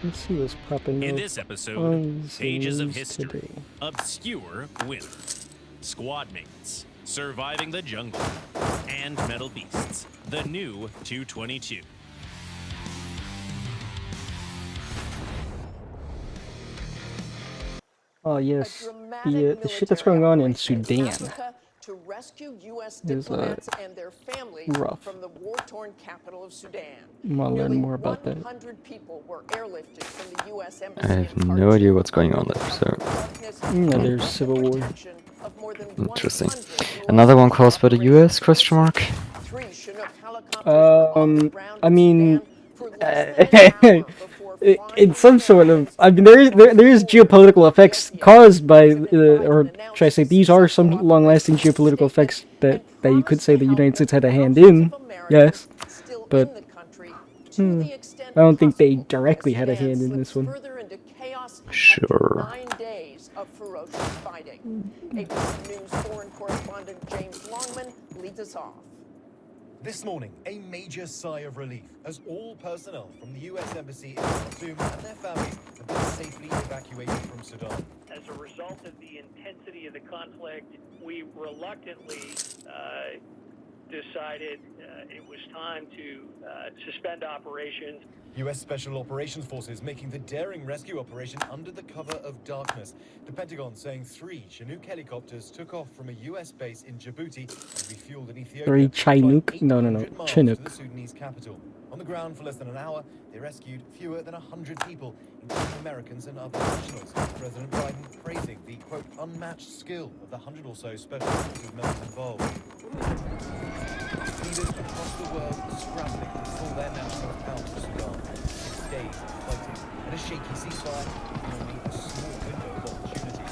Let's see what's popping In up this episode, on the Pages of news History, today. Obscure Winners, Squad Mates, Surviving the Jungle, and Metal Beasts, the new 222. Oh yes, the shit that's going on in Sudan to rescue U.S. is diplomats and their families rough. from the war-torn capital of Sudan. I'm gonna learn more about that. 100 people were airlifted from the U.S. I embassy have in no idea what's going on there, so No, there's civil war. interesting. Another one caused by the US, question mark? I mean, in some sort of, I mean, there is geopolitical effects caused by, or should I say, these are some long-lasting geopolitical effects that you could say the United States had a hand in, yes, but I don't think they directly had a hand in this one. Sure. 9 days of ferocious fighting. ABC News foreign correspondent James Longman leads us off. This morning, a major sigh of relief as all personnel from the U.S. Embassy in Khartoum and their families have been safely evacuated from Sudan. As a result of the intensity of the conflict, we reluctantly decided it was time to suspend operations. U.S. Special Operations Forces making the daring rescue operation under the cover of darkness. The Pentagon saying 3 Chinook helicopters took off from a U.S. base in Djibouti and refueled in Ethiopia. 3 Chinook? No, Chinook. The Sudanese capital. On the ground for less than an hour, they rescued fewer than 100 people, including Americans and other nationals. President Biden praising the, quote, unmatched skill of the 100 or so Special Forces members involved. Leaders across the world scrambling to pull their nationals out of Sudan. 6 days of fighting and a shaky ceasefire, only a small window of opportunity.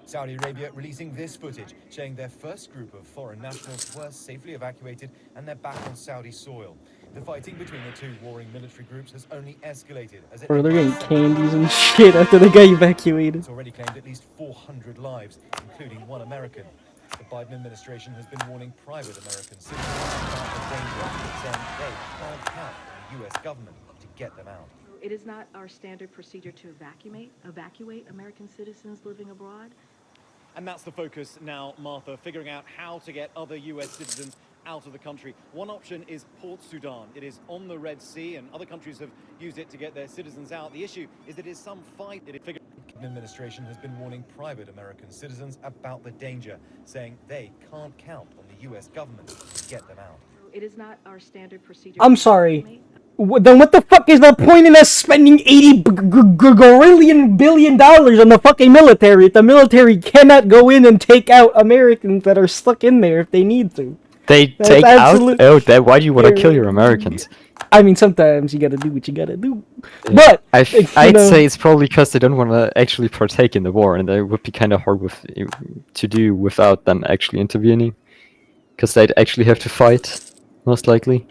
Saudi Arabia releasing this footage, showing their first group of foreign nationals were safely evacuated and they're back on Saudi soil. The fighting between the two warring military groups has only escalated as it... Or they're getting candies and shit after they got evacuated. It's already claimed at least 400 lives, including 1 American. The Biden administration has been warning private American citizens about the danger, saying they can't count on the U.S. government to get them out. It is not our standard procedure to evacuate American citizens living abroad. And that's the focus now, Martha, figuring out how to get other U.S. citizens out of the country. One option is Port Sudan. It is on the Red Sea, and other countries have used it to get their citizens out. The issue is that it's some fight. The administration has been warning private American citizens about the danger, saying they can't count on the U.S. government to get them out. It is not our standard procedure. I'm sorry. Then what the fuck is the point in us spending $80 billion on the fucking military if the military cannot go in and take out Americans that are stuck in there if they need to? They take out? Oh, why do you want to kill your Americans? I mean, sometimes you gotta do what you gotta do. Yeah. But I'd say it's probably because they don't want to actually partake in the war, and it would be kind of hard to do without them actually intervening, because they'd actually have to fight, most likely.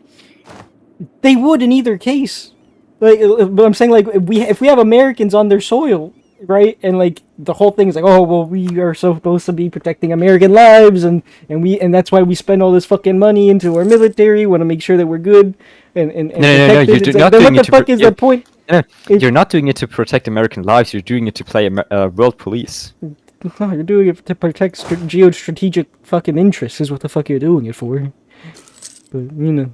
They would in either case. Like, but I'm saying, like, if we have Americans on their soil, right, and like the whole thing is like, oh well, we are supposed to be protecting American lives, and that's why we spend all this fucking money into our military. Want to make sure that we're good and no, you're not doing it to. What the fuck is the point? No, you're not doing it to protect American lives. You're doing it to play world police. No, you're doing it to protect geostrategic fucking interests. Is what the fuck you're doing it for. But you know.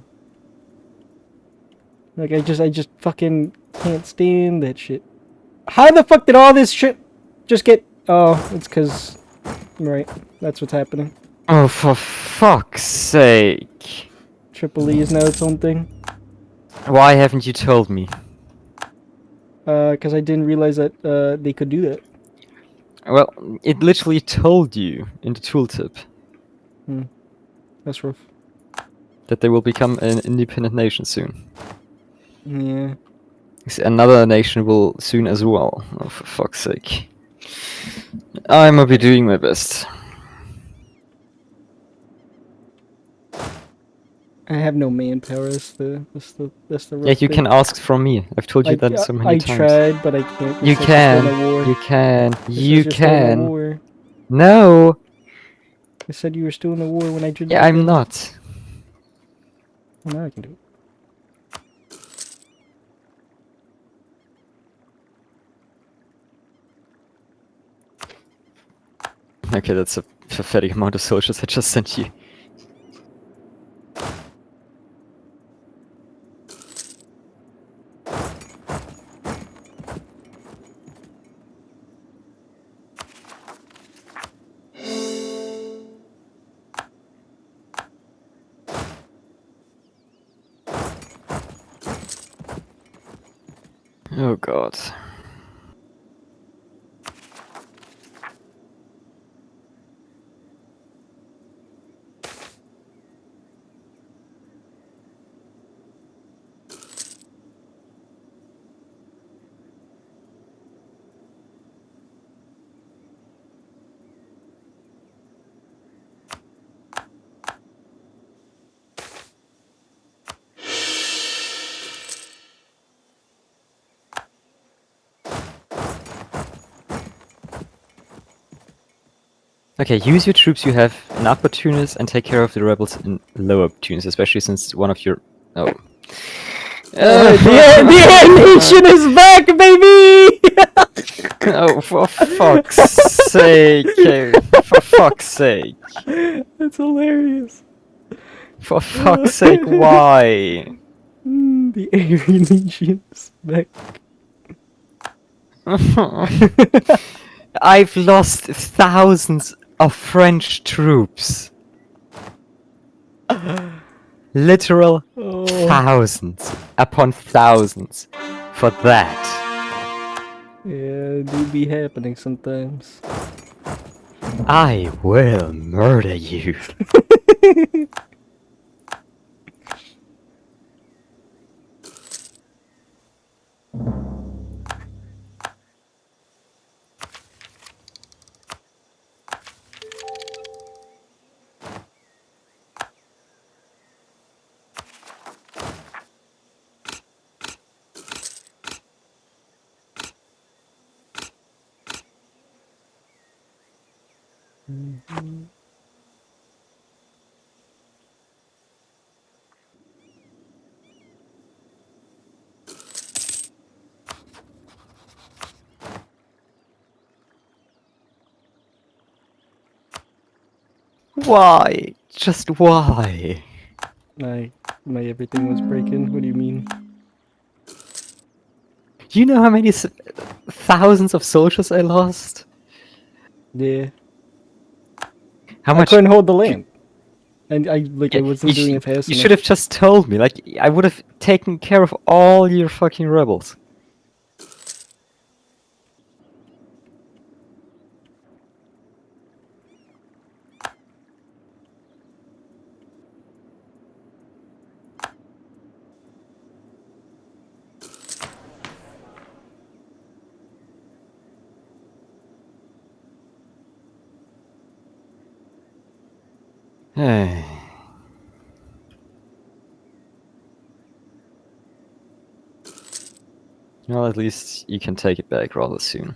Like, I just fucking can't stand that shit. How the fuck did all this shit just get... Oh, it's cause... Right, that's what's happening. Oh, for fuck's sake. Triple E is now its own thing. Why haven't you told me? Cause I didn't realize that, they could do that. Well, it literally told you in the tooltip. That's rough. That they will become an independent nation soon. Yeah. Another nation will soon as well. Oh, for fuck's sake. I might be doing my best. I have no manpower. That's the rough Yeah, you thing. can ask from me. I've told you that so many times. I tried, but I can't. You can. You can. You can. No. I said you were still in the war when I did. Yeah, I'm not. Well, now I can do it. Okay, that's a pathetic amount of soldiers I just sent you. Oh god. Okay, use your troops you have in upper Tunis and take care of the rebels in lower Tunis, especially since one of your... Oh. The Air Nation is back, baby! Oh, for fuck's sake. For fuck's sake. That's hilarious. For fuck's sake, why? The Air Nation is back. I've lost thousands of French troops. Literal thousands upon thousands for that. Yeah, it do be happening sometimes. I will murder you. Why? Just why? My everything was breaking. What do you mean? You know how many thousands of soldiers I lost? Yeah. How I much? couldn't hold the land. And I wasn't doing it fast You enough. should have just told me. Like, I would have taken care of all your fucking rebels. Hey. Well, at least you can take it back rather soon.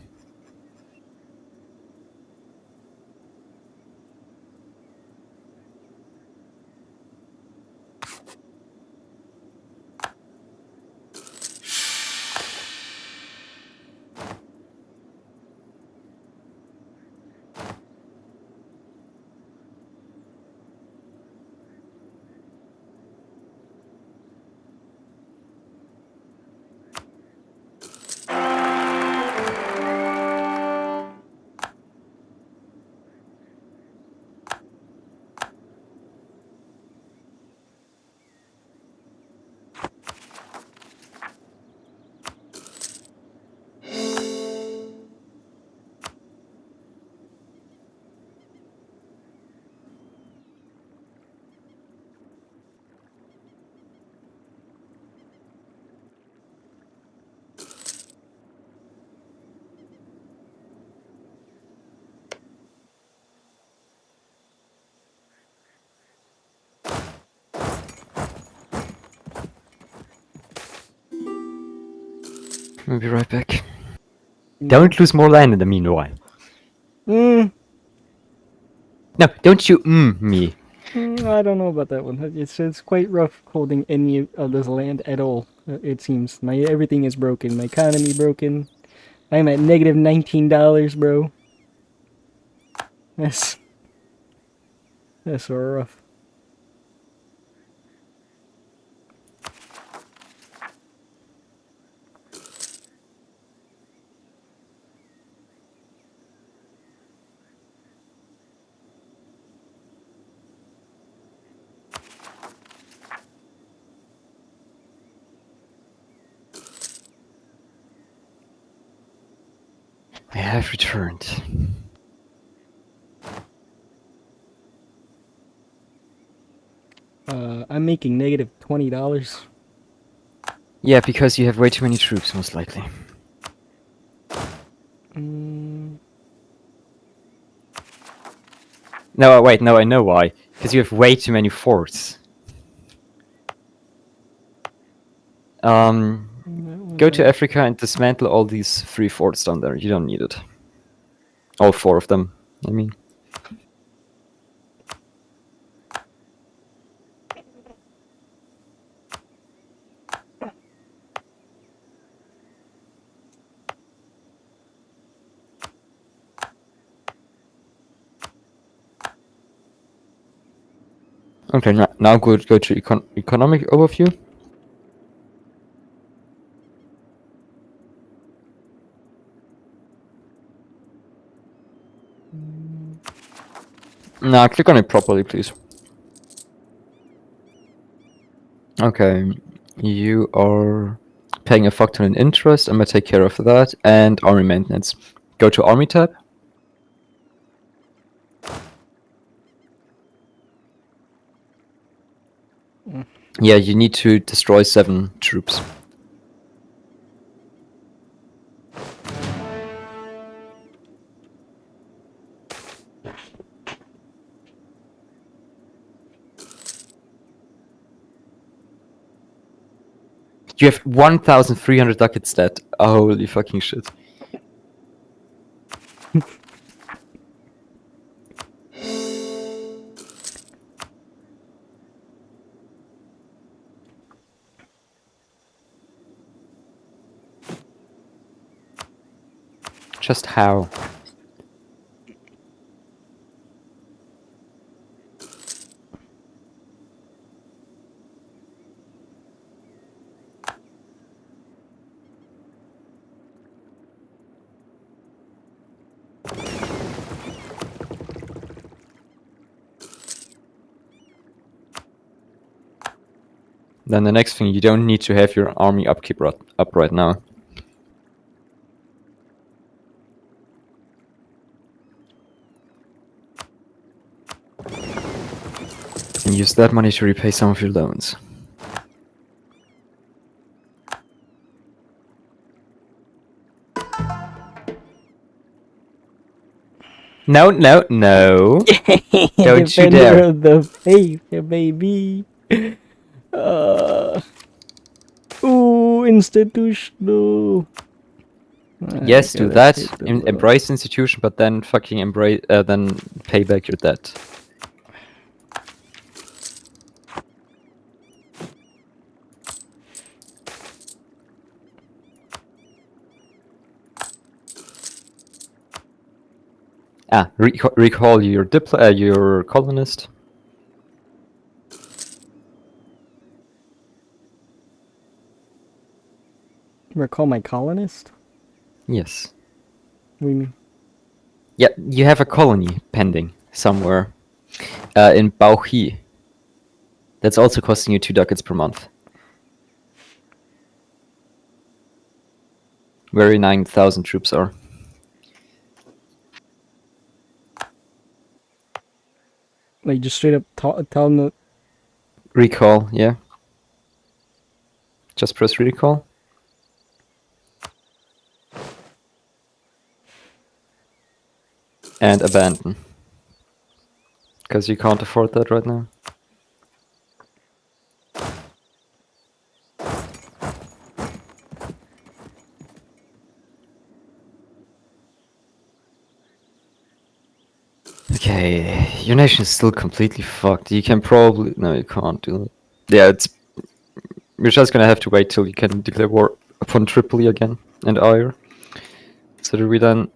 I'll be right back. Don't lose more land in the meanwhile. No, don't you me. I don't know about that one. It's quite rough holding any of this land at all. It seems my everything is broken. My economy broken. I'm at negative $19, bro. That's sort of rough. I have returned. I'm making negative $20. Yeah, because you have way too many troops, most likely. No, wait, no, I know why. Because you have way too many forts. Go to Africa and dismantle all these 3 forts down there. You don't need it. All 4 of them, I mean. Okay, now go to economic overview. Now click on it properly, please. Okay, you are paying a fuck ton in interest. I'm gonna take care of that. And army maintenance. Go to army tab. Yeah, you need to destroy 7 troops. You have 1,300 ducats dead. Holy fucking shit. Just how? Then the next thing, you don't need to have your army upkeep up right now. And use that money to repay some of your loans. No, no, no. Don't you Defender dare. of the faith, baby. Ooh, institutional. Yes, do that. Embrace institution, but then fucking embrace. Then pay back your debt. Ah, recall your your colonist. Recall my colonist? Yes. What do you mean? Yeah, you have a colony pending somewhere in Bauchi. That's also costing you 2 ducats per month. Where 9,000 troops are. Like, just straight up tell them that. Recall, yeah. Just press recall. And abandon. Because you can't afford that right now. Okay, your nation is still completely fucked. You can probably... No, you can't do it. Yeah, it's... You're just gonna have to wait till you can declare war upon Tripoli again, and Ayr. So that we then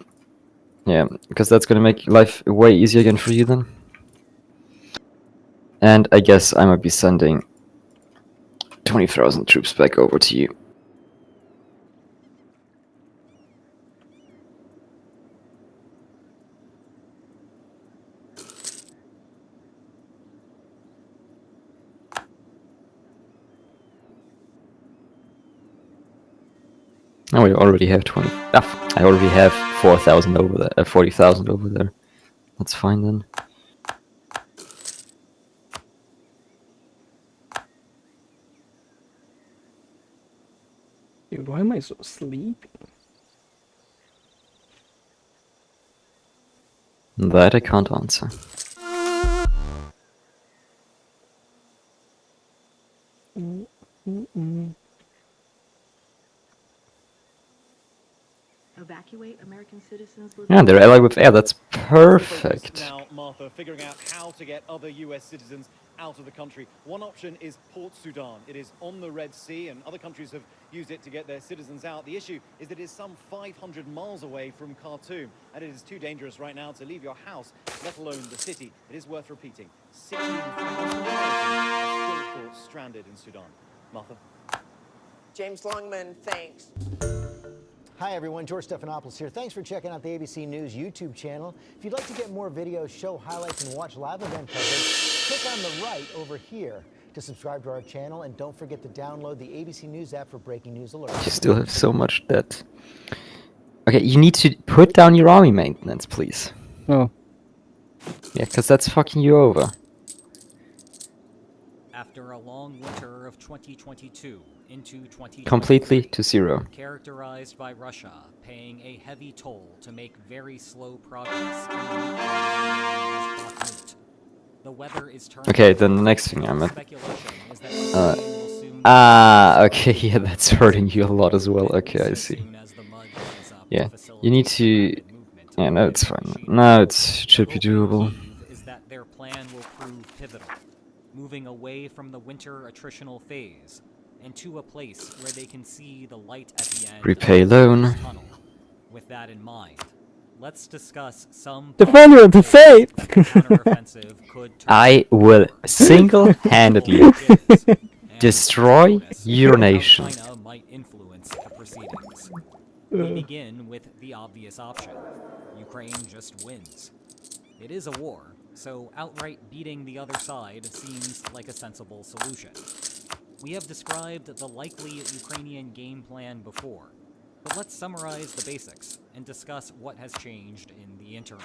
Yeah, because that's gonna make life way easier again for you then. And I guess I might be sending 20,000 troops back over to you. Oh, we already have 20. Ah, I already have 4,000 over there, 40,000 over there. That's fine then. Dude, why am I so sleepy? That I can't answer. Evacuate American citizens Yeah, they're allied with air. That's perfect. Now, Martha, figuring out how to get other US citizens out of the country. One option is Port Sudan. It is on the Red Sea, and other countries have used it to get their citizens out. The issue is that it is some 500 miles away from Khartoum, and it is too dangerous right now to leave your house, let alone the city. It is worth repeating. 16,000 Americans are still thought stranded in Sudan. Martha? James Longman, thanks. Hi everyone, George Stephanopoulos here. Thanks for checking out the ABC News YouTube channel. If you'd like to get more videos, show highlights, and watch live event coverage, click on the right over here to subscribe to our channel, and don't forget to download the ABC News app for breaking news alerts. You still have so much debt. Okay, you need to put down your army maintenance, please. Oh. Yeah, because that's fucking you over. After a long winter of 2022 into 2023, Completely to zero. characterized by Russia paying a heavy toll to make very slow progress in the nuclear Bakhmut. The weather is turning. Okay, then the next thing I'm at. Speculation is that Ukraine will soon Okay, yeah, that's hurting you a lot as well. Okay, I see. Yeah, you need to. Yeah, no, it's fine. No, it should be doable. is that their plan will prove pivotal, moving away from the winter attritional phase and to a place where they can see the light at the end Repay of the loan. tunnel. With that in mind, let's discuss some Defender of the faith. counteroffensive could turn I will single-handedly destroy your nation. China might influence the proceedings. We begin with the obvious option. Ukraine just wins. It is a war, so outright beating the other side seems like a sensible solution. We have described the likely Ukrainian game plan before, but let's summarize the basics and discuss what has changed in the interim.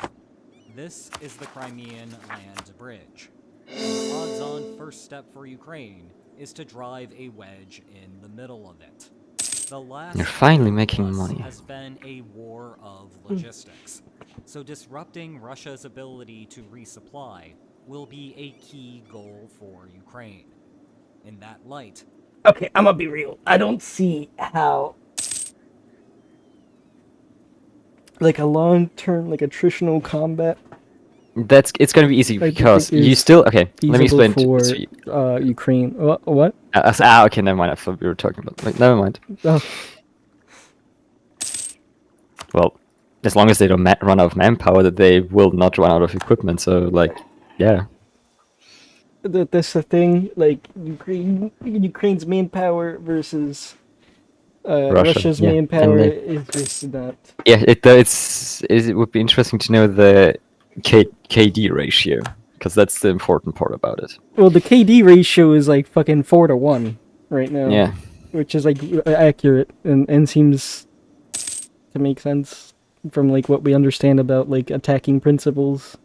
This is the Crimean land bridge. The odds-on first step for Ukraine is to drive a wedge in the middle of it. The last You're finally making money. has been a war of logistics, so disrupting Russia's ability to resupply will be a key goal for Ukraine. In that light, Okay, I'm gonna be real. I don't see how, like, a long-term, like, attritional combat. It's gonna be easy I think because it you is still. Okay, let me feasible explain. for Ukraine. What? Okay, never mind. I thought we were talking about. Like, never mind. Oh. Well, as long as they don't run out of manpower, that they will not run out of equipment. So, like, yeah. That's the thing. Like, Ukraine's manpower versus Russia's yeah. manpower And, is just not. Yeah, it would be interesting to know the KD ratio, because that's the important part about it. Well, the KD ratio is like fucking 4-1 right now. Yeah. Which is like accurate and seems to make sense from like what we understand about like attacking principles.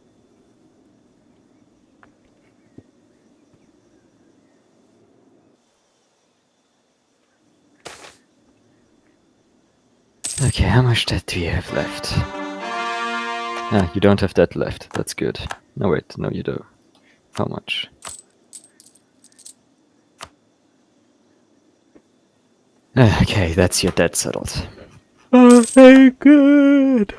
Okay, how much debt do you have left? Ah, you don't have debt left. That's good. No, wait. No, you do. How much? Okay, that's your debt settled. Okay, good.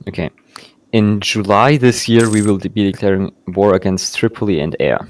Okay. In July this year, we will be declaring war against Tripoli and air.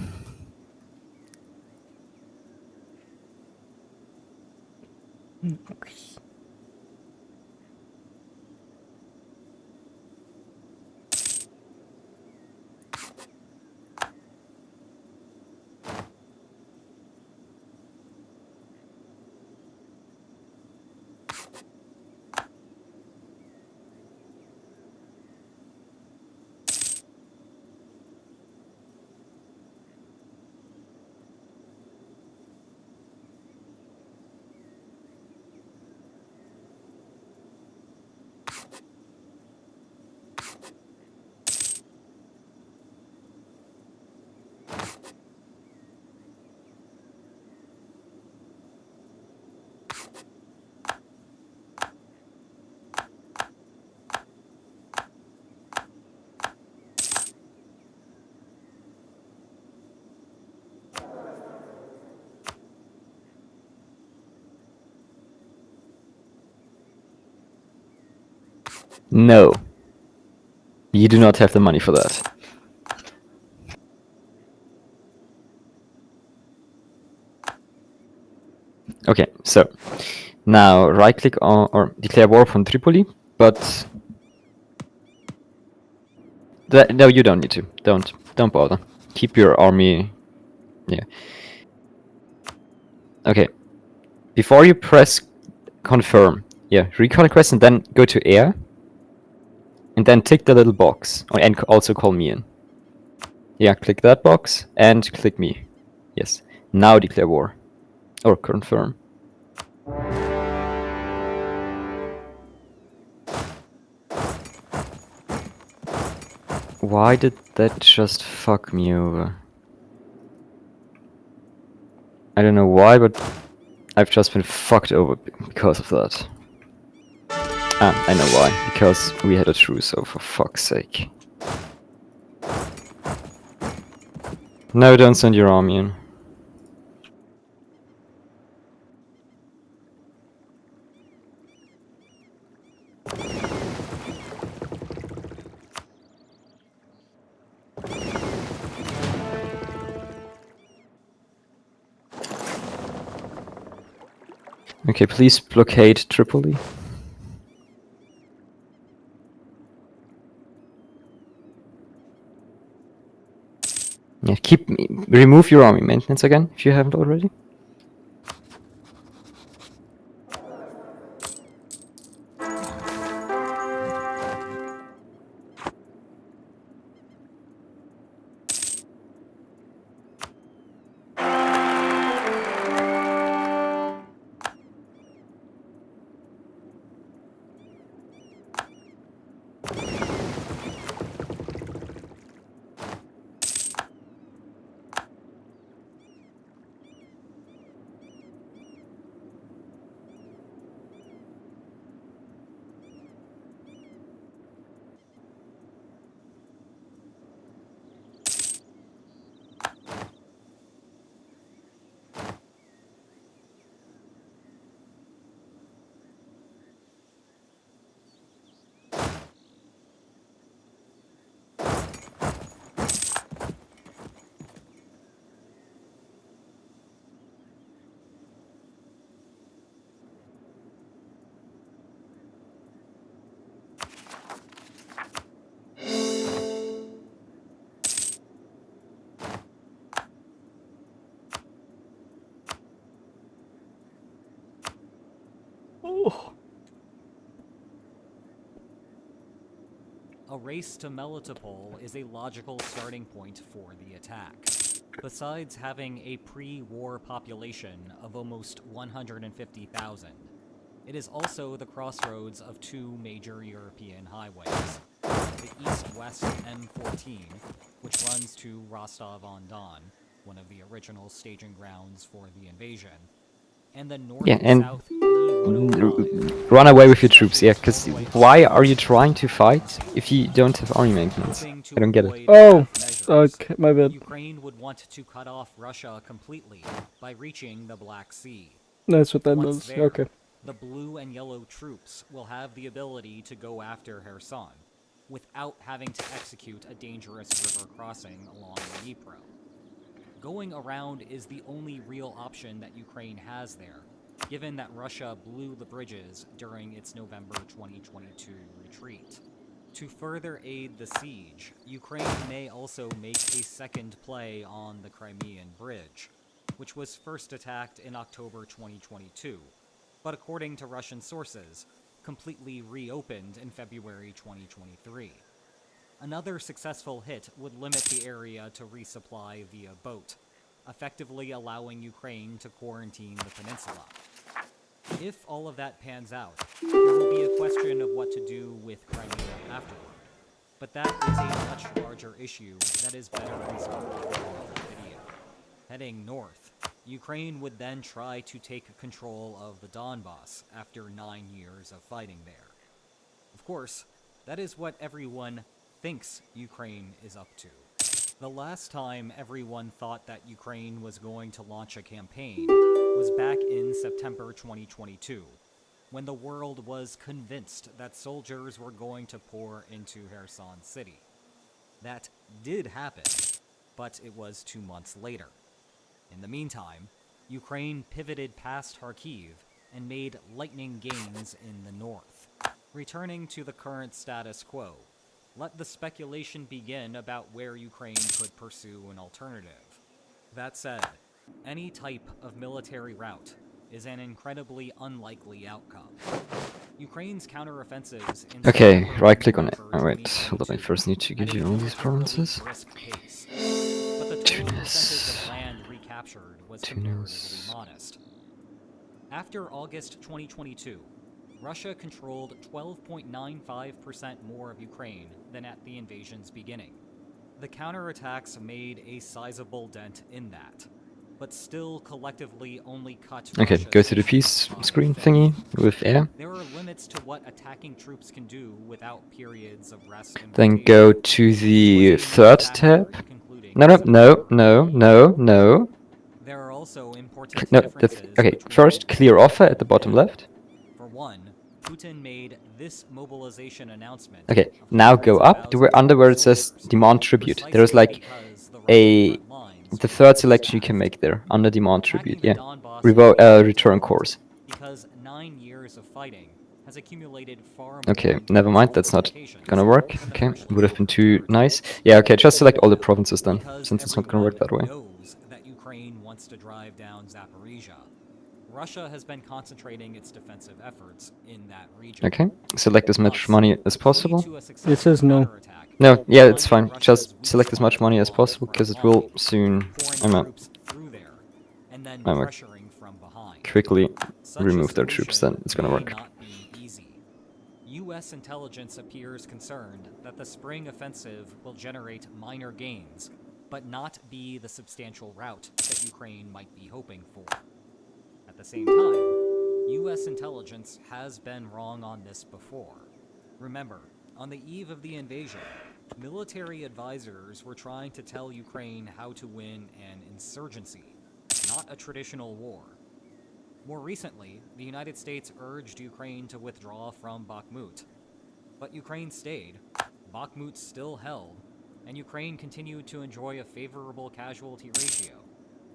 No. You do not have the money for that. Okay, so now right-click on or declare war from Tripoli, but no, you don't need to. Don't bother. Keep your army. Yeah. Okay. Before you press confirm, yeah, reconquest and then go to air, and then tick the little box, and also call me in. Yeah, click that box and click me. Yes. Now declare war or confirm. Why did that just fuck me over? I don't know why, but I've just been fucked over because of that. Ah, I know why. Because we had a trousseau, for fuck's sake. No, don't send your army in. Okay, please blockade Tripoli. Yeah, remove your army maintenance again, if you haven't already. A race to Melitopol is a logical starting point for the attack. Besides having a pre-war population of almost 150,000, it is also the crossroads of two major European highways. The east-west M14, which runs to Rostov-on-Don, one of the original staging grounds for the invasion, and the north-south E105. Run away with your troops, yeah, because why are you trying to fight if you don't have army maintenance? I don't get it. Oh, okay, my bad. Ukraine would want to cut off Russia completely by reaching the Black Sea. That's what that Once does. there, Okay. the blue and yellow troops will have the ability to go after Kherson, without having to execute a dangerous river crossing along the Dnipro. Going around is the only real option that Ukraine has there, given that Russia blew the bridges during its November 2022 retreat. To further aid the siege, Ukraine may also make a second play on the Crimean Bridge, which was first attacked in October 2022, but according to Russian sources, completely reopened in February 2023. Another successful hit would limit the area to resupply via boat, effectively allowing Ukraine to quarantine the peninsula. If all of that pans out, there will be a question of what to do with Crimea afterward. But that is a much larger issue that is better resolved in another video. Heading north, Ukraine would then try to take control of the Donbas after 9 years of fighting there. Of course, that is what everyone thinks Ukraine is up to. The last time everyone thought that Ukraine was going to launch a campaign was back in September 2022, when the world was convinced that soldiers were going to pour into Kherson City. That did happen, but it was 2 months later. In the meantime, Ukraine pivoted past Kharkiv and made lightning gains in the north. Returning to the current status quo, let the speculation begin about where Ukraine could pursue an alternative. That said, any type of military route is an incredibly unlikely outcome. Ukraine's counteroffensives... Okay, right click on it. Oh wait, hold up, I first need to give you all these provinces. But the total percentage of land recaptured was comparatively modest. After August 2022, Russia controlled 12.95% more of Ukraine than at the invasion's beginning. The counterattacks made a sizable dent in that, but still collectively only cut Okay, go to the peace screen thingy with air. There are limits to what attacking troops can do without periods of rest and Then go to the third tab. No. There are also important No, differences okay, first clear offer at the bottom left. For one, Putin made this mobilization announcement. Okay, now go up to under where it says demand tribute. There is like the third selection you can make there under demand tribute. Yeah, return course. Because 9 years of fighting has accumulated far more. Okay, never mind. That's not gonna work. Okay, would have been too nice. Yeah, okay, just select all the provinces then, since it's not gonna work that way. Knows that Ukraine wants to drive down Zaporizhia. Russia has been concentrating its defensive efforts in that region. Okay, select as much money as possible. It says no. No, yeah, it's fine. Just select as much money as possible because it will soon. Quickly remove their troops. Then it's gonna work. U.S. intelligence appears concerned that the spring offensive will generate minor gains, but not be the substantial rout that Ukraine might be hoping for. At the same time, U.S. intelligence has been wrong on this before. Remember, on the eve of the invasion, military advisors were trying to tell Ukraine how to win an insurgency, not a traditional war. More recently, the United States urged Ukraine to withdraw from Bakhmut. But Ukraine stayed, Bakhmut still held, and Ukraine continued to enjoy a favorable casualty ratio,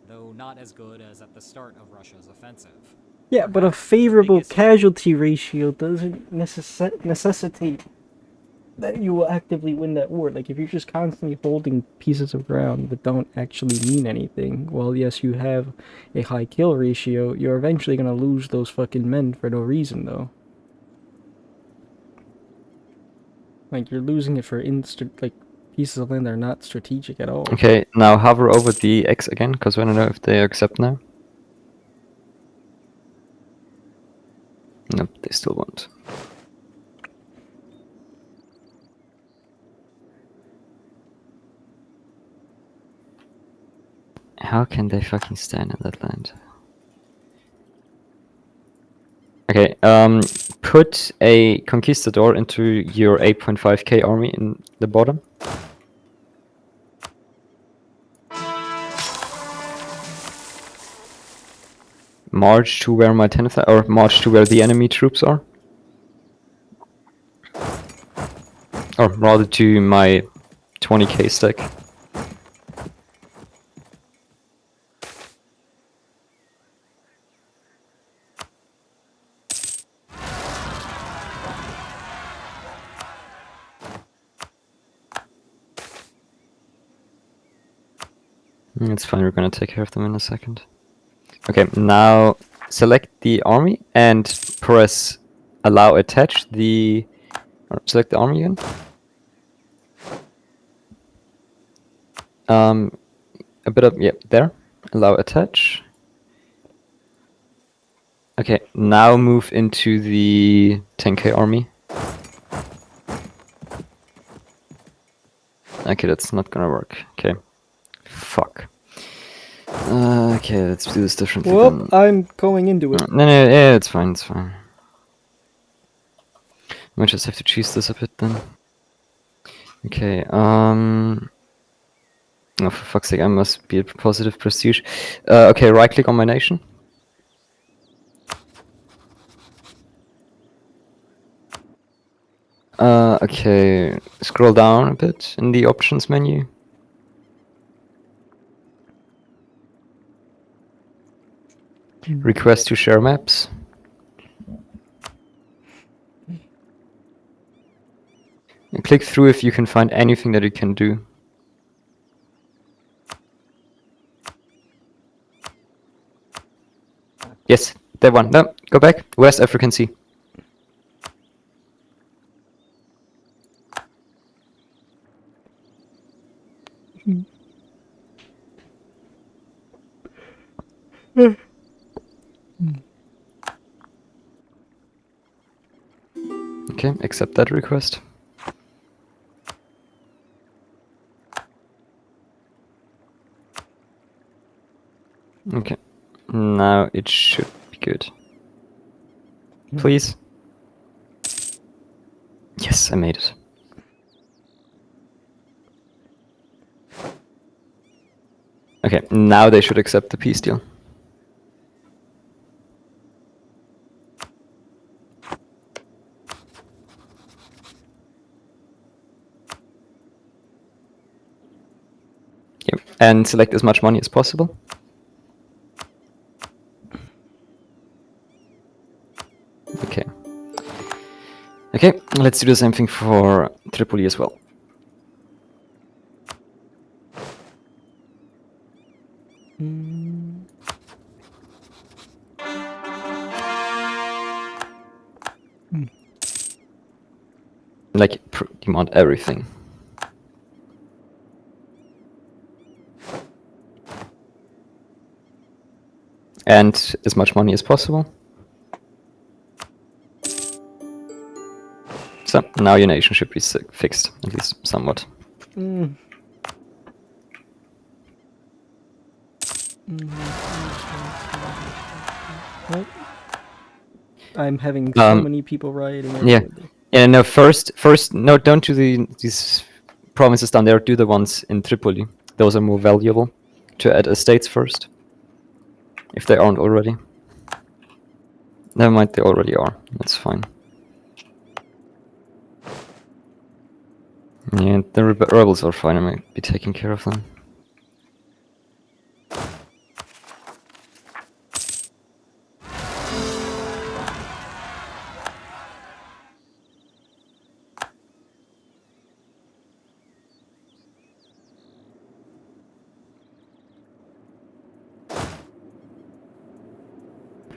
though not as good as at the start of Russia's offensive. Yeah, but a favorable casualty ratio doesn't necessitate that you will actively win that war. Like, if you're just constantly holding pieces of ground that don't actually mean anything, well, yes, you have a high kill ratio, you're eventually gonna lose those fucking men for no reason, though. Like, you're losing it for pieces of land that are not strategic at all. Okay, now hover over the X again, because I don't know if they accept now. Nope, they still won't. How can they fucking stand in that land? Okay, put a conquistador into your 8.5k army in the bottom. March to where my 10th, or march to where the enemy troops are. Or rather to my 20k stack. It's fine, we're gonna take care of them in a second. Okay, now select the army and press allow attach the... select the army again. A bit up, yeah, there. Allow attach. Okay, now move into the 10k army. Okay, that's not gonna work. Okay. Fuck. Okay, let's do this differently Well, then. I'm going into it. No, yeah, it's fine, it's fine. I might just have to choose this a bit then. Okay, oh, for fuck's sake, I must be a positive prestige. Okay, right click on my nation. Okay, scroll down a bit in the options menu. Request to share maps. And click through if you can find anything that you can do. Yes, that one. No, go back. West African Sea. Okay, accept that request. Okay, now it should be good. Please. Yes, I made it. Okay, now they should accept the peace deal. Yep, and select as much money as possible. Okay. Okay, let's do the same thing for Tripoli as well. Like, demand everything. And as much money as possible. So, now your nation should be fixed, at least somewhat. I'm having so many people rioting. Yeah, yeah. No, first, no, don't do these provinces down there. Do the ones in Tripoli. Those are more valuable to add estates first, if they aren't already. Never mind, they already are. That's fine. Yeah, the rebels are fine. I might be taking care of them.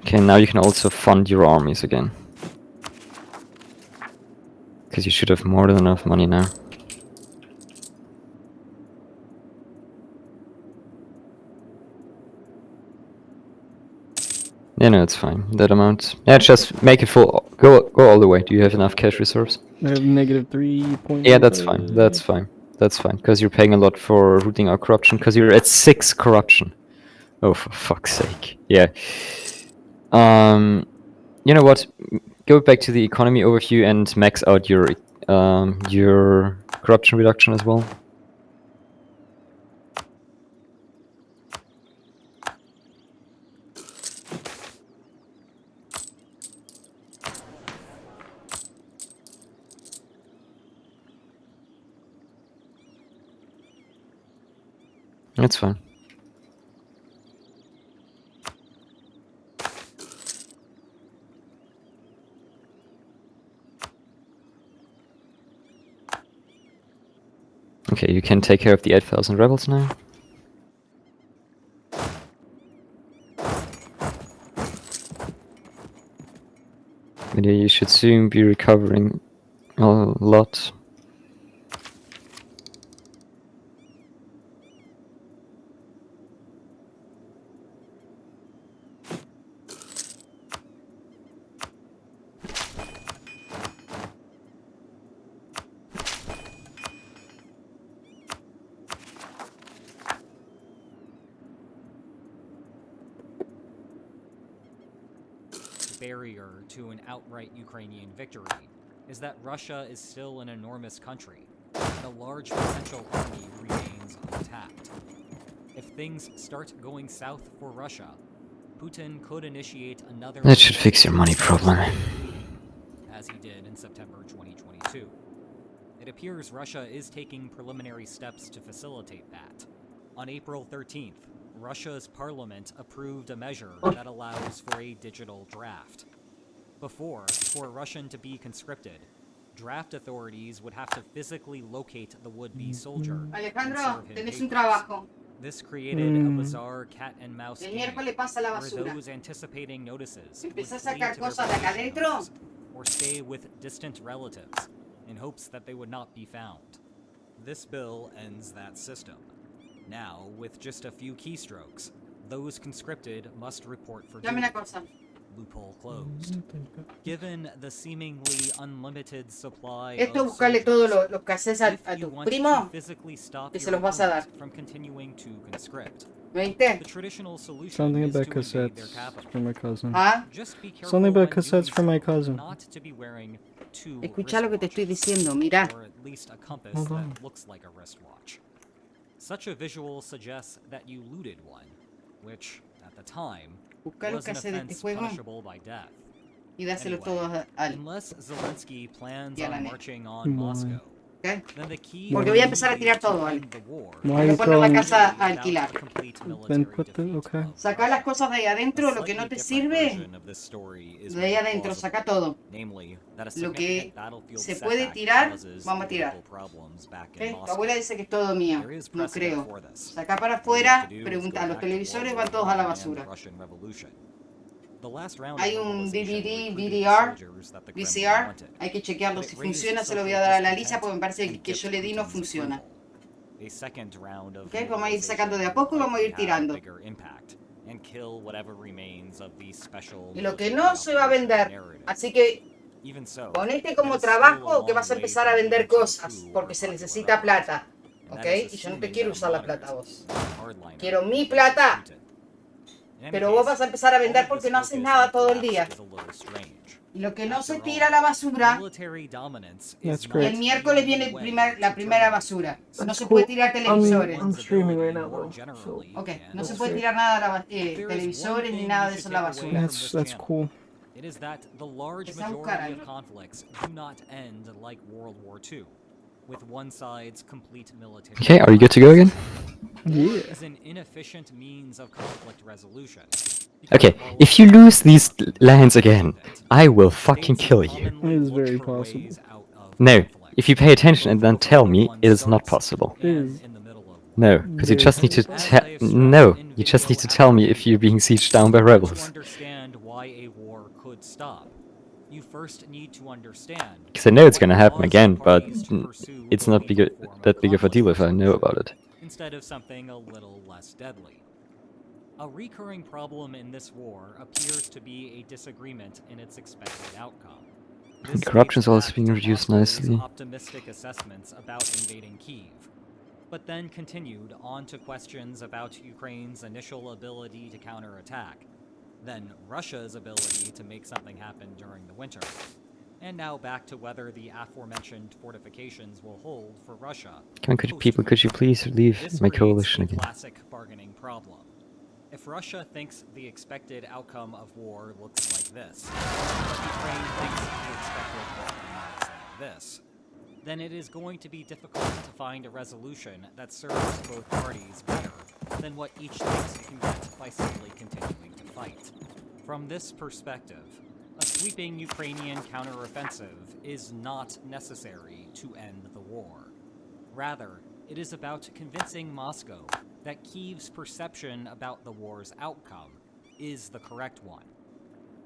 Okay, now you can also fund your armies again. Because you should have more than enough money now. Yeah, no, it's fine. That amount. Yeah, just make it full. Go all the way. Do you have enough cash reserves? I have -3 points. Yeah, that's fine. That's fine. That's fine. Because you're paying a lot for rooting out corruption. Because you're at 6 corruption. Oh, for fuck's sake. Yeah. You know what? Go back to the economy overview and max out your corruption reduction as well. That's fine. Okay, you can take care of the 8,000 rebels now. And you should soon be recovering a lot. Barrier to an outright Ukrainian victory is that Russia is still an enormous country, and a large potential army remains untapped. If things start going south for Russia, Putin could initiate another... That should fix your money problem. As he did in September 2022. It appears Russia is taking preliminary steps to facilitate that. On April 13th, Russia's parliament approved a measure that allows for a digital draft. Before, for a Russian to be conscripted, draft authorities would have to physically locate the would-be soldier and serve him papers. This created a bizarre cat-and-mouse game, where those anticipating notices would flee to their vacations or stay with distant relatives in hopes that they would not be found. This bill ends that system. Now, with just a few keystrokes, those conscripted must report for duty. Loophole closed. Given the seemingly unlimited supply Esto of buscarle todo soldiers, lo que haces a if you tu want primo, to physically stop que se your los vas a dar. opponent from continuing to conscript, ¿Viste? the traditional solution Something is about to invade their cassettes capital. for my cousin. ¿Ah? Just be careful Something about when cassettes doing for my so, cousin. not to be wearing two Escucha lo que te estoy wristwatches, diciendo, mira. or at least a compass Hold on. that looks like a wristwatch. Such a visual suggests that you looted one, which, at the time, Busca lo was que an hace de este offense juego punishable by death. y dáselo Anyway, todo a Al. unless Zelensky plans Y a la on nena. marching on Moscow, ¿Ok? then the key Porque voy a empezar a tirar todo, to Ale. end the war Why Voy are a you poner la throwing... casa a alquilar. Then put the... Okay. Saca las cosas de ahí adentro, lo que no te sirve, of this story is de ahí more adentro, plausible. saca todo. Namely, that a Lo que significant battlefield se puede setback tirar, causes vamos a tirar. political problems back ¿Ok? in Tu Moscow. abuela dice que es todo mío. There is No precedent creo. for this. Saca para All you afuera, have to do is pregunta, go los back to televisores World van todos a la War I and basura. the Russian Revolution. The last round Hay of un mobilization DVD, recruited VDR, soldiers that the Kremlin VCR, wanted. hay que chequearlo But si it raised funciona, se lo voy a social dar a la Alicia discontent porque me parece and que yo le di no Putin's funciona. approval. A second round of ¿Ok? Vamos a ir mobilization sacando de a would poco y vamos a ir likely have tirando. bigger impact and kill whatever remains of the special Y lo que military no se va a operation vender. narrative. Así que Even so, ponete como that is still a trabajo que long vas a way empezar a from vender leading to a cosas coup or porque se popular necesita uprising. plata. And ¿Ok? that is Y yo no te assuming quiero that a usar la moderate, plata a vos. hardliner Quiero mi will plata. Putin. In any Pero vos case, vas a empezar a vender all of porque this no haces focus nada on todo el collapse día. is a little strange. Y lo que no se After all, tira a la basura, military dominance That's is great. el miércoles viene la primera basura. No That's se cool. puede tirar televisores. I'm streaming right now, though. So Ok, no that's se puede great. tirar nada a la There is one televisores ni thing nada you de eso should a la take away basura. from this That's channel. cool. It is that the large Empezá a buscar majority algo. of conflicts do not end like World War II, with one side's complete military. Okay, are you good to go again? War Yeah. is an inefficient means of conflict resolution. Okay, if you lose these lands again, I will fucking kill you. It is very possible. No, if you pay attention and then tell me, it is not possible. It is. No, because you just need to no, you just need to tell me if you're being sieged down by To rebels. understand why a war could stop, you first need to understand. Because I know it's gonna happen what again, caused but parties to pursue it's the not lethal big, form that big of a deal if I know about it. instead of something a little less deadly. A recurring problem in this war appears to be a disagreement in its expected outcome. This Corruption's dates also back being to reduced Moscow's nicely. optimistic assessments about invading Kyiv, but then continued on to questions about Ukraine's initial ability to counterattack, then Russia's ability to make something happen during the winter, and now back to whether the aforementioned fortifications will hold for Russia. Come on, could you please leave This my creates coalition a again? classic bargaining problem. If Russia thinks the expected outcome of war looks like this, but Ukraine thinks the expected outcome looks like this, then it is going to be difficult to find a resolution that serves both parties better than what each thinks it can get by simply continuing to fight. From this perspective, a sweeping Ukrainian counteroffensive is not necessary to end the war. Rather, it is about convincing Moscow that Kyiv's perception about the war's outcome is the correct one.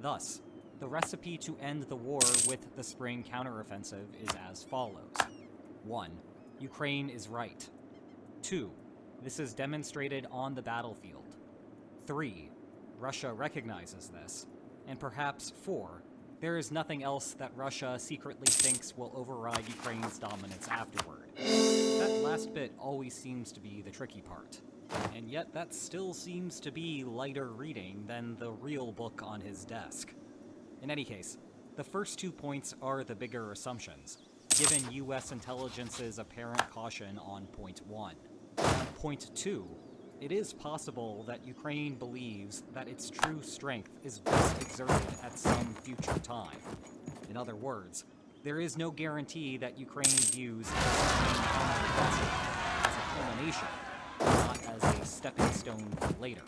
Thus, the recipe to end the war with the spring counteroffensive is as follows. 1. Ukraine is right. 2. This is demonstrated on the battlefield. 3. Russia recognizes this. And perhaps 4. There is nothing else that Russia secretly thinks will override Ukraine's dominance afterward. That last bit always seems to be the tricky part. And yet that still seems to be lighter reading than the real book on his desk. In any case, the first 2 points are the bigger assumptions, given US intelligence's apparent caution on point 1. On point 2, it is possible that Ukraine believes that its true strength is best exerted at some future time. In other words, there is no guarantee that Ukraine views the spring counteroffensive as a culmination, not as a stepping stone for later.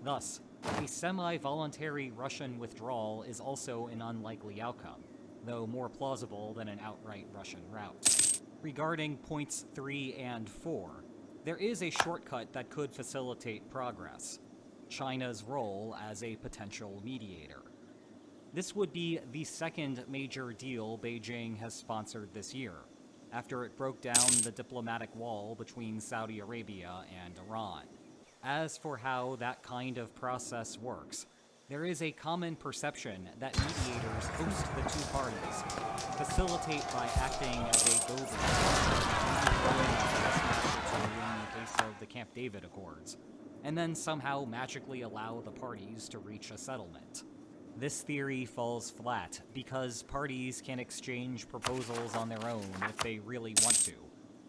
Thus, a semi-voluntary Russian withdrawal is also an unlikely outcome, though more plausible than an outright Russian rout. Regarding points 3 and 4, there is a shortcut that could facilitate progress: China's role as a potential mediator. This would be the second major deal Beijing has sponsored this year, after it broke down the diplomatic wall between Saudi Arabia and Iran. As for how that kind of process works, there is a common perception that mediators host the two parties, facilitate by acting as a go-between, in the case of the Camp David Accords, and then somehow magically allow the parties to reach a settlement. This theory falls flat because parties can exchange proposals on their own if they really want to,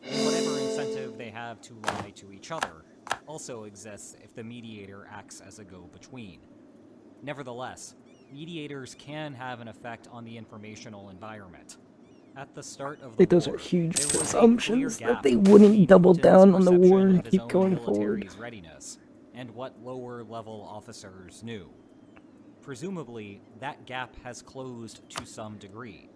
and whatever incentive they have to lie to each other also exists if the mediator acts as a go-between. Nevertheless, mediators can have an effect on the informational environment. At the start of the Those war, are huge there was a presumptions clear that they gap wouldn't between double Putin's down on the perception war and of his keep own going forward. military's readiness and what lower-level officers knew. Presumably, that gap has closed to some degree.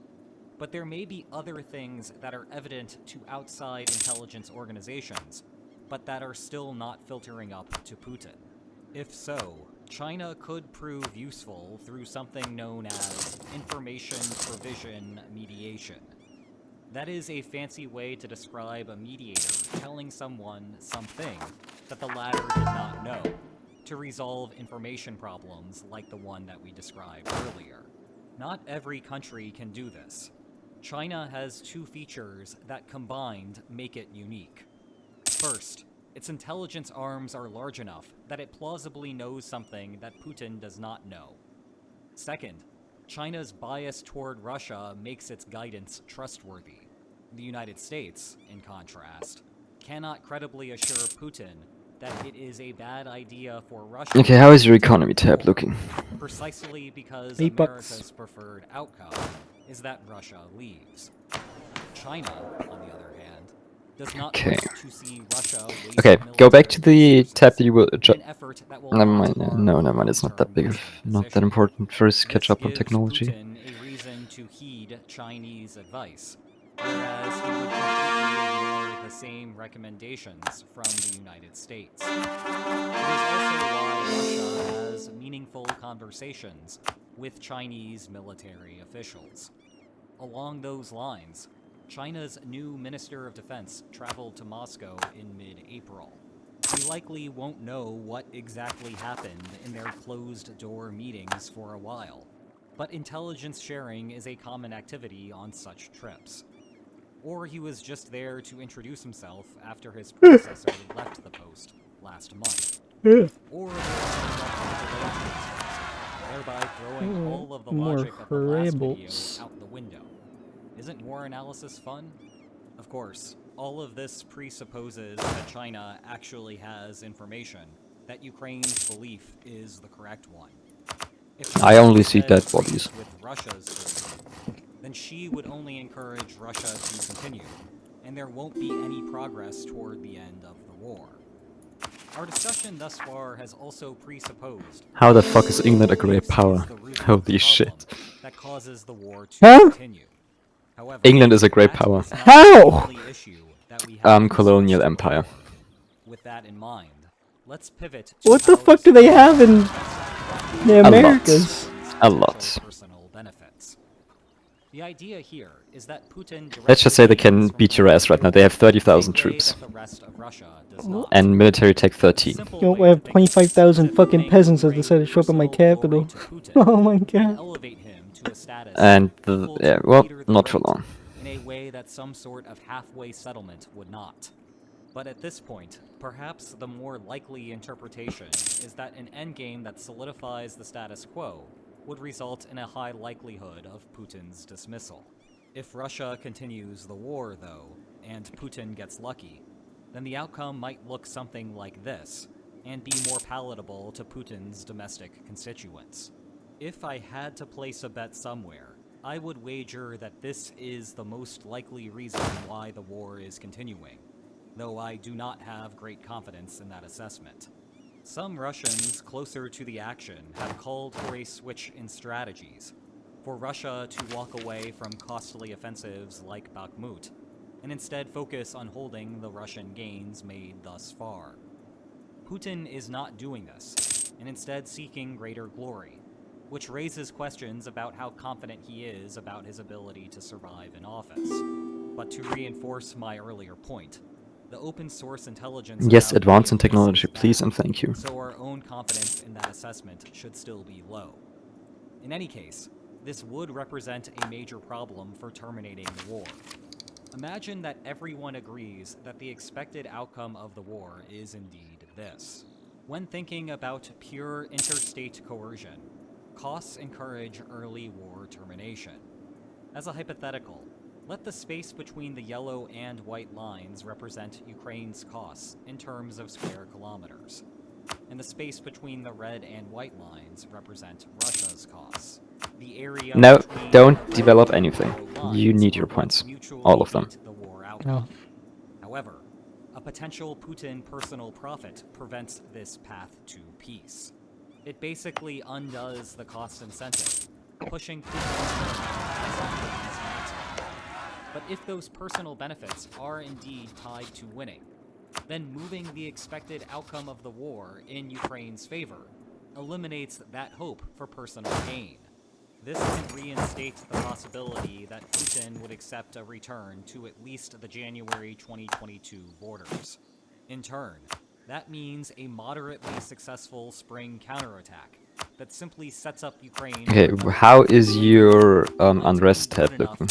But there may be other things that are evident to outside intelligence organizations, but that are still not filtering up to Putin. If so, China could prove useful through something known as information provision mediation. That is a fancy way to describe a mediator telling someone something that the latter did not know, to resolve information problems like the one that we described earlier. Not every country can do this. China has two features that combined make it unique. First, its intelligence arms are large enough that it plausibly knows something that Putin does not know. Second, China's bias toward Russia makes its guidance trustworthy. The United States, in contrast, cannot credibly assure Putin that it is a bad idea for Russia. Okay, how is your economy tab looking? Precisely because $8. America's preferred outcome is that Russia leaves. China, on the other hand, does not Okay. want to see Russia waste Okay, go back to military the resources tab that you will in an effort that will Never not mind, harm no, never mind, it's not that big of, not that important. First, catch up on gives technology. Putin a reason to heed Chinese advice, whereas he would completely ignore the same recommendations from the United States. It is also why Russia has meaningful conversations with Chinese military officials. Along those lines, China's new Minister of Defense traveled to Moscow in mid-April. We likely won't know what exactly happened in their closed-door meetings for a while, but intelligence sharing is a common activity on such trips. Or he was just there to introduce himself after his predecessor left the post last month. Or there was some delay to his visit, thereby throwing all of the More logic of the last video rebels. out the window. Isn't war analysis fun? Of course, all of this presupposes that China actually has information that Ukraine's belief is the correct one. If I only see China dead agrees bodies. with Russia's belief, then she would only encourage Russia to continue, and there won't be any progress toward the end of the war. Our discussion thus far has also presupposed How the fuck is England a great power? Holy shit. that causes the war to continue. However, England is a great that power. is not How? the only issue that we have to Colonial discuss. empire. With that in mind, let's pivot to What the how fuck do they have in the A lot. Americas? A lot. personal benefits. The idea here is that Putin Let's just say they can beat your ass right now. They have 30,000 troops. And military tech 13. You know, I have 25,000 fucking peasants that decided to show up at my capital. Oh my god. And, yeah, well, not for long. In a way that some sort of halfway settlement would not. But at this point, perhaps the more likely interpretation is that an endgame that solidifies the status quo would result in a high likelihood of Putin's dismissal. If Russia continues the war, though, and Putin gets lucky, then the outcome might look something like this, and be more palatable to Putin's domestic constituents. If I had to place a bet somewhere, I would wager that this is the most likely reason why the war is continuing, though I do not have great confidence in that assessment. Some Russians closer to the action have called for a switch in strategies, for Russia to walk away from costly offensives like Bakhmut, and instead focus on holding the Russian gains made thus far. Putin is not doing this, and instead seeking greater glory, which raises questions about how confident he is about his ability to survive in office. But to reinforce my earlier point, the open source intelligence... Yes, advance in technology, please and thank you. So our own confidence in that assessment should still be low. In any case, this would represent a major problem for terminating the war. Imagine that everyone agrees that the expected outcome of the war is indeed this. When thinking about pure interstate coercion, costs encourage early war termination. As a hypothetical, let the space between the yellow and white lines represent Ukraine's costs in terms of square kilometers, and the space between the red and white lines represent Russia's costs. The area No, don't develop anything. You need your points. All of them. No. However, a potential Putin personal profit prevents this path to peace. It basically undoes the cost incentive, pushing Putin. But if those personal benefits are indeed tied to winning, then moving the expected outcome of the war in Ukraine's favor eliminates that hope for personal gain. This can reinstate the possibility that Putin would accept a return to at least the January 2022 borders. In turn, that means a moderately successful spring counterattack that simply sets up Ukraine... Okay, how is your unrest tab looking?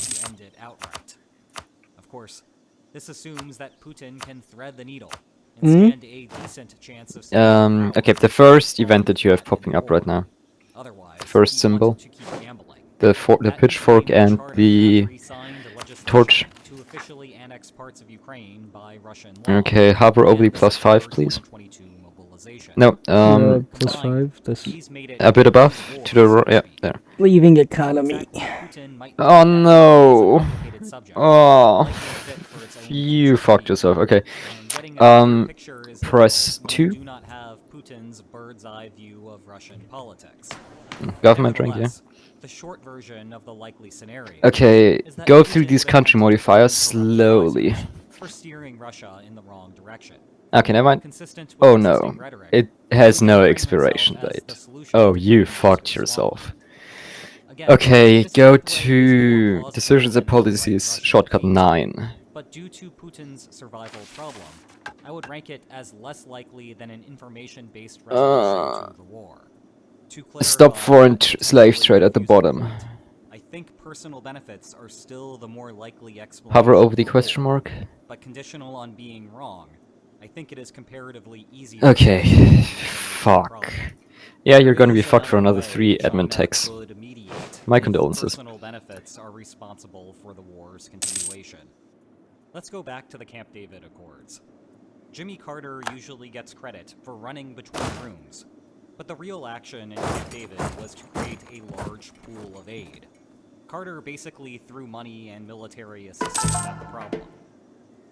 Of course, this assumes that Putin can thread the needle and stand a decent chance of... Okay, the first event that you have popping up right now. The first symbol. The pitchfork and the torch. Okay, hover over the +5, please. No, +5, that's... a bit above, to the yeah, there. Leaving economy. Oh no! Oh, you fucked yourself. Okay. Press 2. Government rank, yeah. The short version of the likely scenario. Okay, go through these country modifiers slowly. For steering Russia in the wrong direction. Okay, never mind. Oh no, it has no expiration date. Oh, you fucked yourself. Okay, go to decisions and policies, shortcut 9. But due to Putin's survival problem, I would rank it as less likely than an information-based resolution to the war. Stop foreign slave trade at the bottom. I think personal benefits are still the more likely explanation. Hover over the question mark. But conditional on being wrong, I think it is comparatively easy. Okay, fuck. Yeah, you're gonna be fucked for another 3 admin techs. My condolences. Personal benefits are responsible for the war's continuation. Let's go back to the Camp David Accords. Jimmy Carter usually gets credit for running between rooms, but the real action in Camp David was to create a large pool of aid. Carter basically threw money and military assistance at the problem.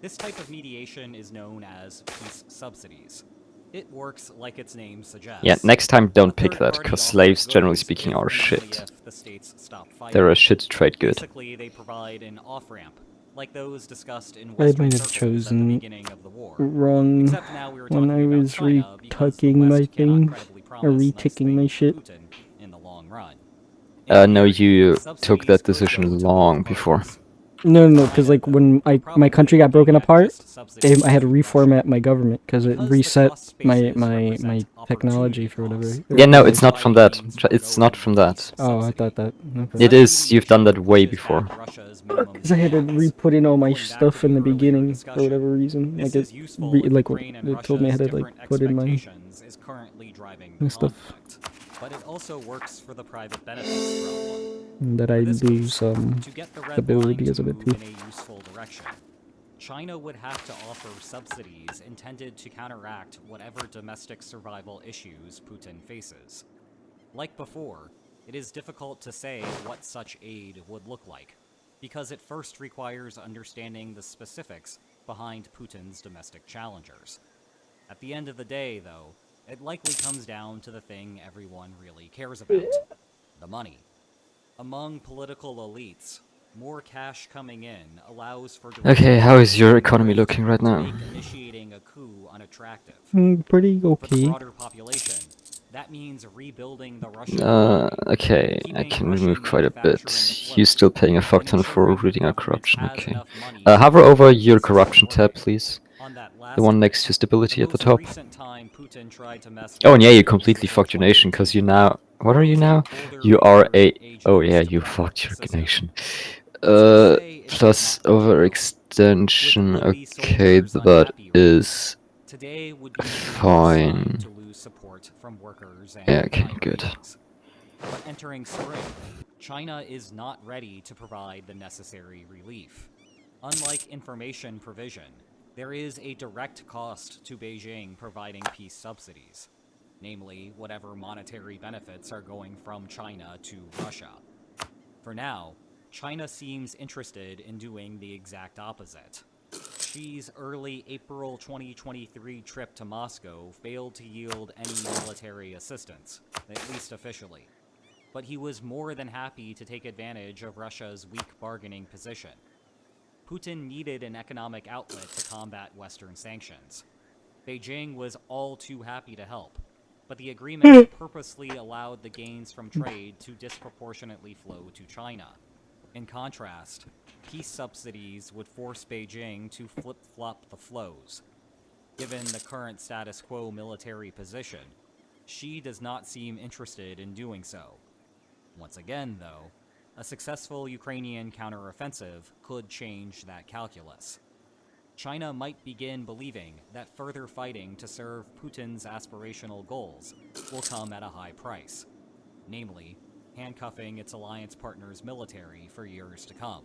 This type of mediation is known as peace subsidies. It works like its name suggests. Yeah, next time don't pick that, because slaves, generally speaking, are shit. The states stop fighting. They're a shit trade good. Basically, they provide an off-ramp, like those discussed in I Western might have circles at the chosen beginning of the war. wrong Except now we were when talking I about was China because the retucking my West cannot thing, credibly or promise nice reticking my things shit. for Putin in the long run. No, you took that decision long before. No, because like when my country got broken apart, I had to reformat my government because it reset my technology for whatever. Yeah, no, it's not from that. It's not from that. Oh, I thought that. Okay. It is. You've done that way before. Because I had to re-put in all my stuff in the beginning for whatever reason. Like it, it told me I had to like put in my stuff. But it also works for the private benefits problem. That I lose stability because of it too. In a useful direction. China would have to offer subsidies intended to counteract whatever domestic survival issues Putin faces. Like before, it is difficult to say what such aid would look like, because it first requires understanding the specifics behind Putin's domestic challengers. At the end of the day, though, it likely comes down to the thing everyone really cares about, the money. Among political elites, more cash coming in allows for... Okay, how is your economy looking right now? Initiating a coup unattractive. Pretty okay. For the broader population, that means rebuilding the Russian okay, I can remove quite a bit. You're still paying a fuck ton for reading our corruption, okay. Hover over your corruption tab, please. The one next to stability at the top. Oh, and yeah, you completely fucked your nation, because you now... What are you now? You are a... Oh yeah, you fucked your nation. Plus overextension, okay, that is... fine. Yeah, okay, good. But entering spring, China is not ready to provide the necessary relief. Unlike information provision, there is a direct cost to Beijing providing peace subsidies, namely whatever monetary benefits are going from China to Russia. For now, China seems interested in doing the exact opposite. Xi's early April 2023 trip to Moscow failed to yield any military assistance, at least officially. But he was more than happy to take advantage of Russia's weak bargaining position. Putin needed an economic outlet to combat Western sanctions. Beijing was all too happy to help, but the agreement purposely allowed the gains from trade to disproportionately flow to China. In contrast, peace subsidies would force Beijing to flip-flop the flows. Given the current status quo military position, Xi does not seem interested in doing so. Once again, though, a successful Ukrainian counteroffensive could change that calculus. China might begin believing that further fighting to serve Putin's aspirational goals will come at a high price, namely, handcuffing its alliance partners' military for years to come.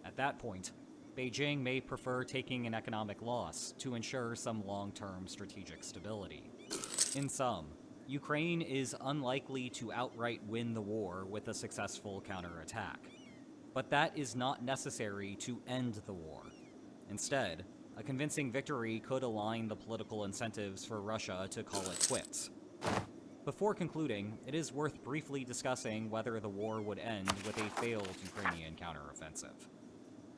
At that point, Beijing may prefer taking an economic loss to ensure some long-term strategic stability. In sum, Ukraine is unlikely to outright win the war with a successful counterattack. But that is not necessary to end the war. Instead, a convincing victory could align the political incentives for Russia to call it quits. Before concluding, it is worth briefly discussing whether the war would end with a failed Ukrainian counteroffensive.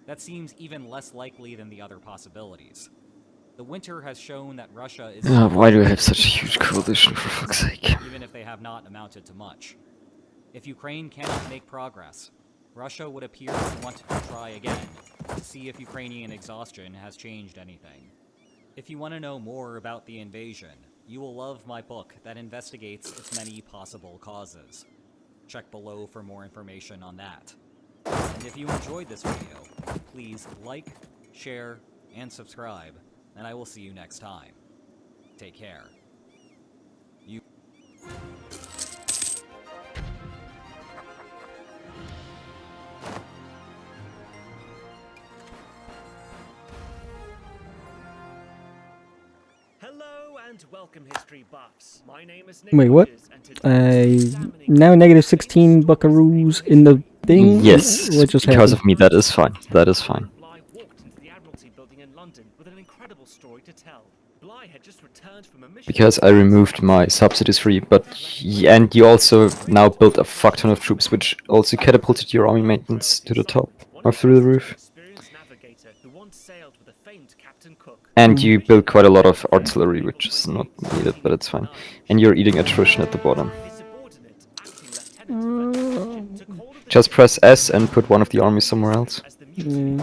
That seems even less likely than the other possibilities. The winter has shown that Russia is... why do we have such a huge coalition, for fuck's sake? Even if they have not amounted to much. If Ukraine cannot make progress, Russia would appear to want to try again, to see if Ukrainian exhaustion has changed anything. If you want to know more about the invasion, you will love my book that investigates its many possible causes. Check below for more information on that. And if you enjoyed this video, please like, share, and subscribe, and I will see you next time. Take care. Hello and welcome, history buffs. My name is Wait, what? Now negative 16 buckaroos in the thing? Yes, What just because happened? of me, that is fine. That is fine. Walked into the Admiralty building in London with an incredible story to tell. Bligh had just returned from a mission. Because I removed my subsidies free, but and you also now built a fuck ton of troops, which also catapulted your army maintenance to the top or through the roof. Navigator who once sailed with the famed Captain Cook. And you built quite a lot of artillery, which is not needed, but it's fine. And you're eating attrition at the bottom. Just press S and put one of the armies somewhere else. Bligh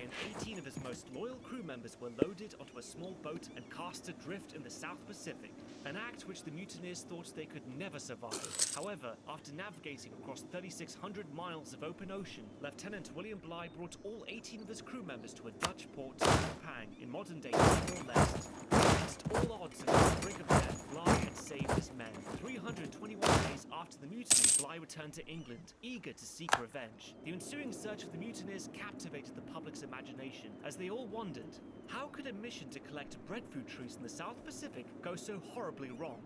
and 18 of his most loyal crew members were loaded onto a small boat and cast adrift in the South Pacific, an act which the mutineers thought they could never survive. However, after navigating across 3,600 miles of open ocean, Lieutenant William Bligh brought all 18 of his crew members to a Dutch port, Pang, in modern-day Timor-Leste. Against all odds and on the brink of death, Bligh had saved his men. 321 days after the mutiny, Bligh returned to England, eager to seek revenge. The ensuing search of the mutineers captivated the public's imagination, as they all wondered, how could a mission to collect breadfruit trees in the South Pacific go so horribly wrong?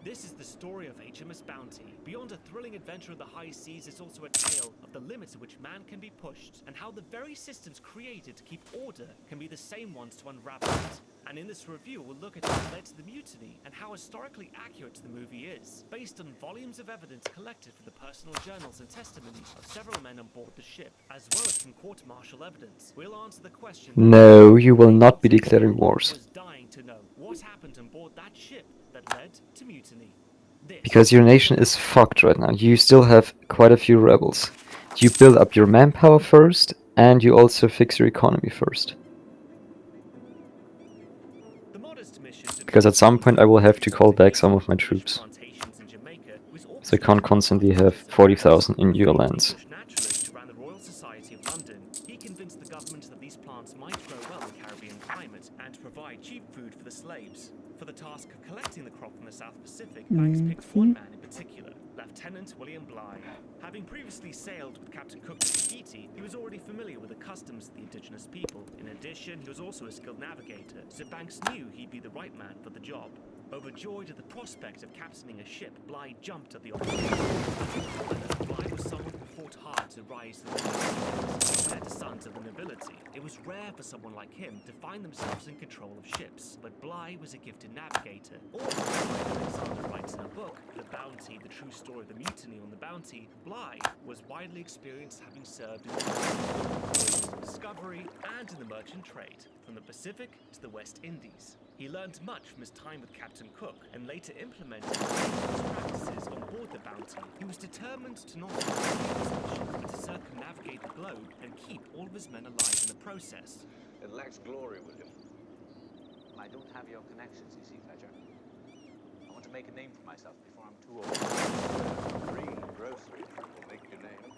This is the story of HMS Bounty. Beyond a thrilling adventure of the high seas is also a tale of the limits at which man can be pushed, and how the very systems created to keep order can be the same ones to unravel it. And in this review, we'll look at what led to the mutiny and how historically accurate the movie is, based on volumes of evidence collected from the personal journals and testimonies of several men on board the ship, as well as from court-martial evidence. We'll answer the question. No, you will not be declaring wars. Was dying to know what happened on board that ship that led to mutiny. Because your nation is fucked right now. You still have quite a few rebels. You build up your manpower first, and you also fix your economy first. Because at some point I will have to call back some of my troops. So I can't constantly have 40,000 in your lands. Naturalist who ran the Royal Society of London, he convinced the government that these plants might grow well in Caribbean climate and provide cheap food for the slaves. For the task of collecting the crop from the South Pacific, Banks picked one man in particular, Lieutenant William Bligh. Having previously sailed with Captain Cook to Tahiti, he was already familiar with the customs of the indigenous people. In addition, he was also a skilled navigator, so Banks knew he'd be the right man for the job. Overjoyed at the prospect of captaining a ship, Bligh jumped at the opportunity. Bligh was someone who fought hard to rise to the ranks compared to sons of the nobility. It was rare for someone like him to find themselves in control of ships, but Bligh was a gifted navigator. Also, Alexander writes in a book, The Bounty, the true story of the mutiny on the Bounty, Bligh was widely experienced, having served in discovery and in the merchant trade, from the Pacific to the West Indies. He learned much from his time with Captain Cook and later implemented practices on board the Bounty. He was determined to not only complete his mission, but to circumnavigate the globe and keep all of his men alive in the process. It lacks glory, William. I don't have your connections, you see, Fletcher. I want to make a name for myself before I'm too old. Green grocery will make your name.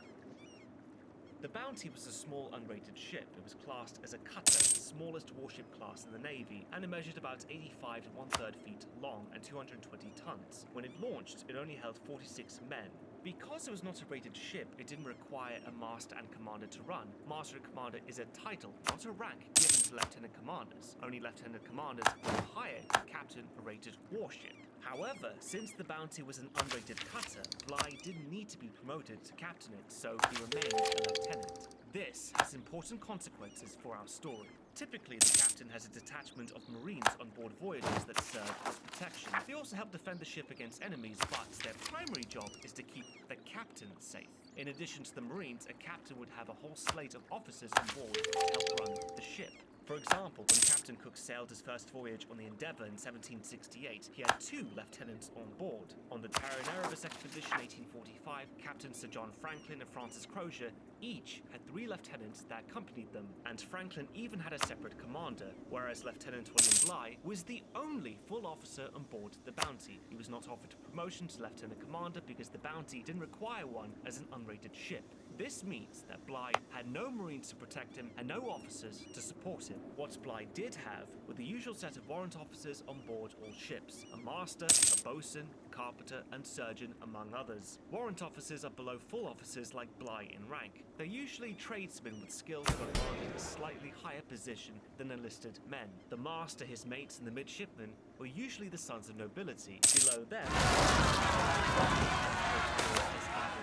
The Bounty was a small unrated ship. It was classed as a cutter, the smallest warship class in the Navy, and it measured about 85 to 1/3 feet long and 220 tons. When it launched, it only held 46 men. Because it was not a rated ship, it didn't require a master and commander to run. Master and commander is a title, not a rank, given to lieutenant commanders. Only lieutenant commanders were hired to captain a rated warship. However, since the Bounty was an unrated cutter, Bligh didn't need to be promoted to captain it, so he remained a lieutenant. This has important consequences for our story. Typically, the captain has a detachment of Marines on board voyages that serve as protection. They also help defend the ship against enemies, but their primary job is to keep the captain safe. In addition to the Marines, a captain would have a whole slate of officers on board to help run the ship. For example, when Captain Cook sailed his first voyage on the Endeavour in 1768, he had 2 lieutenants on board. On the Terra Erebus expedition 1845, Captain Sir John Franklin and Francis Crozier each had 3 lieutenants that accompanied them, and Franklin even had a separate commander, whereas Lieutenant William Bligh was the only full officer on board the Bounty. He was not offered promotion to lieutenant commander because the Bounty didn't require one as an unrated ship. This means that Bligh had no Marines to protect him and no officers to support him. What Bligh did have were the usual set of warrant officers on board all ships: a master, a boatswain, carpenter, and surgeon, among others. Warrant officers are below full officers like Bligh in rank. They're usually tradesmen with skills commanding a slightly higher position than enlisted men. The master, his mates, and the midshipmen were usually the sons of nobility. Below them,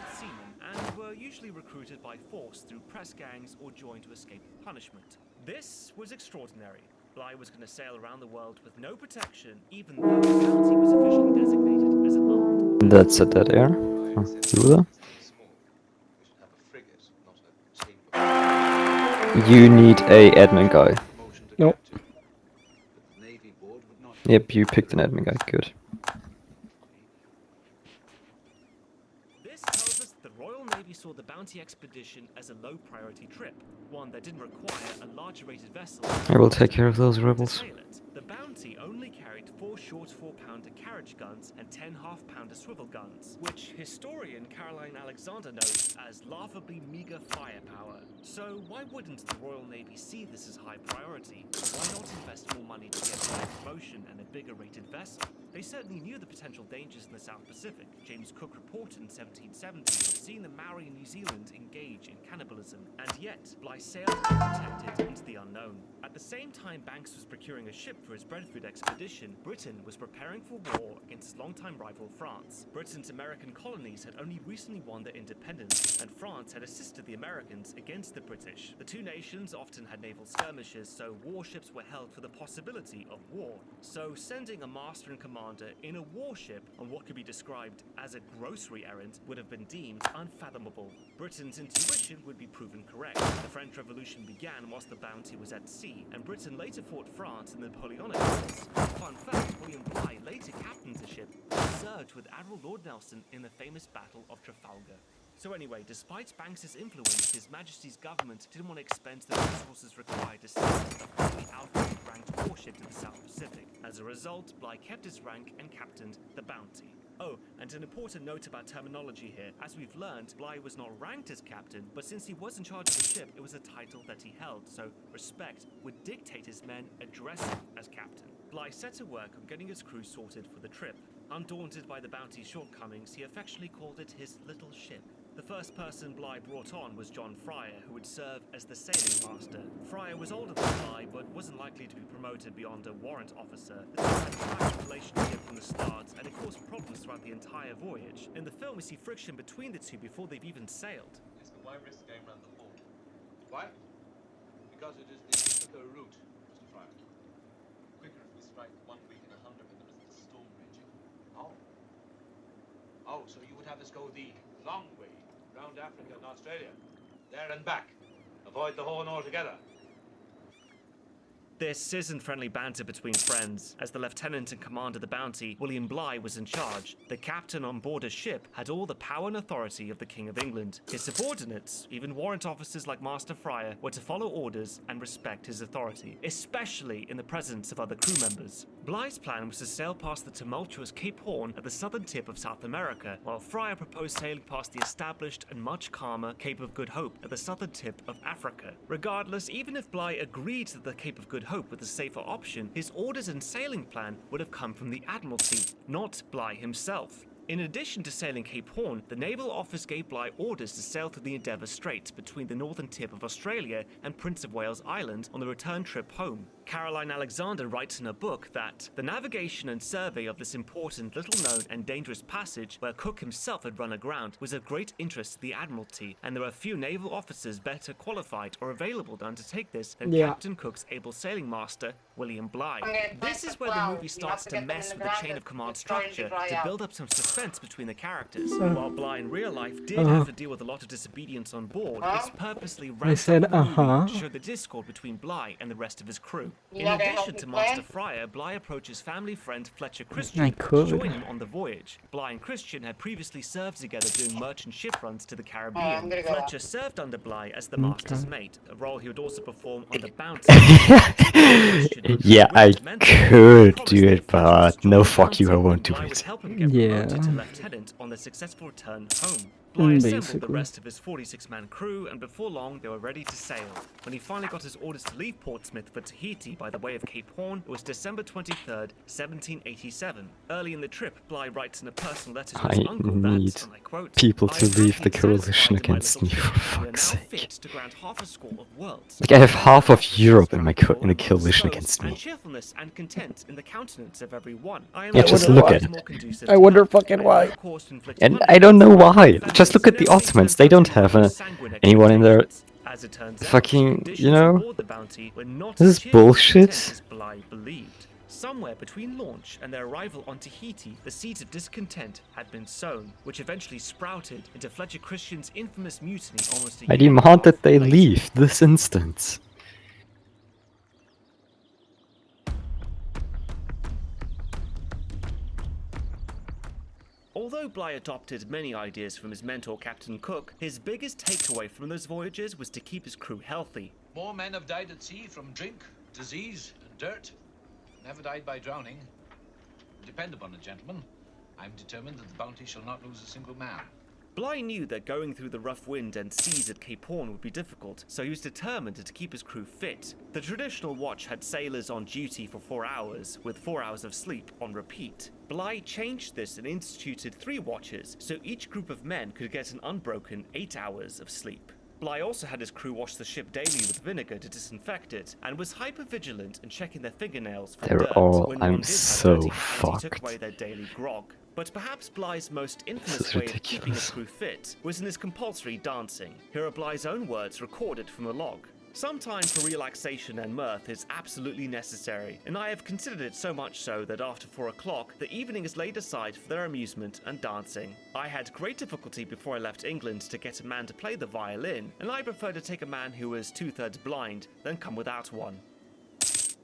as seamen, and were usually recruited by force through press gangs or joined to escape punishment. This was extraordinary. Bligh was going to sail around the world with no protection, even though the bounty was officially designated as an armed. That's a dead air. Ruler. You need a admin guy. Nope. Yep, you picked an admin guy. Good. This tells us the Royal Navy saw the bounty expedition as a low priority trip, one that didn't require a larger rated vessel. I will take care of those rebels. The bounty only carried 4 short 4-pounder carriage guns and 10 half-pounder swivel guns, which historian Caroline Alexander notes as laughably meager firepower. So why wouldn't the Royal Navy see this as high priority? Why not invest more money to get better promotion and a bigger rated vessel? They certainly knew the potential dangers in the South Pacific. James Cook reported in 1770 of seeing the Maori in New Zealand engage in cannibalism, and yet Bligh sailed unprotected into the unknown. At the same time Banks was procuring a ship for his Brentford expedition, Britain was preparing for war against his longtime rival France. Britain's American colonies had only recently won their independence, and France had assisted the Americans against the British. The two nations often had naval skirmishes, so warships were held for the possibility of war. So sending a master and commander in a warship on what could be described as a grocery errand would have been deemed unfathomable. Britain's intuition would be proven correct. The French Revolution began whilst the bounty was at sea, and Britain later fought France in the Napoleonic Wars. Fun fact, William Bligh later captained the ship and served with Admiral Lord Nelson in the famous Battle of Trafalgar. So anyway, despite Banks's influence, His Majesty's government didn't want to expend the resources required to send a fully outfitted ranked warship to the South Pacific. As a result, Bligh kept his rank and captained the bounty. Oh, and an important note about terminology here. As we've learned, Bligh was not ranked as captain, but since he was in charge of the ship, it was a title that he held, so respect would dictate his men address him as captain. Bligh set to work on getting his crew sorted for the trip. Undaunted by the bounty's shortcomings, he affectionately called it his little ship. The first person Bligh brought on was John Fryer, who would serve as the sailing master. Fryer was older than Bligh, but wasn't likely to be promoted beyond a warrant officer. The two had a close relationship from the start, and it caused problems throughout the entire voyage. In the film, we see friction between the two before they've even sailed. Yes, but why risk going round the pole? Why? Because it is the quicker route, Mr. Fryer. Quicker if we strike 1 week in 100 when there isn't a storm raging. Oh. Oh, so you would have us go the long way, round Africa and Australia, there and back. Avoid the Horn altogether. This isn't friendly banter between friends. As the lieutenant and commander of the bounty, William Bligh was in charge. The captain on board a ship had all the power and authority of the King of England. His subordinates, even warrant officers like Master Fryer, were to follow orders and respect his authority, especially in the presence of other crew members. Bligh's plan was to sail past the tumultuous Cape Horn at the southern tip of South America, while Fryer proposed sailing past the established and much calmer Cape of Good Hope at the southern tip of Africa. Regardless, even if Bligh agreed that the Cape of Good Hope was the safer option, his orders and sailing plan would have come from the Admiralty, not Bligh himself. In addition to sailing Cape Horn, the Naval Office gave Bligh orders to sail through the Endeavour Straits between the northern tip of Australia and Prince of Wales Island on the return trip home. Caroline Alexander writes in her book that the navigation and survey of this important, little-known and dangerous passage where Cook himself had run aground was of great interest to the Admiralty, and there are few naval officers better qualified or available to undertake this than Captain Cook's able sailing master, William Bligh. This is where the movie starts to mess with the chain of command structure to build up some suspense between the characters. While Bligh in real life did have to deal with a lot of disobedience on board, it's purposely ramped up the movie to show the discord between Bligh and the rest of his crew. In addition to Master Fryer, Bligh approaches family friend Fletcher Christian to join him on the voyage. Bligh and Christian had previously served together doing merchant ship runs to the Caribbean. Fletcher served under Bligh as the master's mate, a role he would also perform on the Bounty. Yeah, I could do it, but no, fuck you, I won't do it. To lieutenant on the successful return home. Bligh assembled the rest of his 46-man crew, and before long they were ready to sail. When he finally got his orders to leave Portsmouth for Tahiti by the way of Cape Horn, it was December 23rd, 1787. Early in the trip, Bligh writes in a personal letter to his uncle that, and I quote, people to leave the coalition against me, for fuck's sake. Like, I have half of Europe in a coalition against me. Cheerfulness and content in the countenance of every one. Yeah, just look at it. I wonder fucking why. And I don't know why. Just look at the Ottomans. They don't have anyone in their As it turns out, Fucking, conditions you know, aboard the Bounty were not this as is cheerful and bullshit. intense as Bligh believed. Somewhere between launch and their arrival on Tahiti, the seeds of discontent had been sown, which eventually sprouted into Fletcher Christian's infamous mutiny almost a I year and a demand that half they later. leave this instant. Although Bligh adopted many ideas from his mentor Captain Cook, his biggest takeaway from those voyages was to keep his crew healthy. More men have died at sea from drink, disease, and dirt. Never died by drowning. Depend upon it, gentlemen. I'm determined that the Bounty shall not lose a single man. Bligh knew that going through the rough wind and seas at Cape Horn would be difficult, so he was determined to keep his crew fit. The traditional watch had sailors on duty for 4 hours, with 4 hours of sleep on repeat. Bligh changed this and instituted 3 watches, so each group of men could get an unbroken 8 hours of sleep. Bligh also had his crew wash the ship daily with vinegar to disinfect it, and was hyper-vigilant in checking their fingernails for They're dirt all- when I'm one did have so dirty hands, he took fucked. away their daily grog. But perhaps Bligh's most This infamous is way of keeping ridiculous. his crew fit was in his compulsory dancing. Here are Bligh's own words recorded from a log. "Some time for relaxation and mirth is absolutely necessary, and I have considered it so much so that after 4 o'clock, the evening is laid aside for their amusement and dancing. I had great difficulty before I left England to get a man to play the violin, and I prefer to take a man who is 2/3 blind than come without one."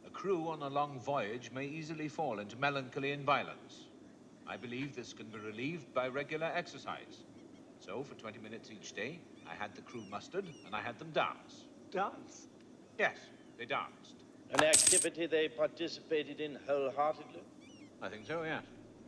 A crew on a long voyage may easily fall into melancholy and violence. I believe this can be relieved by regular exercise. So, for 20 minutes each day, I had the crew mustered and I had them dance. Dance? Yes, they danced. An activity they participated in wholeheartedly? I think so, yes.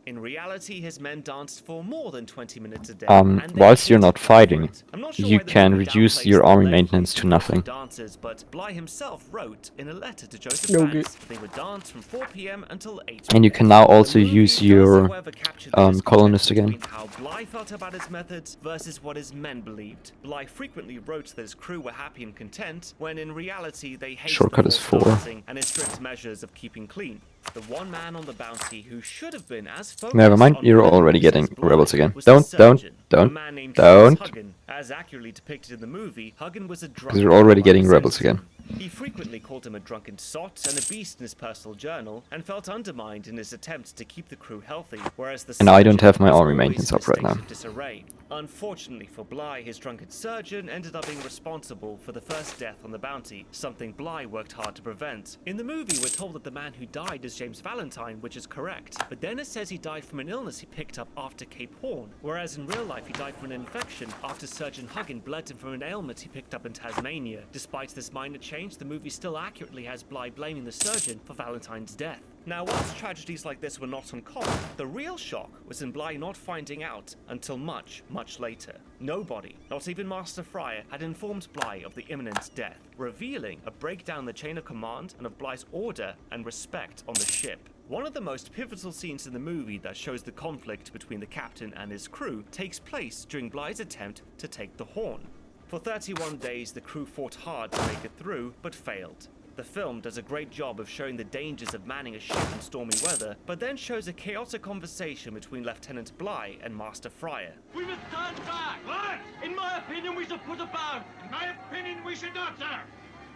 In reality, his men danced for more than 20 minutes a day. and they Whilst you're hated not them for fighting, it. I'm not sure you why the can movie reduce downplays your the army alleged maintenance to use of nothing. dancers, but Bligh himself wrote in a letter to Joseph No Banks that they would dance from 4 p.m. until 8 And you can now also The movie use does, your however, capture the discontent colonist again. between how Bligh felt about his methods versus what his men believed. Bligh frequently wrote that his crew were happy and content, when in reality they hated Shortcut the is forced 4. dancing and his strict measures of keeping clean. The one man on the Bounty who should have been as focused Never mind, on you're rebels already as getting Bligh rebels again. was the Don't, surgeon, a don't, man named don't. Charles Huggin. As accurately depicted in the movie, Huggin was a drunk. Because you're already getting rebels again. He frequently called him a drunken sot and a beast in his personal journal, and felt undermined in his attempts to keep the crew healthy, whereas the And I don't surgeon have my was army always maintenance in a up right state now. of disarray. Unfortunately for Bligh, his drunken surgeon ended up being responsible for the first death on the Bounty, something Bligh worked hard to prevent. In the movie, we're told that the man who died is James Valentine, which is correct, but then it says he died from an illness he picked up after Cape Horn, whereas in real life he died from an infection after Surgeon Huggin bled him from an ailment he picked up in Tasmania. Despite this minor change, the movie still accurately has Bligh blaming the surgeon for Valentine's death. Now, whilst tragedies like this were not uncommon, the real shock was in Bligh not finding out until much, much later. Nobody, not even Master Fryer, had informed Bligh of the imminent death, revealing a breakdown in the chain of command and of Bligh's order and respect on the ship. One of the most pivotal scenes in the movie that shows the conflict between the captain and his crew takes place during Bligh's attempt to take the Horn. For 31 days, the crew fought hard to make it through, but failed. The film does a great job of showing the dangers of manning a ship in stormy weather, but then shows a chaotic conversation between Lieutenant Bligh and Master Fryer. We must stand back! What? In my opinion, we should put about. In my opinion, we should not, sir.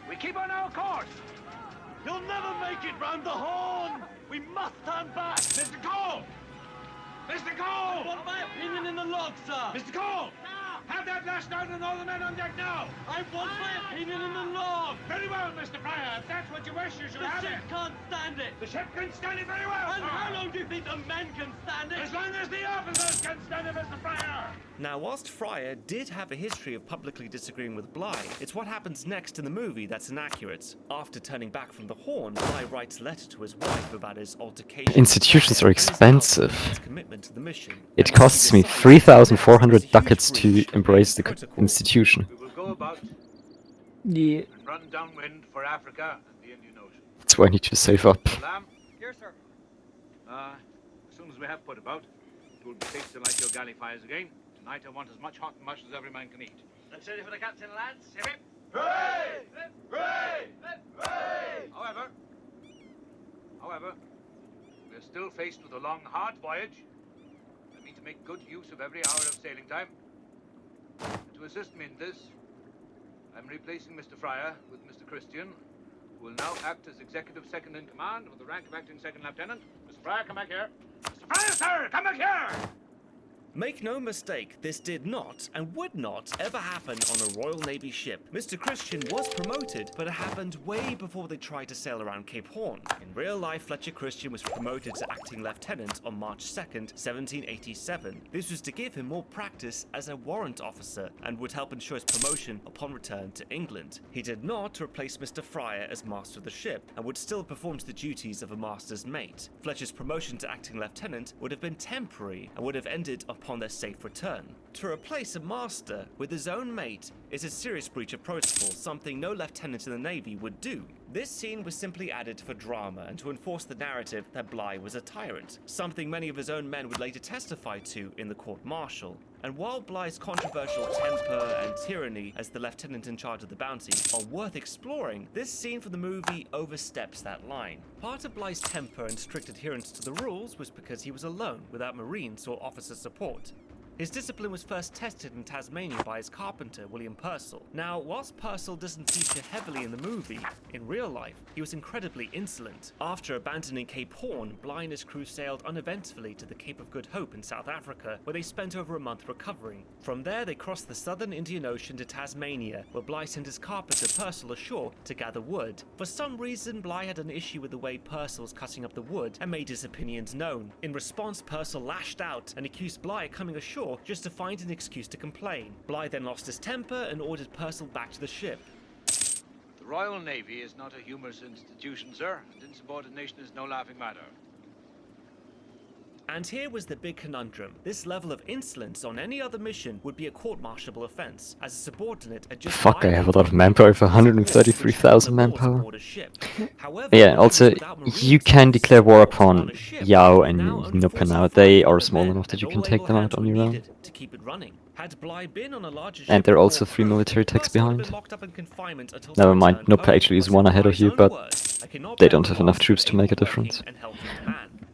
We keep on our course! You'll never make it round the Horn! We must stand back! Mr. Cole! Mr. Cole! I want my opinion in the log, sir! Mr. Cole! Have that blast out and all the men on deck now! I want my opinion in the log! Very well, Mr. Fryer. If that's what you wish, you should The have ship it. can't stand it! The ship can stand it very well, And sir. how long do you think the men can stand it? As long as the officers can stand it, Mr. Fryer. Now, whilst Fryer did have a history of publicly disagreeing with Bligh, it's what happens next in the movie that's inaccurate. After turning back from the Horn, Bligh writes a letter to his wife about his altercation. Institutions are expensive. His commitment to the mission. It costs me 3,400 ducats to embrace the institution. We will go about Yeah. and run downwind for Africa and the Indian Ocean. That's why I need to save up. Lamb? Here, sir. As soon as we have put about, it will be safe to light your galley fires again. Tonight I want as much hot mush as every man can eat. That's ready for the captain, lads. Hip hip. Hooray! Hooray! Hooray! However, we are still faced with a long, hard voyage. I mean to make good use of every hour of sailing time. And to assist me in this, I'm replacing Mr. Fryer with Mr. Christian, who will now act as executive second in command with the rank of acting second lieutenant. Mr. Fryer, come back here. Mr. Fryer, sir, come back here! Make no mistake, this did not and would not ever happen on a Royal Navy ship. Mr. Christian was promoted, but it happened way before they tried to sail around Cape Horn. In real life, Fletcher Christian was promoted to acting lieutenant on March 2nd, 1787. This was to give him more practice as a warrant officer and would help ensure his promotion upon return to England. He did not replace Mr. Fryer as master of the ship and would still perform the duties of a master's mate. Fletcher's promotion to acting lieutenant would have been temporary and would have ended upon their safe return. To replace a master with his own mate is a serious breach of protocol, something no lieutenant in the Navy would do. This scene was simply added for drama and to enforce the narrative that Bligh was a tyrant, something many of his own men would later testify to in the court-martial. And while Bligh's controversial temper and tyranny as the lieutenant in charge of the bounty are worth exploring, this scene from the movie oversteps that line. Part of Bligh's temper and strict adherence to the rules was because he was alone, without Marines or officer support. His discipline was first tested in Tasmania by his carpenter, William Purcell. Now, whilst Purcell doesn't feature heavily in the movie, in real life, he was incredibly insolent. After abandoning Cape Horn, Bligh and his crew sailed uneventfully to the Cape of Good Hope in South Africa, where they spent over a month recovering. From there, they crossed the southern Indian Ocean to Tasmania, where Bligh sent his carpenter Purcell ashore to gather wood. For some reason, Bligh had an issue with the way Purcell was cutting up the wood and made his opinions known. In response, Purcell lashed out and accused Bligh of coming ashore just to find an excuse to complain. Bligh then lost his temper and ordered Purcell back to the ship. The Royal Navy is not a humorous institution, sir, and insubordination is no laughing matter. And here was the big conundrum. This level of insolence on any other mission would be a court-martialable offense, as a subordinate had just Fuck, I have a lot of manpower for 133,000 manpower. Yeah, also, you can declare war upon Yao and Nuka now. They are small enough that you can take them out on your own. To keep it running. Had Bligh been on a larger ship, And there are also 3 military techs behind. locked up in confinement until Never mind, Nuka actually is 1 ahead of you, but they don't have enough troops to make a difference.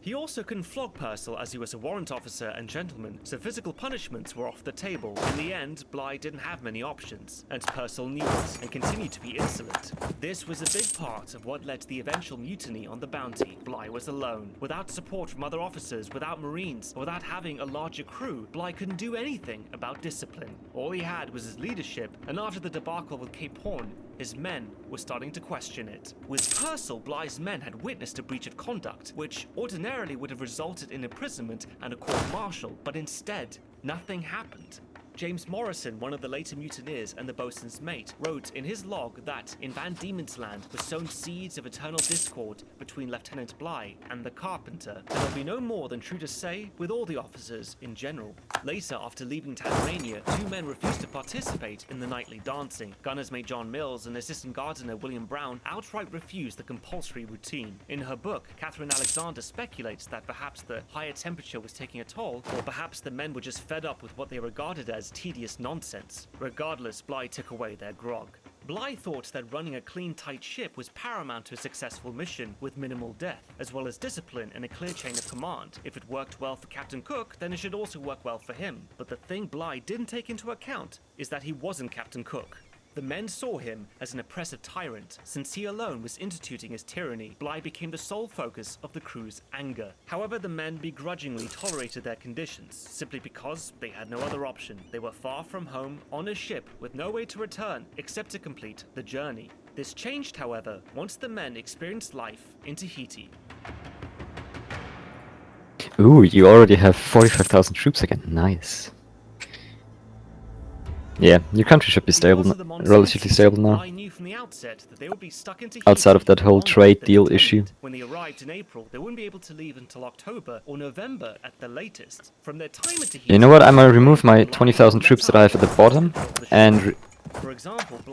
He also couldn't flog Purcell as he was a warrant officer and gentleman, so physical punishments were off the table. In the end, Bligh didn't have many options, and Purcell knew it and continued to be insolent. This was a big part of what led to the eventual mutiny on the Bounty. Bligh was alone, without support from other officers, without Marines, or without having a larger crew. Bligh couldn't do anything about discipline. All he had was his leadership, and after the debacle with Cape Horn, his men were starting to question it. With Purcell, Bligh's men had witnessed a breach of conduct, which ordinarily would have resulted in imprisonment and a court-martial, but instead, nothing happened. James Morrison, one of the later mutineers and the boatswain's mate, wrote in his log that in Van Diemen's Land were sown seeds of eternal discord between Lieutenant Bligh and the carpenter, and there'll be no more than true to say with all the officers in general. Later, after leaving Tasmania, 2 men refused to participate in the nightly dancing. Gunner's mate John Mills and assistant gardener William Brown outright refused the compulsory routine. In her book, Catherine Alexander speculates that perhaps the higher temperature was taking a toll, or perhaps the men were just fed up with what they regarded as tedious nonsense. Regardless, Bligh took away their grog. Bligh thought that running a clean, tight ship was paramount to a successful mission with minimal death, as well as discipline and a clear chain of command. If it worked well for Captain Cook, then it should also work well for him. But the thing Bligh didn't take into account is that he wasn't Captain Cook. The men saw him as an oppressive tyrant. Since he alone was instituting his tyranny, Bligh became the sole focus of the crew's anger. However, the men begrudgingly tolerated their conditions, simply because they had no other option. They were far from home, on a ship, with no way to return, except to complete the journey. This changed, however, once the men experienced life in Tahiti. Ooh, you already have 45,000 troops again. Nice. Yeah, your country should be stable, relatively stable now. Outside of that whole trade deal issue. When they arrived in April, they wouldn't be able to leave until October or November at the latest. From their time at Tahiti, You know what, I'm gonna remove my 20,000 troops that I have at the bottom, and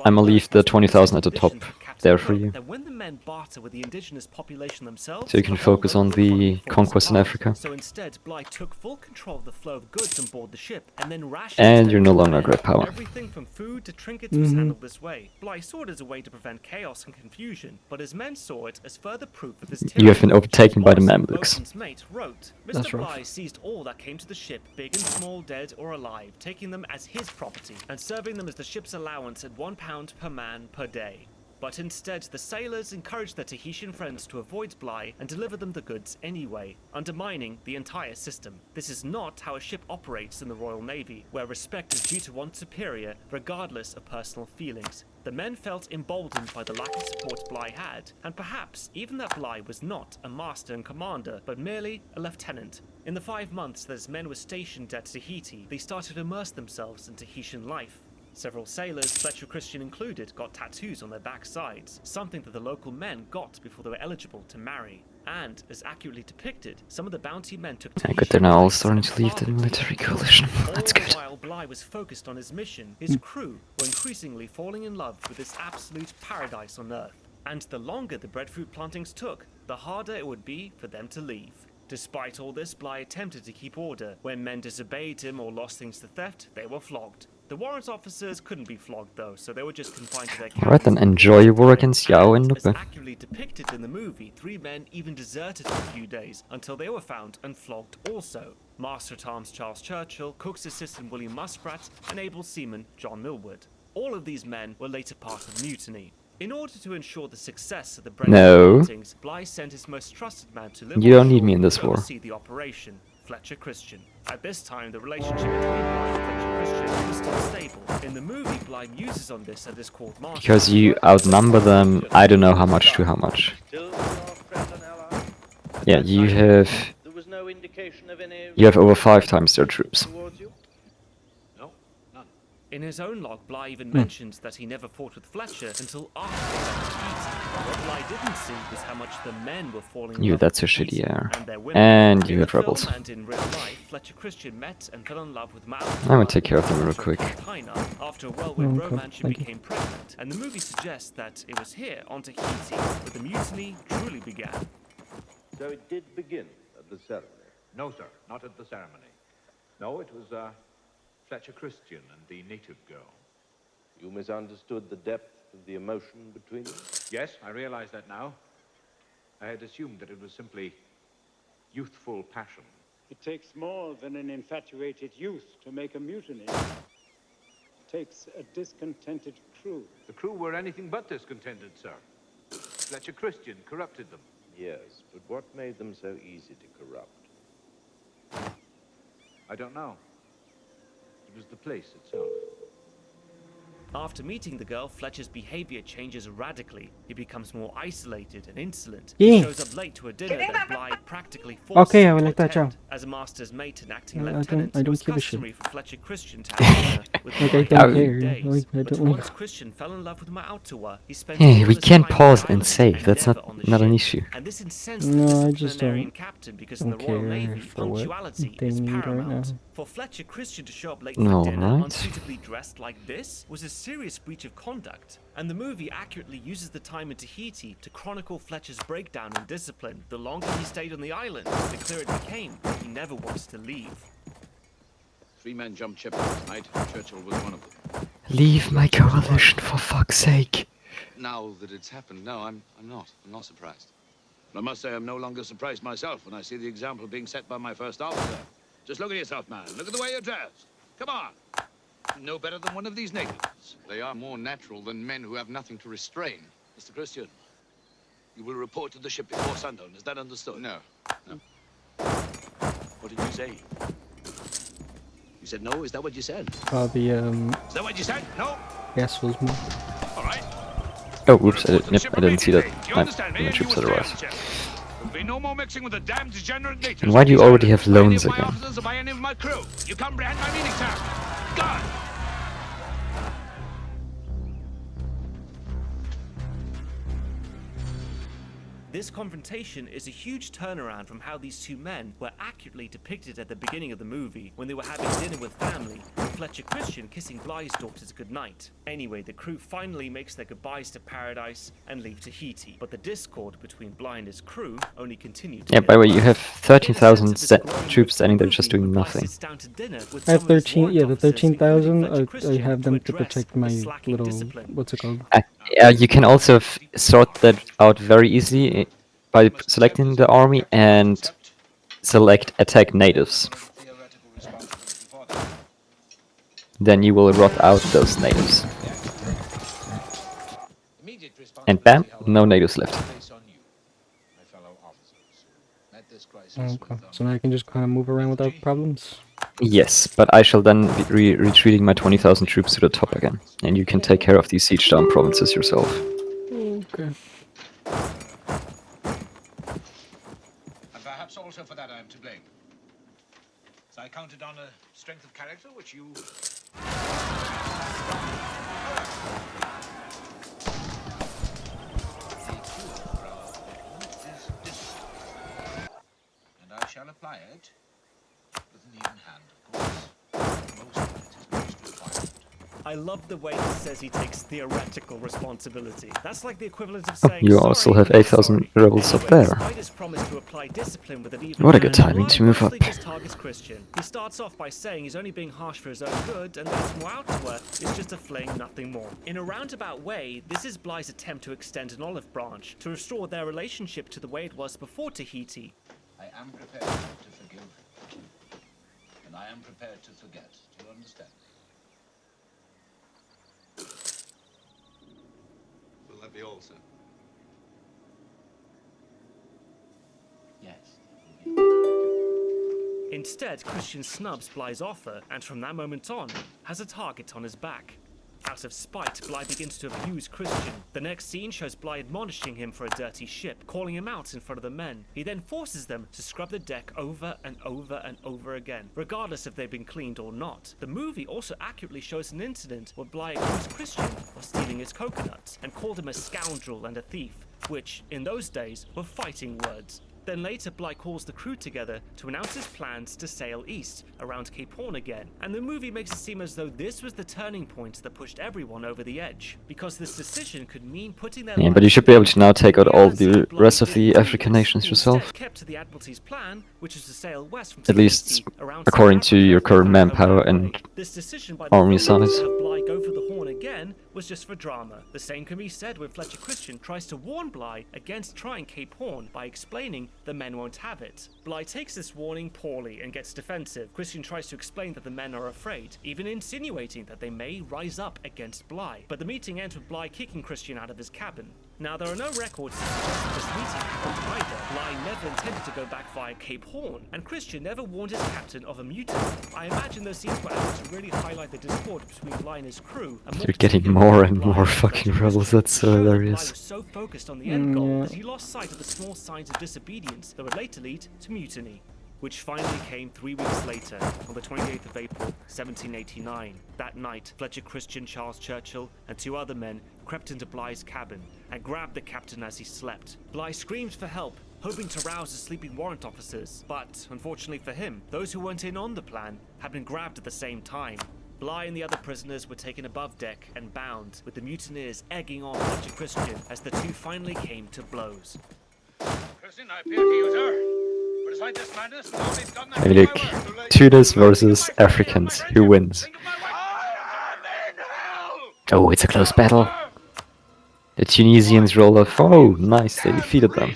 I'm gonna leave the 20,000 at the top there for you. that when the men barter with the indigenous population themselves, So you can focus on the conquest in Africa. So instead, Bligh took full control of the flow of goods on board the ship, and then rationed And them you're no to longer men. great power. Everything from food to trinkets was handled this way. Bligh saw it as a way to prevent chaos and confusion, but his men saw it as further proof of his tyranny. You have been overtaken by the Mamluks. Boatswain's mate wrote, That's Mr. rough. Bligh seized all that came to the ship, big and small, dead or alive, taking them as his property, and serving them as the ship's allowance at £1 per man per day. But instead, the sailors encouraged their Tahitian friends to avoid Bligh and deliver them the goods anyway, undermining the entire system. This is not how a ship operates in the Royal Navy, where respect is due to one's superior, regardless of personal feelings. The men felt emboldened by the lack of support Bligh had, and perhaps even that Bligh was not a master and commander, but merely a lieutenant. In the 5 months that his men were stationed at Tahiti, they started to immerse themselves in Tahitian life. Several sailors, Fletcher Christian included, got tattoos on their backsides, something that the local men got before they were eligible to marry. And, as accurately depicted, some of the bounty men took Yeah, good, they're now all starting to leave the military coalition. That's good. While Bligh was focused on his mission, his crew were increasingly falling in love with this absolute paradise on Earth. And the longer the breadfruit plantings took, the harder it would be for them to leave. Despite all this, Bligh attempted to keep order. When men disobeyed him or lost things to theft, they were flogged. The warrant officers couldn't be flogged though, so they were just confined to their cabins. Alright then, enjoy your war against Yao and As Nupe. accurately depicted in the movie, 3 men even deserted for a few days until they were found and flogged also. Master at Arms Charles Churchill, Cook's assistant William Musprat, and able seaman John Millward. All of these men were later part of the mutiny. In order to ensure the success of the No. plantings, Bligh sent his most trusted man to live You don't on need shore me in this to war. oversee the operation, Fletcher Christian. At this time, the relationship between Bligh and Fletcher Christian was still stable. In the movie, Bligh muses on this at his court-martial. Because you outnumber them, I don't know how much to how much. Yeah, you have over 5 times their troops. In his own log, Bligh even mentions that he never fought with Fletcher until after Tahiti. What Bligh didn't see was how much the men were falling in You, love that's a with shitty Tahiti air. and their women. And In you the had film rebels. And in real life, Fletcher Christian met and fell in love with Mao. I'm gonna take care of them real quick. After a whirlwind Okay, romance, she thank you. became pregnant, and the movie suggests that it was here on Tahiti that the mutiny truly began. So it did begin at the ceremony? No, sir, not at the ceremony. No, it was Fletcher Christian and the native girl. You misunderstood the depth of the emotion between them? Yes, I realize that now. I had assumed that it was simply youthful passion. It takes more than an infatuated youth to make a mutiny. It takes a discontented crew. The crew were anything but discontented, sir. Fletcher Christian corrupted them. Yes, but what made them so easy to corrupt? I don't know. It was the place itself. After meeting the girl, Fletcher's behavior changes radically. He becomes more isolated and insolent. Yeah. He shows up late to a dinner that Bligh practically forced Okay, I him will to let that attend. down. As a master's mate and acting I lieutenant, don't it was give a shit. customary for Fletcher Christian to have dinner with Like, I Bligh don't every care. days. Like, I But don't once like- Christian fell in love with Ma'autua, he spent Hey, all we his can time on pause the and island save. That's never not on the not an ship. issue. And this incensed the No, I just disciplinarian don't- captain because in don't the Royal care Navy, for what punctuality they is need right paramount. now. For Fletcher Christian to show up late All for dinner, right. unsuitably dressed like this, was a serious breach of conduct. And the movie accurately uses the time in Tahiti to chronicle Fletcher's breakdown in discipline. The longer he stayed on the island, the clearer it became that he never wanted to leave. 3 men jumped ship last night. Churchill was one of them. Leave my coalition, for fuck's sake. Now that it's happened, no, I'm not. I'm not surprised. I must say I'm no longer surprised myself when I see the example being set by my first officer. Just look at yourself, man. Look at the way you're dressed. Come on. No better than one of these natives. They are more natural than men who have nothing to restrain. Mr. Christian, you will report to the ship before sundown. Is that understood? No. No. What did you say? You said no? Is that what you said? Is Is that what you said? No? Yes, was me. All right. Oh, whoops, I didn't see that. You understand me? My And you troops will stay on otherwise. the ship. There'll be no more mixing with the damned degenerate natives. And why do you already have by any loans of my again? officers or by any of my crew? You comprehend my meaning, sir? God! This confrontation is a huge turnaround from how these two men were accurately depicted at the beginning of the movie when they were having dinner with family, with Fletcher Christian kissing Bly's daughters goodnight. Anyway, the crew finally makes their goodbyes to paradise and leave Tahiti, but the discord between Bly and his crew only continued. Yeah, by the way, you have 13,000 troops standing there just doing nothing. I have 13. Yeah, the 13,000. I have them to protect my little. What's it called? You can also sort that out very easily by selecting the army and select attack natives. Then you will rot out those natives. And bam, no natives left. Okay, so now I can just kind of move around without problems. Yes, but I shall then be retreating my 20,000 troops to the top again, and you can take care of these siege down provinces yourself. Okay. And perhaps also for that I am to blame. So I counted on a strength of character which you... And I shall apply it with an even hand, of course. Most of it is most required. I love the way he says he takes theoretical responsibility. That's like the equivalent of saying, You also have 8,000 rebels up there. despite his promise to apply discipline with an even What a good hand, timing to move up. Bly just targets Christian. He starts off by saying he's only being harsh for his own good, and that Muautua is just a fling, nothing more. In a roundabout way, this is Bly's attempt to extend an olive branch, to restore their relationship to the way it was before Tahiti. I am prepared to forgive. And I am prepared to forget. Do you understand? Will that be all, sir? Yes. Instead, Christian snubs Bly's offer, and from that moment on, has a target on his back. Out of spite, Bly begins to abuse Christian. The next scene shows Bly admonishing him for a dirty ship, calling him out in front of the men. He then forces them to scrub the deck over and over and over again, regardless if they've been cleaned or not. The movie also accurately shows an incident where Bly accused Christian of stealing his coconuts and called him a scoundrel and a thief, which, in those days, were fighting words. Then later, Bly calls the crew together to announce his plans to sail east, around Cape Horn again. And the movie makes it seem as though this was the turning point that pushed everyone over the edge, because this decision could mean putting their Yeah, but you should be able to now take out all the rest of the African nations yourself. kept to the Admiralty's plan, which is to sail west from At least Tahiti around according South to your Africa current manpower and This decision by the army filmmakers size. to have Bly go for the Horn again was just for drama. The same can be said when Fletcher Christian tries to warn Bly against trying Cape Horn by explaining the men won't have it. Bly takes this warning poorly and gets defensive. Christian tries to explain that the men are afraid, even insinuating that they may rise up against Bly. But the meeting ends with Bly kicking Christian out of his cabin. Now, there are no records to suggest that this meeting happened either. Bly never intended to go back via Cape Horn, and Christian never warned his captain of a mutiny. I imagine those scenes were added to really highlight the discord between Bly and his crew. And You're getting more and more fucking rebels, that's so Bly hilarious. was so focused on the end goal that he lost sight of the small signs of disobedience that would later lead to mutiny, which finally came 3 weeks later, on the 28th of April, 1789. That night, Fletcher Christian, Charles Churchill, and 2 other men crept into Bly's cabin and grabbed the captain as he slept. Bly screamed for help, hoping to rouse the sleeping warrant officers, but, unfortunately for him, those who weren't in on the plan had been grabbed at the same time. Bly and the other prisoners were taken above deck and bound, with the mutineers egging on Fletcher Christian as the two finally came to blows. Christian, I appeal to you, sir. But despite this madness, the Lord has gotten I mean, look, Tudors versus Africans, who wins? Oh, it's a close battle. The Tunisians roll off. Oh, nice, they defeated them.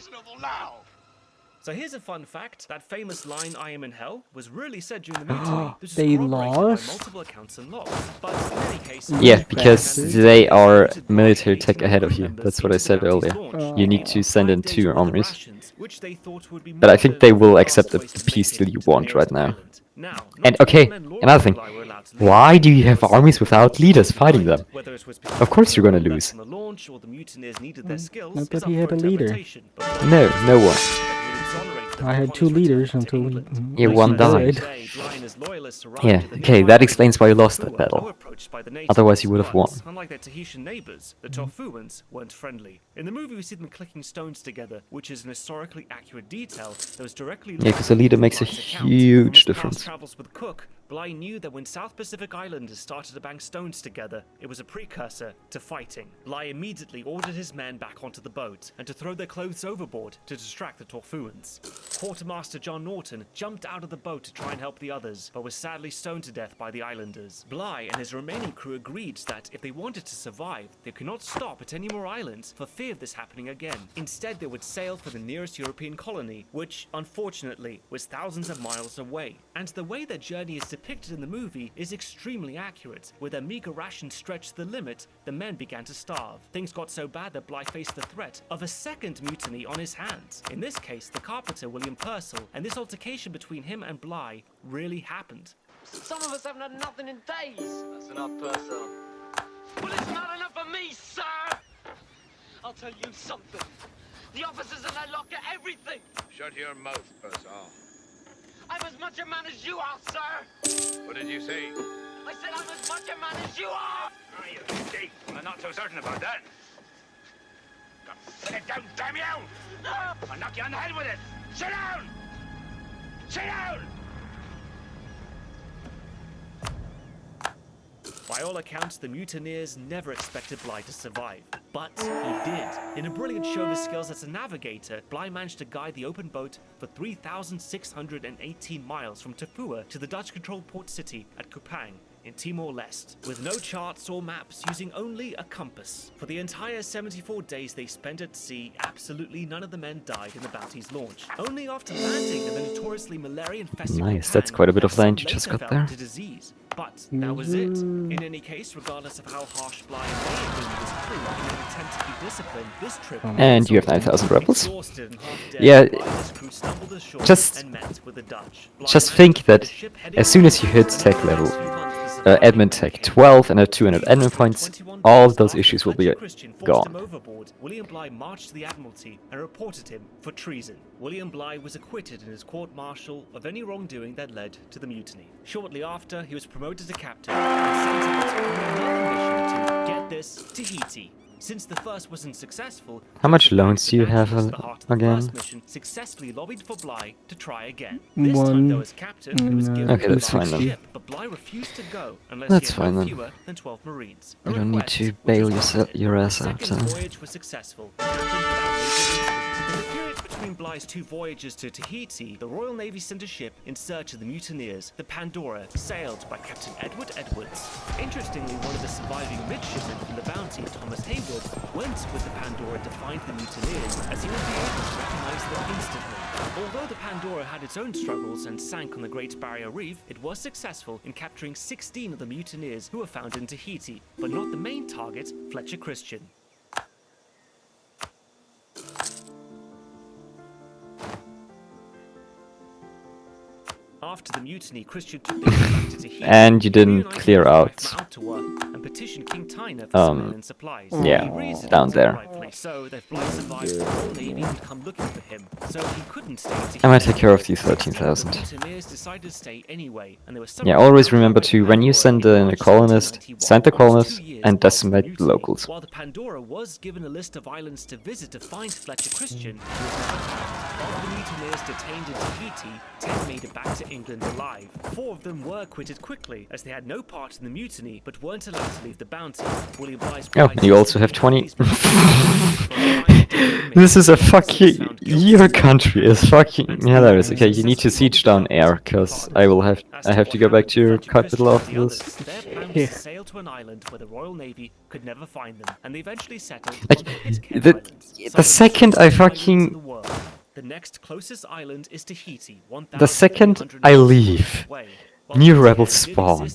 So here's a fun fact. That famous line, "I am in hell," was really said during the mutiny. This was They corroborated by lost? multiple accounts and logs. But in any case, Yeah, because they are military tech ahead of you. That's what I said earlier. You need to send in 2 armies. But I think they will accept the peace deal you want right now. And okay, another thing. Why do you have armies without leaders fighting them? Of course you're gonna lose. Not that he had a leader. No, no one. I had 2 leaders until we... Yeah, one died. Yeah, okay, that explains why you lost that battle. Otherwise you would have won. Unlike their Tahitian neighbors, the Tofuans weren't friendly. In the movie, we see them clicking stones together, which is an historically accurate detail that was directly Yeah, because the leader makes a huge difference. Travels with Cook, Bligh knew that when South Pacific Islanders started to bang stones together, it was a precursor to fighting. Bligh immediately ordered his men back onto the boat and to throw their clothes overboard to distract the Torfuans. Quartermaster John Norton jumped out of the boat to try and help the others, but was sadly stoned to death by the islanders. Bligh and his remaining crew agreed that if they wanted to survive, they could not stop at any more islands for fear of this happening again. Instead, they would sail for the nearest European colony, which, unfortunately, was thousands of miles away. And the way their journey is depicted in the movie is extremely accurate. With their meager rations stretched to the limit, the men began to starve. Things got so bad that Bligh faced the threat of a second mutiny on his hands. In this case, the carpenter William Purcell, and this altercation between him and Bligh really happened. Some of us haven't had nothing in days. That's enough, Purcell. Well, it's not enough for me, sir! I'll tell you something. The officers in that lock are everything! Shut your mouth, Purcell. I'm as much a man as you are, sir! What did you say? I said I'm as much a man as you are! Ah, you see, I'm not so certain about that. Sit down, damn you! I'll knock you on the head with it! Sit down! Sit down! By all accounts, the mutineers never expected Bligh to survive, but he did. In a brilliant show of his skills as a navigator, Bligh managed to guide the open boat for 3,618 miles from Tafua to the Dutch-controlled port city at Kupang in Timor-Leste, with no charts or maps, using only a compass. For the entire 74 days they spent at sea, absolutely none of the men died in the Bounty's launch. Only after landing in the notoriously malaria-infested Nice, that's quite a bit of land you just got there. Disease. But that was it. In any case, regardless of how harsh Bligh may have been with his crew in an attempt to keep discipline, this trip And you have 9,000 rebels. exhausted and half dead, Yeah, Bligh's crew stumbled ashore just and met with the Dutch. just think that as soon as you hit tech level, admin tech 12 and have 200 admin points, all of those issues will be gone. Overboard, William Bligh marched to the Admiralty and reported him for treason. William Bligh was acquitted in his court-martial of any wrongdoing that led to the mutiny. Shortly after, he was promoted to captain and sent out on another mission to, get this, Tahiti. Since the first wasn't successful, How much loans do you have the heart of the again? first mission successfully lobbied for Bligh to try again. This time, though, as captain, he was given Okay, that's a large fine then. ship, but Bligh refused to go unless That's he had fine no then. fewer than 12 Marines. You don't need to bail your ass The out. second voyage was successful. Captain without major incident. In the period between Bligh's 2 voyages to Tahiti, the Royal Navy sent a ship in search of the mutineers. The Pandora, sailed by Captain Edward Edwards. Interestingly, one of the surviving midshipmen from the Bounty, Thomas Hayward, went with the Pandora to find the mutineers, as he would be able to recognize them instantly. Although the Pandora had its own struggles and sank on the Great Barrier Reef, it was successful in capturing 16 of the mutineers who were found in Tahiti, but not the main target, Fletcher Christian. After the mutiny, Christian took the ship back to Tahiti. And you didn't clear out. To work and petitioned King Tyner for civilian and supplies. Yeah, He reasoned, down there. rightfully so, that if Bligh survived, the Royal Navy would come looking for him, so he couldn't stay in Tahiti. I'm gonna take care of these 13,000. The mutineers decided to stay anyway, and there was some Yeah, always remember to, when you send in a colonist, send the colonist and decimate the locals. While the Pandora was given a list of islands to visit to find Fletcher Christian, he was never found. Of the mutineers detained in Tahiti, 10 made it back to England alive. 4 of them were acquitted quickly, as they had no part in the mutiny, but weren't allowed to leave the Bounty. William Bligh's Oh, and you also have 20. This is a fucking... Your country is fucking... Yeah, there is. Okay, you need to siege down air, cause I have to go back to your capital after this. Their plan was to sail to an island where the Royal Navy could never find them, and they eventually settled Like, on Pitcairn the Island. second I fucking... The next closest island is Tahiti, The second I leave, new rebels spawn.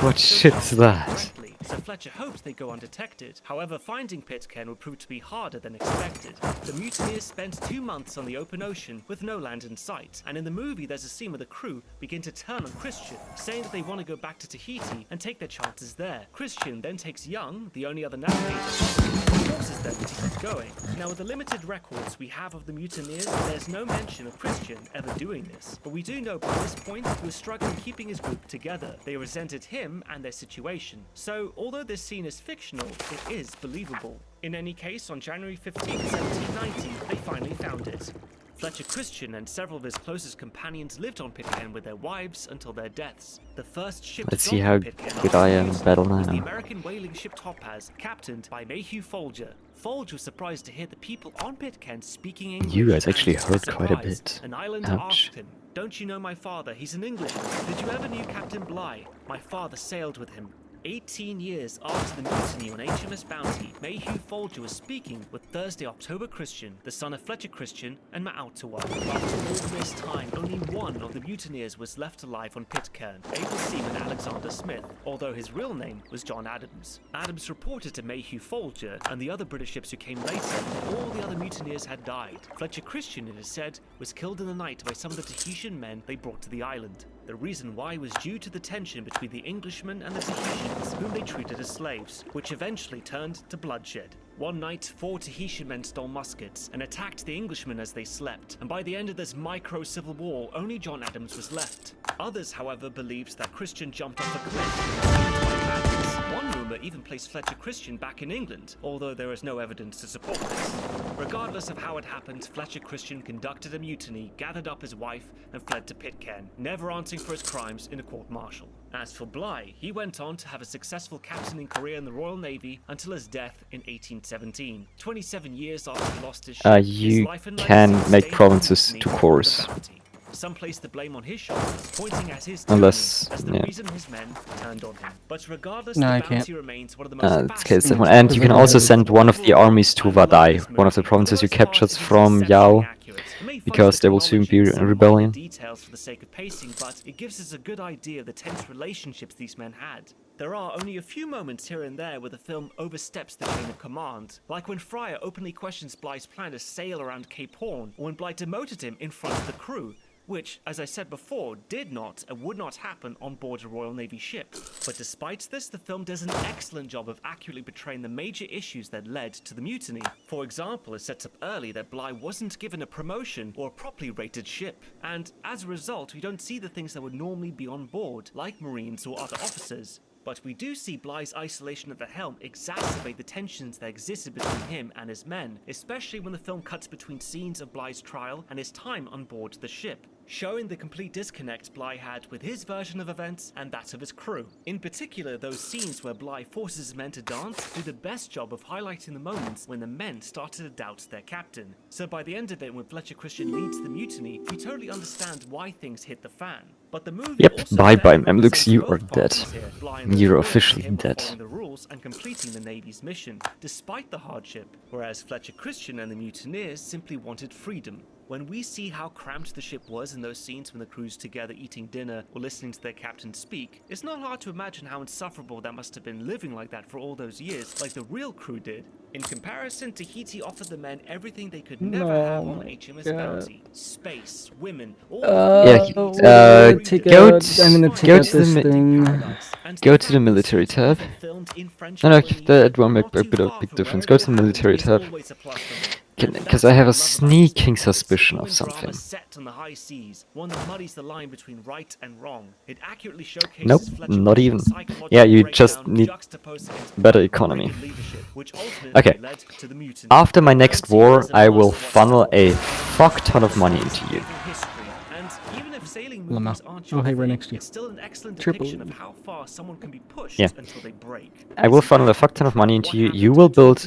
What shit's that? So Fletcher hopes they go undetected. However, finding Pitcairn would prove to be harder than expected. The mutineers spent 2 months on the open ocean with no land in sight. And in the movie, there's a scene where the crew begin to turn on Christian, saying that they want to go back to Tahiti and take their chances there. Christian then takes Young, the only other navigator, and forces them to keep going. Now, with the limited records we have of the mutineers, there's no mention of Christian ever doing this. But we do know by this point he was struggling keeping his group together. They resented him and their situation. So, although this scene is fictional, it is believable. In any case, on January 15, 1790, they finally found it. Fletcher Christian and several of his closest companions lived on Pitcairn with their wives until their deaths. The first ship Let's to see dock how on Pitcairn good I am in was battle the now. American whaling ship Topaz, captained by Mayhew Folger. Folger was surprised to hear the people on Pitcairn speaking English. You guys actually and, heard to quite a surprise, bit. An islander Ouch. asked him, "Don't you know my father? He's an Englishman. Did you ever knew Captain Bligh? My father sailed with him." 18 years after the mutiny on HMS Bounty, Mayhew Folger was speaking with Thursday October Christian, the son of Fletcher Christian and Ma'Altawa. After all this time, only one of the mutineers was left alive on Pitcairn, able seaman Alexander Smith, although his real name was John Adams. Adams reported to Mayhew Folger and the other British ships who came later that all the other mutineers had died. Fletcher Christian, it is said, was killed in the night by some of the Tahitian men they brought to the island. The reason why was due to the tension between the Englishmen and the Tahitians, whom they treated as slaves, which eventually turned to bloodshed. One night, 4 Tahitian men stole muskets and attacked the Englishmen as they slept, and by the end of this micro-civil war, only John Adams was left. Others, however, believed that Christian jumped off a cliff and was killed by Adams. One rumour even placed Fletcher Christian back in England, although there is no evidence to support this. Regardless of how it happened, Fletcher Christian conducted a mutiny, gathered up his wife, and fled to Pitcairn, never answering for his crimes in a court-martial. As for Bligh, he went on to have a successful captaining career in the Royal Navy until his death in 1817. 27 years after he lost his ship, his You life and can legacy make stayed provinces with to the course. Bounty. Some placed the blame on his shoulders, pointing at his Unless, tyranny as the yeah. reason his men turned on him. But regardless, No, I the bounty can't. remains one of the most Let's kill this fascinating one. And you can also Because send one of the armies to Vadai, one of the provinces you captured from Yao, because there will soon be a rebellion. Details for the sake of pacing, but it gives us a good idea of the tense relationships these men had. There are only a few moments here and there where the film oversteps the chain of command, like when Fryer openly questions Bligh's plan to sail around Cape Horn, or when Bligh demoted him in front of the crew, which, as I said before, did not and would not happen on board a Royal Navy ship. But despite this, the film does an excellent job of accurately portraying the major issues that led to the mutiny. For example, it sets up early that Bligh wasn't given a promotion or a properly rated ship, and as a result, we don't see the things that would normally be on board, like Marines or other officers. But we do see Bligh's isolation at the helm exacerbate the tensions that existed between him and his men, especially when the film cuts between scenes of Bligh's trial and his time on board the ship, showing the complete disconnect Bligh had with his version of events and that of his crew. In particular, those scenes where Bligh forces his men to dance do the best job of highlighting the moments when the men started to doubt their captain. So by the end of it, when Fletcher Christian leads the mutiny, we totally understand why things hit the fan. But the movie Yep, also bye bye, fairly Mamluks, represents you both are dead. parties here. Bligh and those You're loyal to officially him are dead. following the rules and completing the Navy's mission, despite the hardship, whereas Fletcher Christian and the mutineers simply wanted freedom. When we see how cramped the ship was in those scenes when the crew's together eating dinner or listening to their captain speak, it's not hard to imagine how insufferable that must have been living like that for all those years, like the real crew did. In comparison, Tahiti offered the men everything they could never have on HMS Bounty. Space, women, all Yeah, take go out- I'm gonna take out this thing. Go to the military tab. No, that won't make a big difference. Go to the military tab. Because I have a sneaking suspicion of something. Set on the high seas, one that muddies the line between right and wrong. It accurately showcases Nope, Fletcher not even. Christian's psychological Yeah, you breakdown just need juxtaposed against better Bligh economy. Reagan leadership, which ultimately Okay. led to the mutiny. After my next war, I will funnel a fuck ton of money into you. And even if sailing Lama. movies aren't Oh, your hey, right thing, next to you. it's still an excellent Triple. depiction of how far someone can be pushed Yeah. until they break. I will funnel a fuck ton of money into you. You will build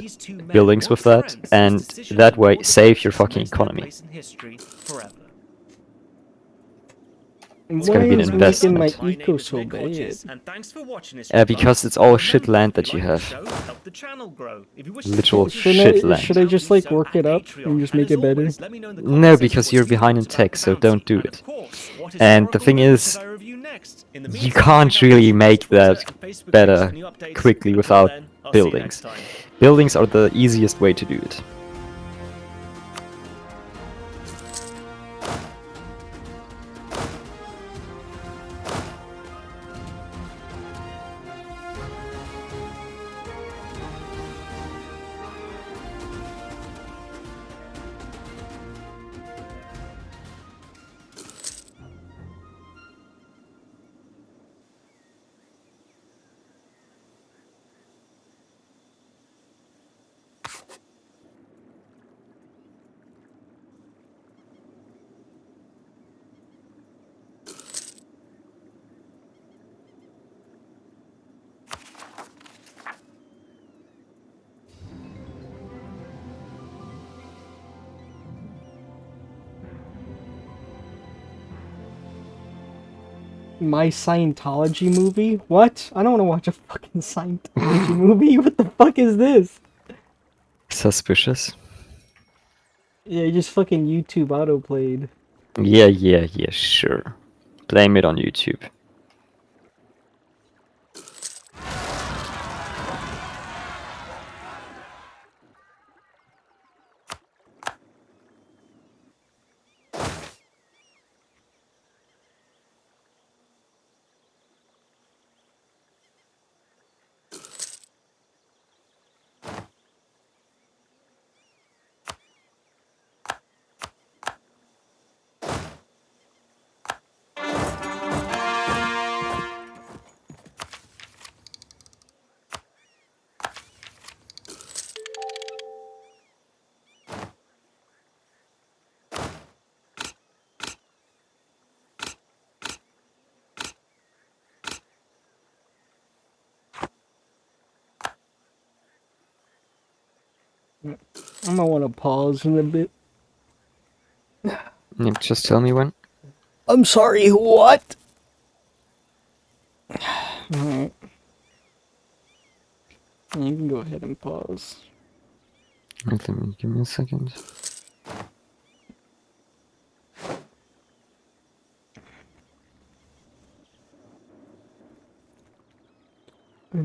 buildings with that, and that way save your fucking economy. Place in history forever. It's Why gonna be an is making investment. my eco so bad? And thanks for watching this. Because it's all shit land that you have. Help the channel grow. If you wish to Literal support shit Should I, land. should I just like work it up and just make it better? No, because you're behind in tech, so don't do it. And the thing is, you can't really make that better quickly without buildings. Buildings are the easiest way to do it. My Scientology movie? What? I don't want to watch a fucking Scientology movie. What the fuck is this? Suspicious. Yeah, just fucking YouTube autoplayed. Yeah, sure. Blame it on YouTube. I'm gonna want to pause in a bit. Yeah, just tell me when. I'm sorry, what? Alright. You can go ahead and pause. Wait, give me a second.